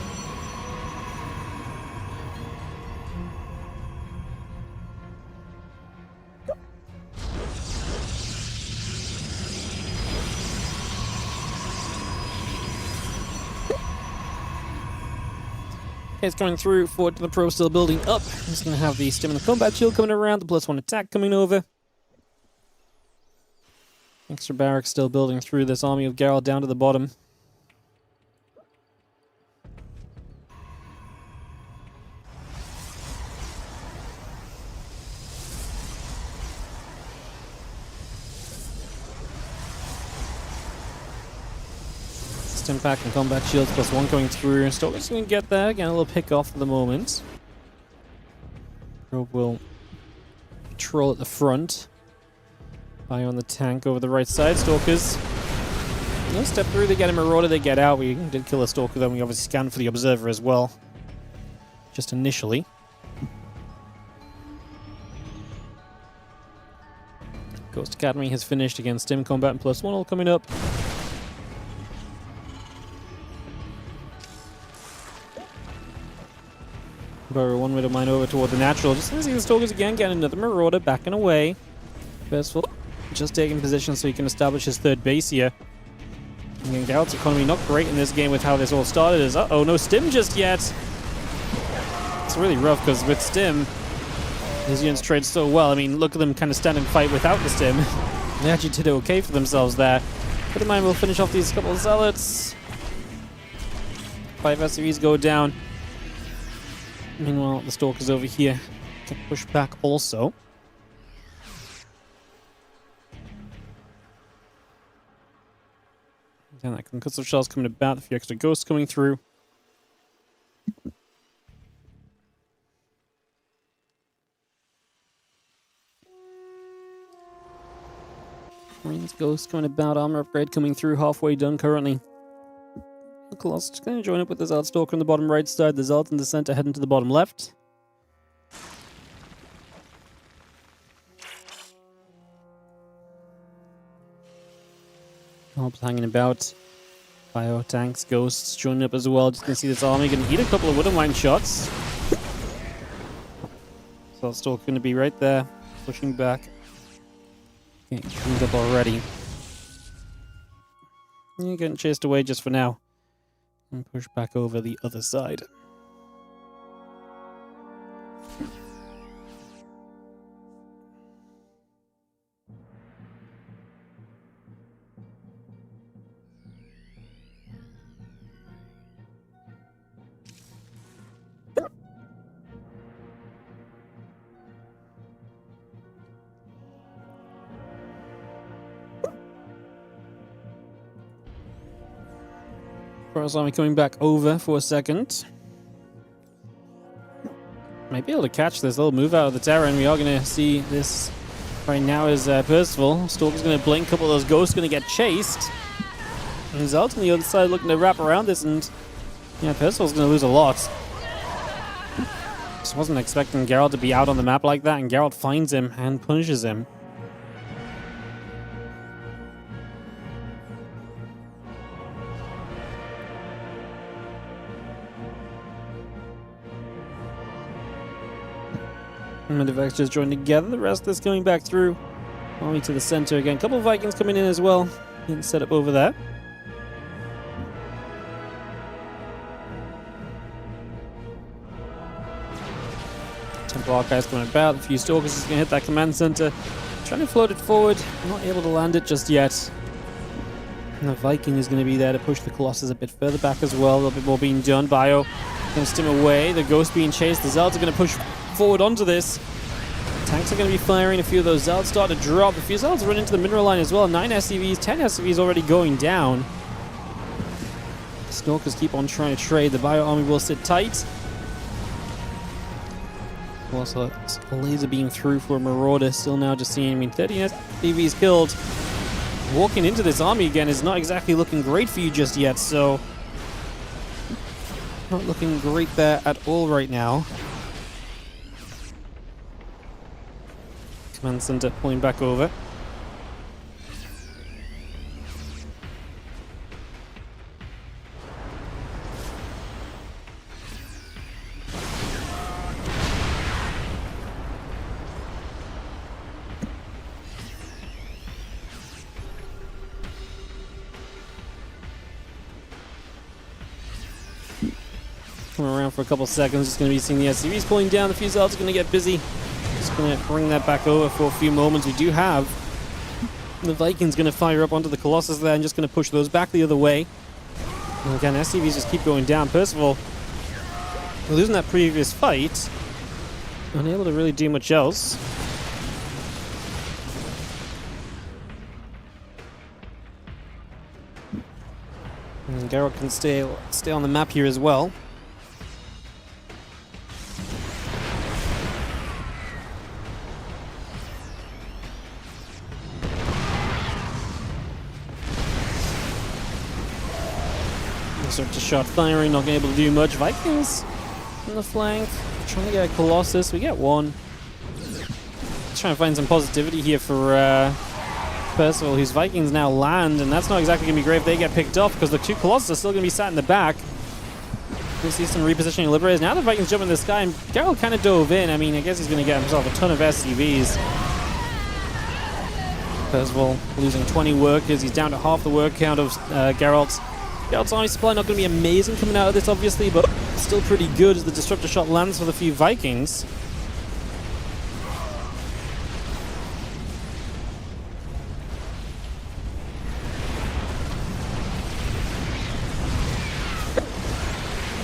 It's coming through, forward to the probe, still building up. Just going to have the stim and the combat shield coming around, the +1 attack coming over. Extra barracks still building through this army of Geralt down to the bottom. Stim pack and combat shields +1 going through. Stalker's going to get there. Again, a little pick off for the moment. Probe will patrol at the front. Eye on the tank over the right side. Stalkers. No step through. They get a Marauder. They get out. We did kill a Stalker, then we obviously scanned for the Observer as well. Just initially. Ghost Academy has finished against Stim Combat and +1 all coming up. Burrow one with a mine over toward the natural. Just see the Stalkers again, getting another Marauder, backing away. Firstful just taking position so he can establish his third base here. And Geralt's economy not great in this game with how this all started. Is uh-oh, no Stim just yet. It's really rough because with Stim, his units trade so well. I mean, look at them kind of stand and fight without the Stim. They actually did okay for themselves there. But the mine will finish off these couple of Zealots. 5 SCVs go down. Meanwhile, the Stalkers over here can push back also. And that concussive shell's coming about, a few extra ghosts coming through. Marines ghost coming about, armor upgrade coming through, halfway done currently. Colossus going to join up with the Zealot Stalker on the bottom right side, the Zealot in the center heading to the bottom left. Help hanging about. Bio tanks, ghosts joining up as well. Just going to see this army going to eat a couple of Widowmine shots. Zealot Stalker going to be right there, pushing back. Getting cleaned up already. You're getting chased away just for now. And push back over the other side. First army coming back over for a second. Might be able to catch this little move out of the tower, and we are going to see this right now is Percival. Stalker's going to blink, a couple of those ghosts going to get chased. And Zealot on the other side looking to wrap around this, and yeah, Percival's going to lose a lot. Just wasn't expecting Geralt to be out on the map like that, and Geralt finds him and punishes him. And the Vex just joined together. The rest is coming back through. Army to the center again. Couple of Vikings coming in as well. Getting set up over there. Temple Archives coming about. A few Stalkers is going to hit that command center. Trying to float it forward. Not able to land it just yet. And the Viking is going to be there to push the Colossus a bit further back as well. A little bit more being done. Bio going to stim away. The Ghost being chased. The Zelds are going to push forward onto this. Tanks are going to be firing. A few of those Zelds start to drop. A few Zelds run into the mineral line as well. 9 SCVs, 10 SCVs already going down. Stalkers keep on trying to trade. The Bio army will sit tight. Also, a laser beam through for a Marauder. Still now just seeing, 30 SCVs killed. Walking into this army again is not exactly looking great for you just yet, so not looking great there at all right now. Command center pulling back over. Coming around for a couple seconds, just going to be seeing the SCVs pulling down. The Fuselage are going to get busy. Just going to bring that back over for a few moments. We do have the Vikings going to fire up onto the Colossus there and just going to push those back the other way. And again, SCVs just keep going down. Percival, losing that previous fight, unable to really do much else. And Geralt can stay on the map here as well. Start to shot firing, not able to do much. Vikings on the flank, trying to get a Colossus. We get one. Trying to find some positivity here for Percival, whose Vikings now land, and that's not exactly going to be great if they get picked off, because the two Colossus are still going to be sat in the back. We see some repositioning Liberators. Now the Vikings jump in the sky, and Geralt kind of dove in. I guess he's going to get himself a ton of SCVs. Percival losing 20 workers. He's down to half the work count of Geralt's. Geralt's army supply not going to be amazing coming out of this, obviously, but still pretty good as the Disruptor shot lands for the few Vikings.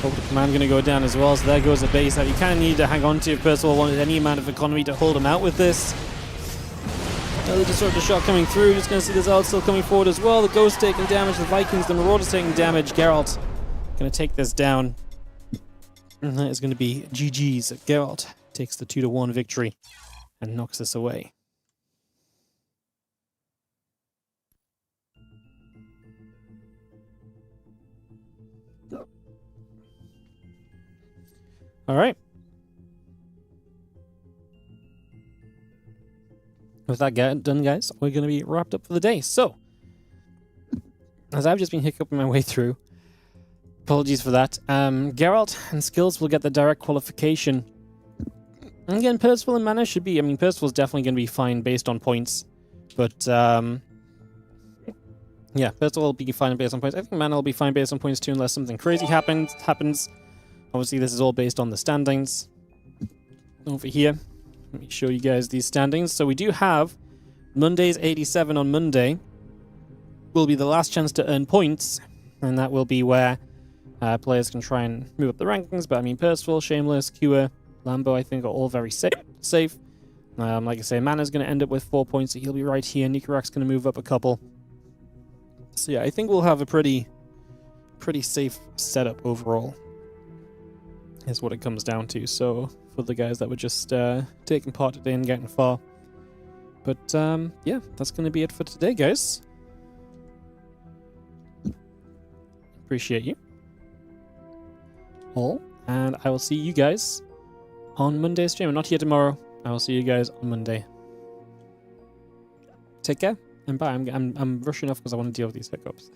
Orbital Command going to go down as well, so there goes the base that you kind of need to hang on to if Percival wanted any amount of economy to hold him out with this. Another Disruptor shot coming through. Just going to see the Zeld still coming forward as well. The Ghost taking damage, the Vikings, the Marauders taking damage. Geralt going to take this down. And that is going to be GG's. Geralt takes the 2-1 victory and knocks this away. All right. With that done, guys, we're going to be wrapped up for the day. So, as I've just been hiccuping my way through, apologies for that. Geralt and Skills will get the direct qualification. And again, Percival and Mana should be... Percival's definitely going to be fine based on points. But, yeah, Percival will be fine based on points. I think Mana will be fine based on points too, unless something crazy happens. Obviously, this is all based on the standings. Over here. Let me show you guys these standings. So we do have Monday's 87 on Monday. Will be the last chance to earn points. And that will be where players can try and move up the rankings. But Percival, Shameless, Cure, Lambo, I think are all very safe. Like I say, Mana's going to end up with 4 points. So he'll be right here. Nikarak's going to move up a couple. So yeah, I think we'll have a pretty safe setup overall. Is what it comes down to. So for the guys that were just taking part today and getting far. But yeah, that's going to be it for today, guys. Appreciate you all, and I will see you guys on Monday's stream. I'm not here tomorrow. I will see you guys on Monday. Take care and bye. I'm rushing off because I want to deal with these hiccups.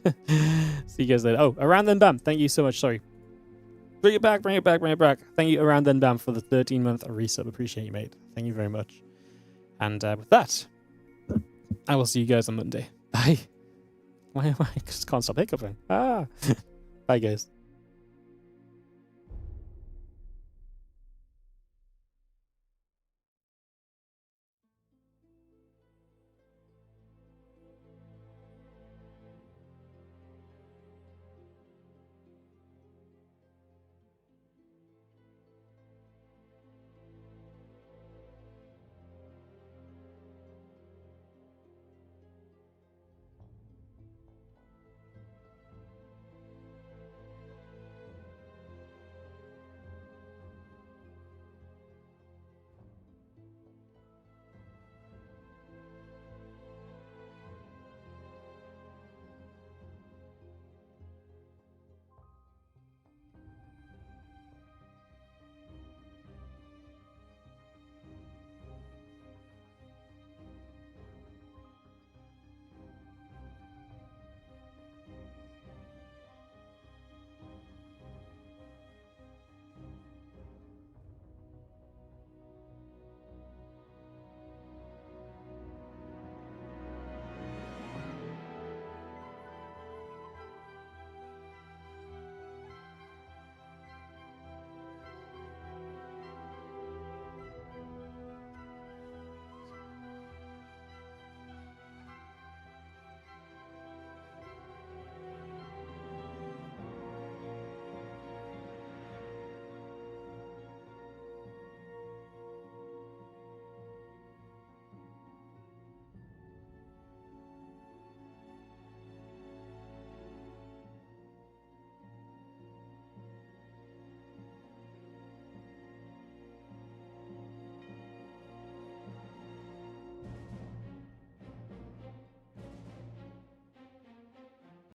See you guys later. Oh, Around Then Bam. Thank you so much. Sorry. Bring it back, bring it back, bring it back. Thank you, Around Then Bam, for the 13-month resub. Appreciate you, mate. Thank you very much. And with that, I will see you guys on Monday. Bye. Why am I just can't stop hiccuping? Ah. Bye, guys.